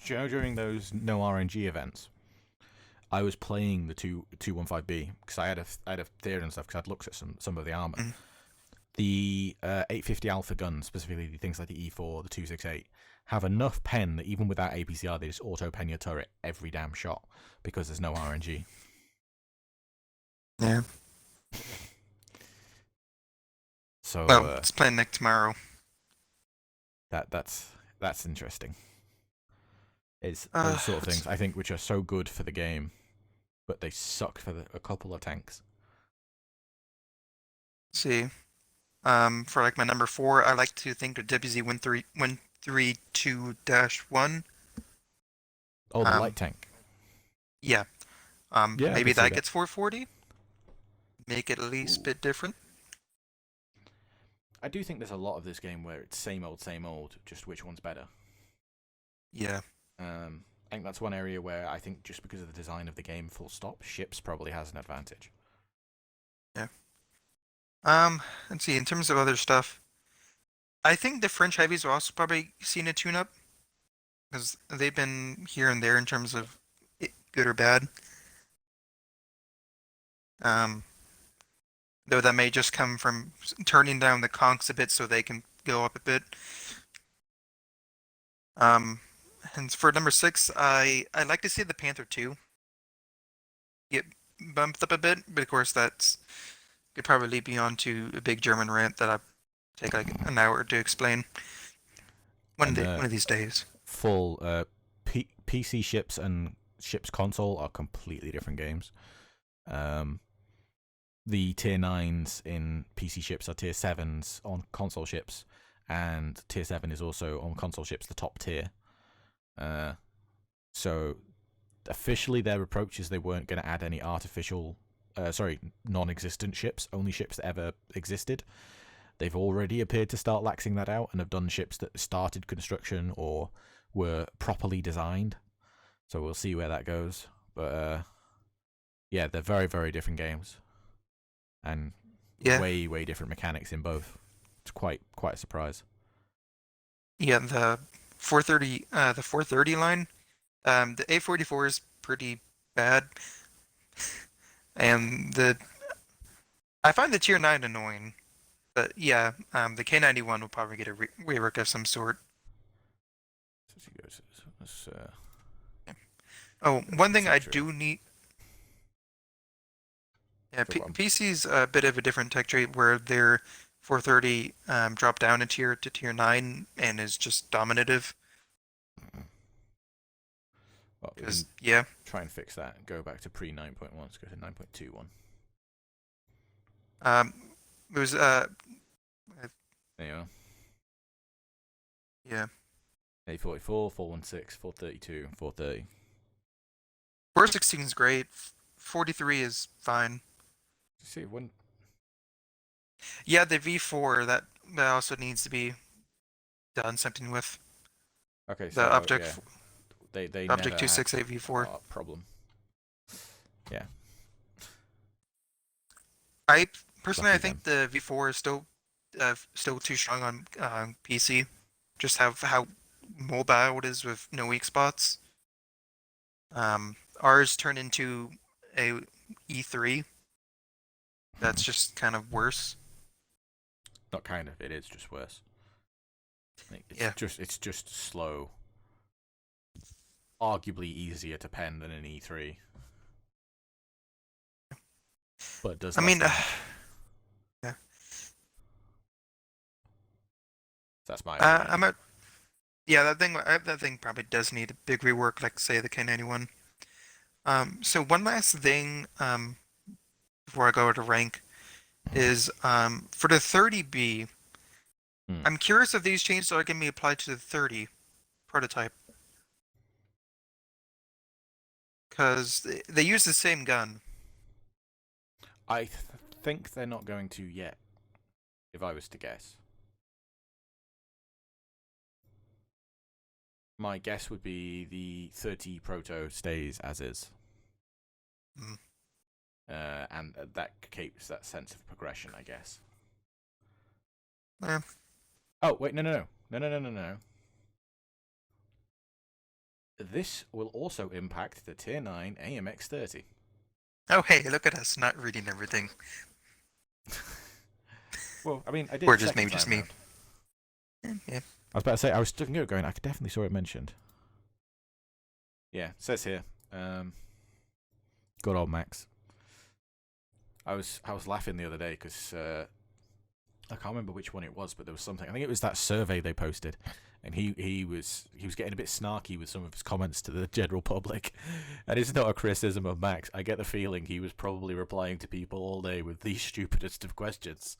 during those no RNG events. I was playing the 215B because I had a theory and stuff because I'd looked at some of the armor. Mm. The 850 Alpha guns, specifically things like the E4, the 268, have enough pen that even without APCR, they just auto pen your turret every damn shot because there's no RNG. Yeah. So Well, it's playing next tomorrow. that's interesting. It's Uh, those sort of let's things I think which are so good for the game, but they suck for a couple of tanks. see. For like my number four, I like to think the WZ132-1. Oh, the light Um, tank. yeah. Yeah, I Maybe could see that that. gets 440. Make it at least a Ooh. bit different. I do think there's a lot of this game where it's same old, just which one's better. Yeah. I think that's one area where I think just because of the design of the game, full stop, ships probably has an advantage. Yeah. Let's see. In terms of other stuff, I think the French heavies will also probably seen a tune-up because they've been here and there in terms of good or bad. Um, though that may just come from turning down the conks a bit so they can go up a bit. Um, and for number 6, I like to see the Panther 2 get bumped up a bit, but of course that's could probably lead me on to a big German rant that I take like an hour to explain And one of these days. full PC ships and ships console are completely different games. The tier 9s in PC ships are tier 7s on console ships, and tier 7 is also on console ships the top tier. So officially their approach is they weren't going to add any non-existent ships, only ships that ever existed. They've already appeared to start laxing that out and have done ships that started construction or were properly designed. So we'll see where that goes. But yeah, they're very, very different games. And way, way different mechanics in both. It's quite a surprise. Yeah, the 430 line, the A44 is pretty bad, and I find the tier 9 annoying. But yeah, the K91 will probably get a rework of some sort. Oh, one thing I do need. Yeah, PC's a bit of a different tech tree where their 430 dropped down a tier to tier 9 and is just dominative. Well, yeah. Try and fix that and go back to pre 9.1. Let's go to 9.21. It was there you are. Yeah. A44, 416, 432, 430. 416 is great. 43 is fine. See when. Yeah, the V4 that also needs to be done something with. Okay, so the object. Yeah. They object 268 V4 problem. Yeah. I personally, I think the V4 is still too strong on PC. Just how mobile it is with no weak spots. Ours turned into a E3. That's just kind of worse. Not kind of. It is just worse. It's just slow. Arguably easier to pen than an E3. But it does. Yeah. That's my. Yeah, that thing probably does need a big rework, like say the K91. So one last thing, before I go to rank, is for the 30B. I'm curious if these changes are going to be applied to the 30 prototype, because they use the same gun. I think they're not going to yet, if I was to guess. My guess would be the 30 proto stays as is. And that keeps that sense of progression, I guess. Oh, wait, no. This will also impact the Tier 9 AMX30. Oh, hey, look at us not reading everything. Well, I mean, I did. Or just maybe just me. Yeah. I was about to say, I was looking at it going, I definitely saw it mentioned. Yeah, it says here. Good old Max. I was laughing the other day because I can't remember which one it was, but there was something. I think it was that survey they posted, and he was getting a bit snarky with some of his comments to the general public. And it's not a criticism of Max. I get the feeling he was probably replying to people all day with the stupidest of questions.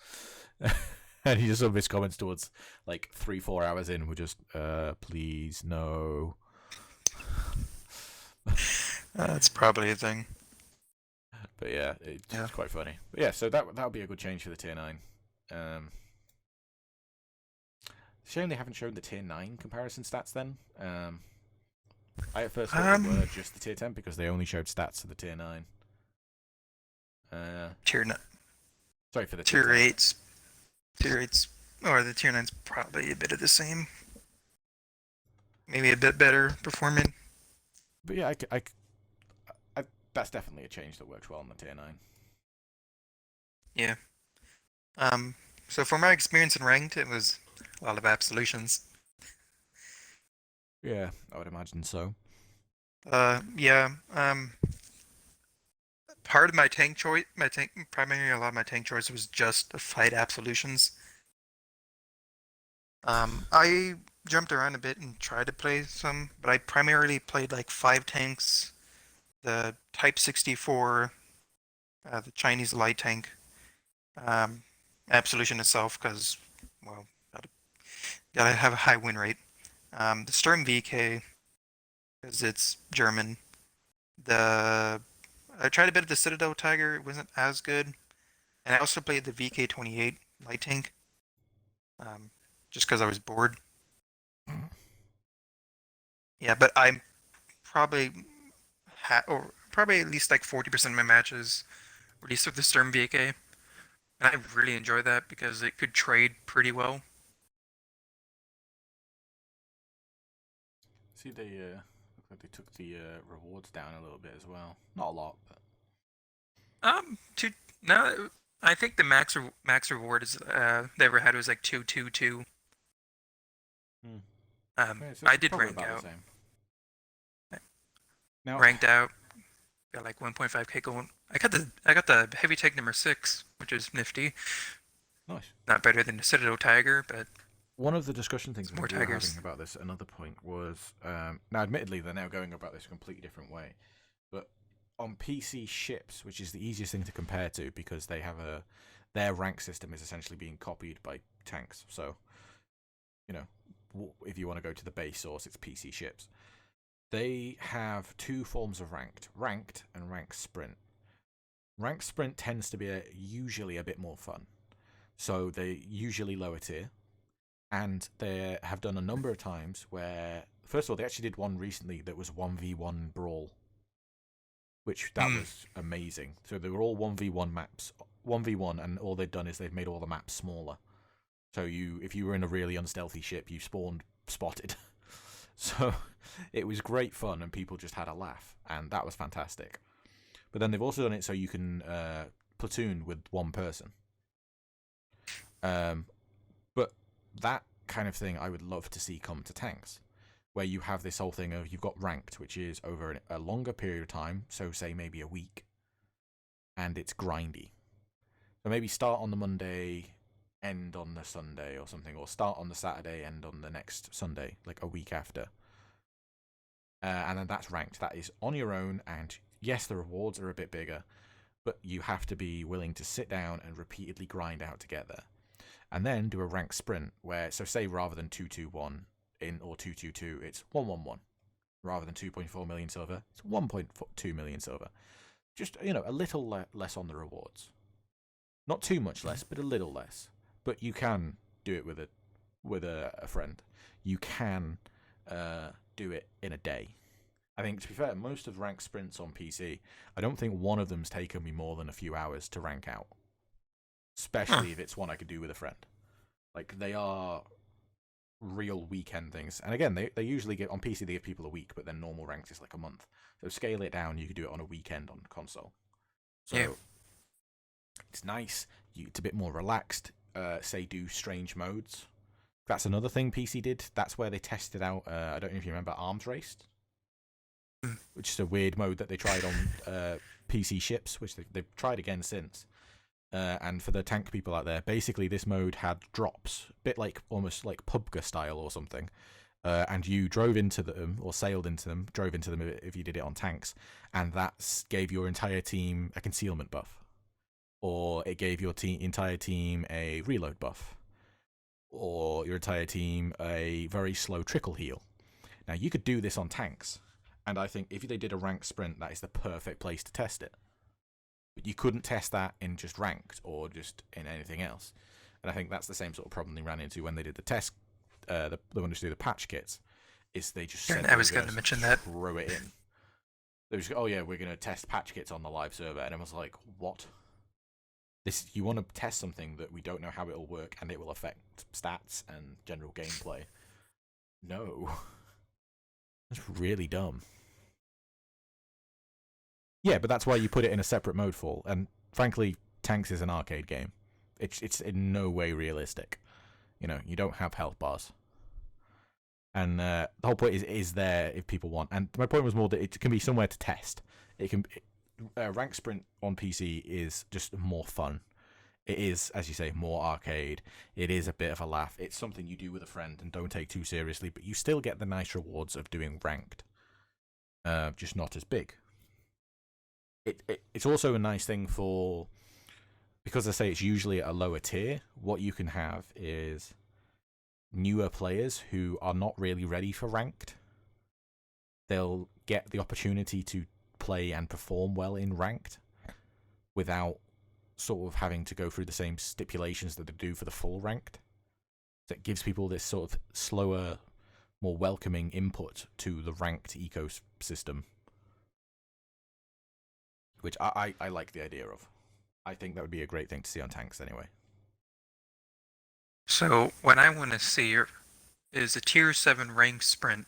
And he just some of his comments towards like 3-4 hours in were just, please no. That's probably a thing. But yeah, it's quite funny. But yeah, so that would be a good change for the Tier 9. Shame they haven't shown the Tier 9 comparison stats then. I at first thought they were just the Tier 10 because they only showed stats for the Tier 9. Tier 9. Sorry, for the Tier 8's. Tier 8's, or the Tier 9's probably a bit of the same. Maybe a bit better performing. But yeah, I that's definitely a change that works well on the Tier 9. Yeah. So for my experience in ranked, it was a lot of absolutions. Yeah, I would imagine so. Yeah. Part of my tank choice, primarily a lot of my tank choice was just to fight absolutions. I jumped around a bit and tried to play some, but I primarily played like 5 tanks, the Type 64, the Chinese light tank, um, Absolution itself, because, well, gotta have a high win rate. The Sturm VK, because it's German. The I tried a bit of the Citadel Tiger, it wasn't as good. And I also played the VK-28 light tank, um, just because I was bored. Yeah, but I'm probably or probably at least like 40% of my matches, at least with the Sturm VK. And I really enjoy that because it could trade pretty well. See, they look like they took the rewards down a little bit as well. Not a lot, but Two no, I think the max reward is they ever had was like 222. hmm. I It's did probably rank about the out. same. Now, Ranked out, got like 1.5k gold. I got the heavy tank number 6, which is nifty. nice. Not better than the Citadel Tiger, but One of the discussion things it's more we were having tigers. about this, another point was now, admittedly, they're now going about this a completely different way, but on PC ships, which is the easiest thing to compare to because they have their rank system is essentially being copied by tanks. So, you know, if you want to go to the base source, it's PC ships. They have two forms of ranked and ranked sprint. Ranked sprint tends to be usually a bit more fun. So they usually lower tier, and they have done a number of times where, first of all, they actually did one recently that was 1v1 brawl, which that Hmm. was amazing. So they were all 1v1 maps, 1v1, and all they've done is they've made all the maps smaller. So if you were in a really unstealthy ship, you spawned spotted. So it was great fun, and people just had a laugh, and that was fantastic. But then they've also done it so you can platoon with one person. Um, but that kind of thing I would love to see come to tanks, where you have this whole thing of you've got ranked, which is over a longer period of time, so say maybe a week, and it's grindy. So maybe start on the Monday, end on the Sunday or something, or start on the Saturday, end on the next Sunday, like a week after. And then that's ranked. That is on your own, and yes, the rewards are a bit bigger, but you have to be willing to sit down and repeatedly grind out together. And then do a ranked sprint where, so say rather than 221 or 222, it's 111. Rather than 2.4 million silver, it's 1.2 million silver. Just, a little less on the rewards. Not too much less, but a little less. But you can do it with a friend. You can do it in a day. I think, to be fair, most of ranked sprints on PC, I don't think one of them's taken me more than a few hours to rank out. Huh. Especially if it's one I could do with a friend. Like, they are real weekend things. And again, they usually give, on PC, they give people a week, but then normal ranks is like a month. So scale it down, you could do it on a weekend on console. Yeah. So it's nice. It's a bit more relaxed. Say, do strange modes. That's another thing PC did. That's where they tested out, I don't know if you remember Arms Race, Hmm. which is a weird mode that they tried on PC ships, which they've tried again since. And for the tank people out there, basically this mode had drops, a bit like almost like PUBG style or something. And you drove into them or sailed into them, drove into them if you did it on tanks, and that gave your entire team a concealment buff, or it gave your entire team a reload buff, or your entire team a very slow trickle heal. Now you could do this on tanks, and I think if they did a ranked sprint, that is the perfect place to test it. But you couldn't test that in just ranked or just in anything else. And I think that's the same sort of problem they ran into when they did the test, the one to do the patch kits, is they just said I they were was going going to to mention that. throw it in. They just go, oh yeah, we're going to test patch kits on the live server. And I was like, what? You want to test something that we don't know how it'll work and it will affect stats and general gameplay. No. That's really dumb. Yeah, but that's why you put it in a separate mode for. And frankly, Tanks is an arcade game. It's in no way realistic. You know, you don't have health bars. And the whole point is there if people want. And my point was more that it can be somewhere to test. Rank Sprint on PC is just more fun. It is, as you say, more arcade. It is a bit of a laugh. It's something you do with a friend and don't take too seriously, but you still get the nice rewards of doing ranked. Just not as big. It's also a nice thing for, because I say it's usually at a lower tier, what you can have is newer players who are not really ready for ranked. They'll get the opportunity to play and perform well in ranked without sort of having to go through the same stipulations that they do for the full ranked. So it gives people this sort of slower, more welcoming input to the ranked ecosystem, which I like the idea of. I think that would be a great thing to see on tanks anyway. So what I want to see is a tier 7 rank sprint.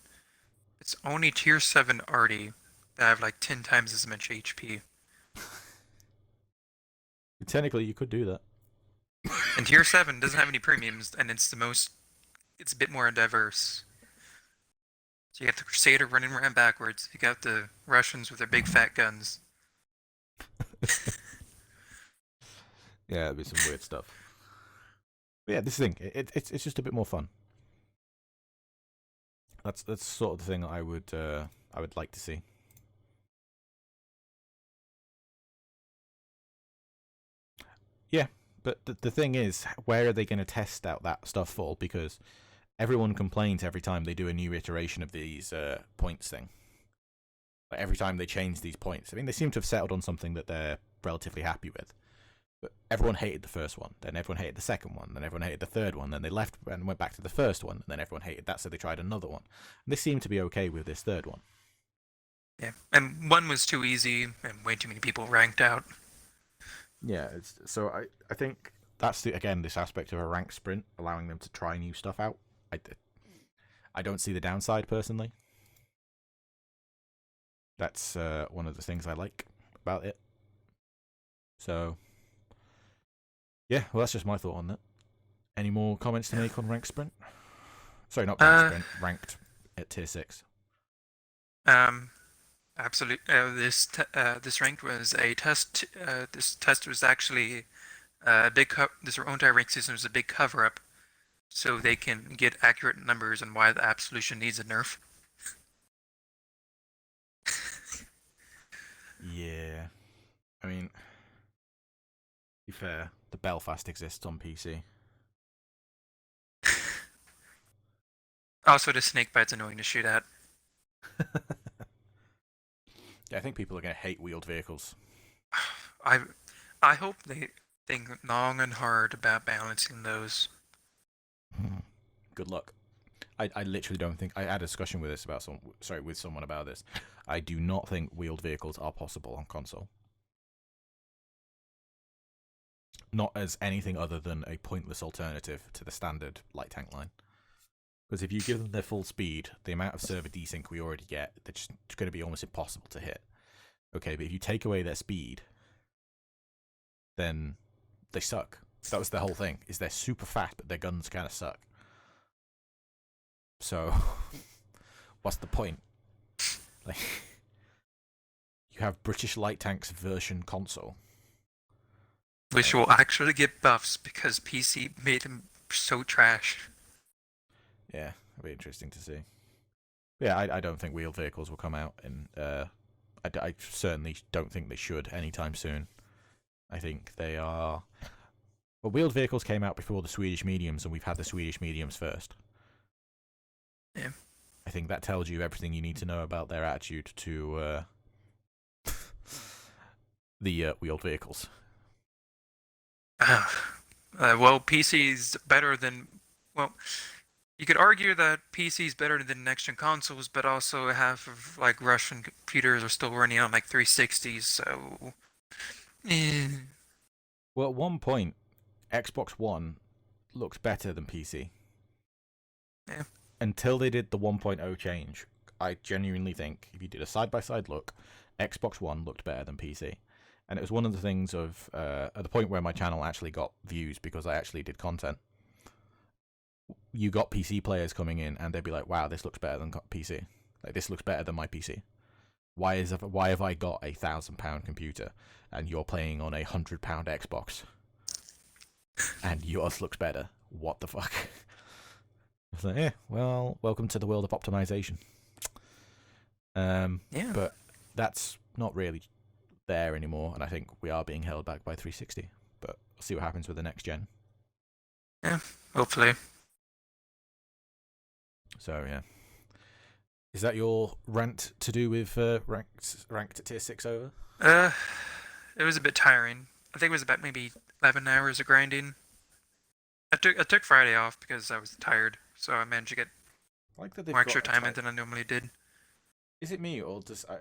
It's only tier 7 arty that have like 10 times as much HP. Technically, you could do that. And tier 7 doesn't have any premiums, and it's a bit more diverse. So you got the Crusader running around backwards. You got the Russians with their big fat guns. Yeah, it'd be some weird stuff. But yeah, this thing, it's just a bit more fun. That's sort of the thing I would like to see. Yeah, but the thing is, where are they going to test out that stuff for? Because everyone complains every time they do a new iteration of these points thing. Like every time they change these points. I mean, they seem to have settled on something that they're relatively happy with. But everyone hated the first one, then everyone hated the second one, then everyone hated the third one, then they left and went back to the first one, and then everyone hated that, so they tried another one. And they seem to be okay with this third one. Yeah, and one was too easy, and way too many people ranked out. Yeah, so I think that's again this aspect of a rank sprint, allowing them to try new stuff out. I don't see the downside personally. That's one of the things I like about it. So yeah, well, that's just my thought on that. Any more comments to make on rank sprint? Sorry, not rank sprint, ranked at tier 6. Absolutely. This ranked was a test. This test was actually a big. This entire rank system was a big cover-up, so they can get accurate numbers on why the Absolution needs a nerf. Yeah, I mean, to be fair, the Belfast exists on PC. Also, the snakebite's annoying to shoot at. Yeah, I think people are going to hate wheeled vehicles. I hope they think long and hard about balancing those. Good luck. I literally don't think I had a discussion with with someone about this. I do not think wheeled vehicles are possible on console. Not as anything other than a pointless alternative to the standard light tank line. Because if you give them their full speed, the amount of server desync we already get, they're just going to be almost impossible to hit. Okay, but if you take away their speed, then they suck. That was the whole thing, is they're super fast, but their guns kind of suck. So, what's the point? Like, you have British light tanks version console. Which will actually get buffs because PC made them so trash. Yeah, it'll be interesting to see. Yeah, I don't think wheeled vehicles will come out, and I certainly don't think they should anytime soon. I think they are... Well, wheeled vehicles came out before the Swedish mediums, and we've had the Swedish mediums first. Yeah. I think that tells you everything you need to know about their attitude to the wheeled vehicles. Well, PC's better than... Well, you could argue that PC's better than next-gen consoles, but also half of, like, Russian computers are still running on, like, 360s, so... Well, at one point, Xbox One looked better than PC. Yeah. Until they did the 1.0 change, I genuinely think, if you did a side-by-side look, Xbox One looked better than PC. And it was one of the things of at the point where my channel actually got views because I actually did content. You got PC players coming in, and they'd be like, "Wow, this looks better than PC. Like this looks better than my PC. Why have I got a £1,000 computer and you're playing on a £100 Xbox, and yours looks better? What the fuck?" I was like, "Yeah, well, welcome to the world of optimization." Yeah. But that's not really there anymore, and I think we are being held back by 360. But we'll see what happens with the next gen. Yeah, hopefully. So yeah, is that your rant to do with ranked at tier 6 over? It was a bit tiring. I think it was about maybe 11 hours of grinding. I took Friday off because I was tired, so I managed to get more extra time in than I normally did. Is it me, or does I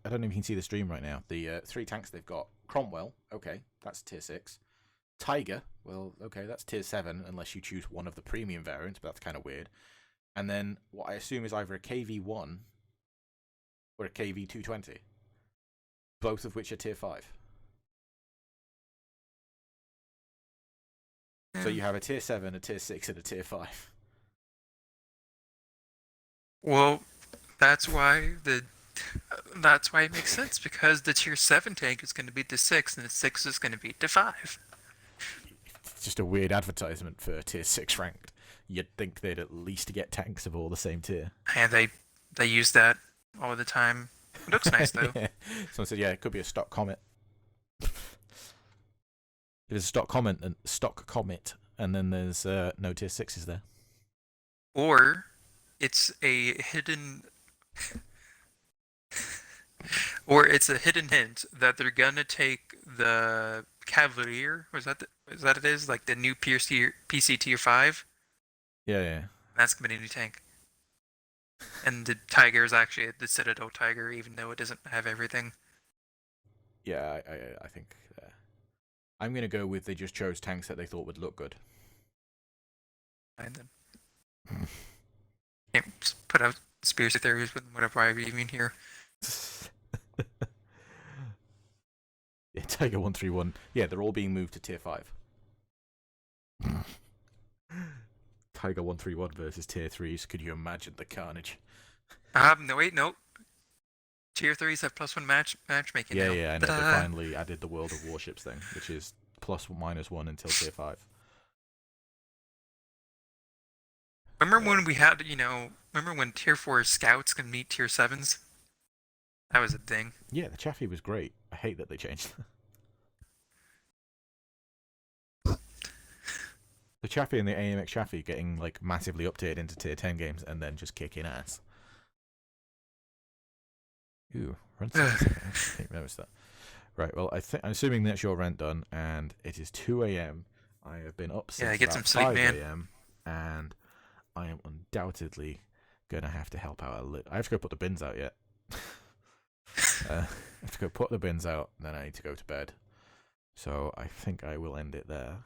don't know if you can see the stream right now. The 3 tanks they've got: Cromwell, okay, that's tier 6. Tiger, well, okay, that's tier 7, unless you choose one of the premium variants, but that's kind of weird. And then what I assume is either a KV1 or a KV220, both of which are tier 5. So you have a tier 7, a tier 6, and a tier 5. Well, that's why it makes sense, because the tier 7 tank is going to beat the 6, and the 6 is going to beat the 5. It's just a weird advertisement for tier 6 ranked. You'd think they'd at least get tanks of all the same tier. And they use that all the time. It looks nice though. Yeah. Someone said, yeah, it could be a stock comet. There's a stock comet, and then there's no tier 6s there. Or it's a hidden hint that they're gonna take the Cavalier. Was that it is? Like the new PC tier 5? Yeah. That's gonna be a new tank. And the Tiger is actually the Citadel Tiger, even though it doesn't have everything. Yeah, I think I'm gonna go with they just chose tanks that they thought would look good. And then can't put out conspiracy theories with whatever I even hear. Yeah, Tiger 131. Yeah, they're all being moved to tier 5. Tiger 131 versus tier 3s. Could you imagine the carnage? No. Tier 3s have +1 matchmaking now. Yeah, I know. They finally added the World of Warships thing, which is +/-1 until tier 5. Remember when we had, remember when tier 4 scouts can meet tier 7s? That was a thing. Yeah, the Chaffee was great. I hate that they changed. The Chaffee and the AMX Chaffee getting like massively updated into tier 10 games and then just kicking ass. Ooh, run 6. I didn't notice that. Right, well, I'm assuming that's your rant done, and it is 2 a.m. I have been up since get some sleep, 5 man. a.m. and I am undoubtedly gonna have to help out a little. I have to go put the bins out yet. I have to go put the bins out, and then I need to go to bed. So I think I will end it there.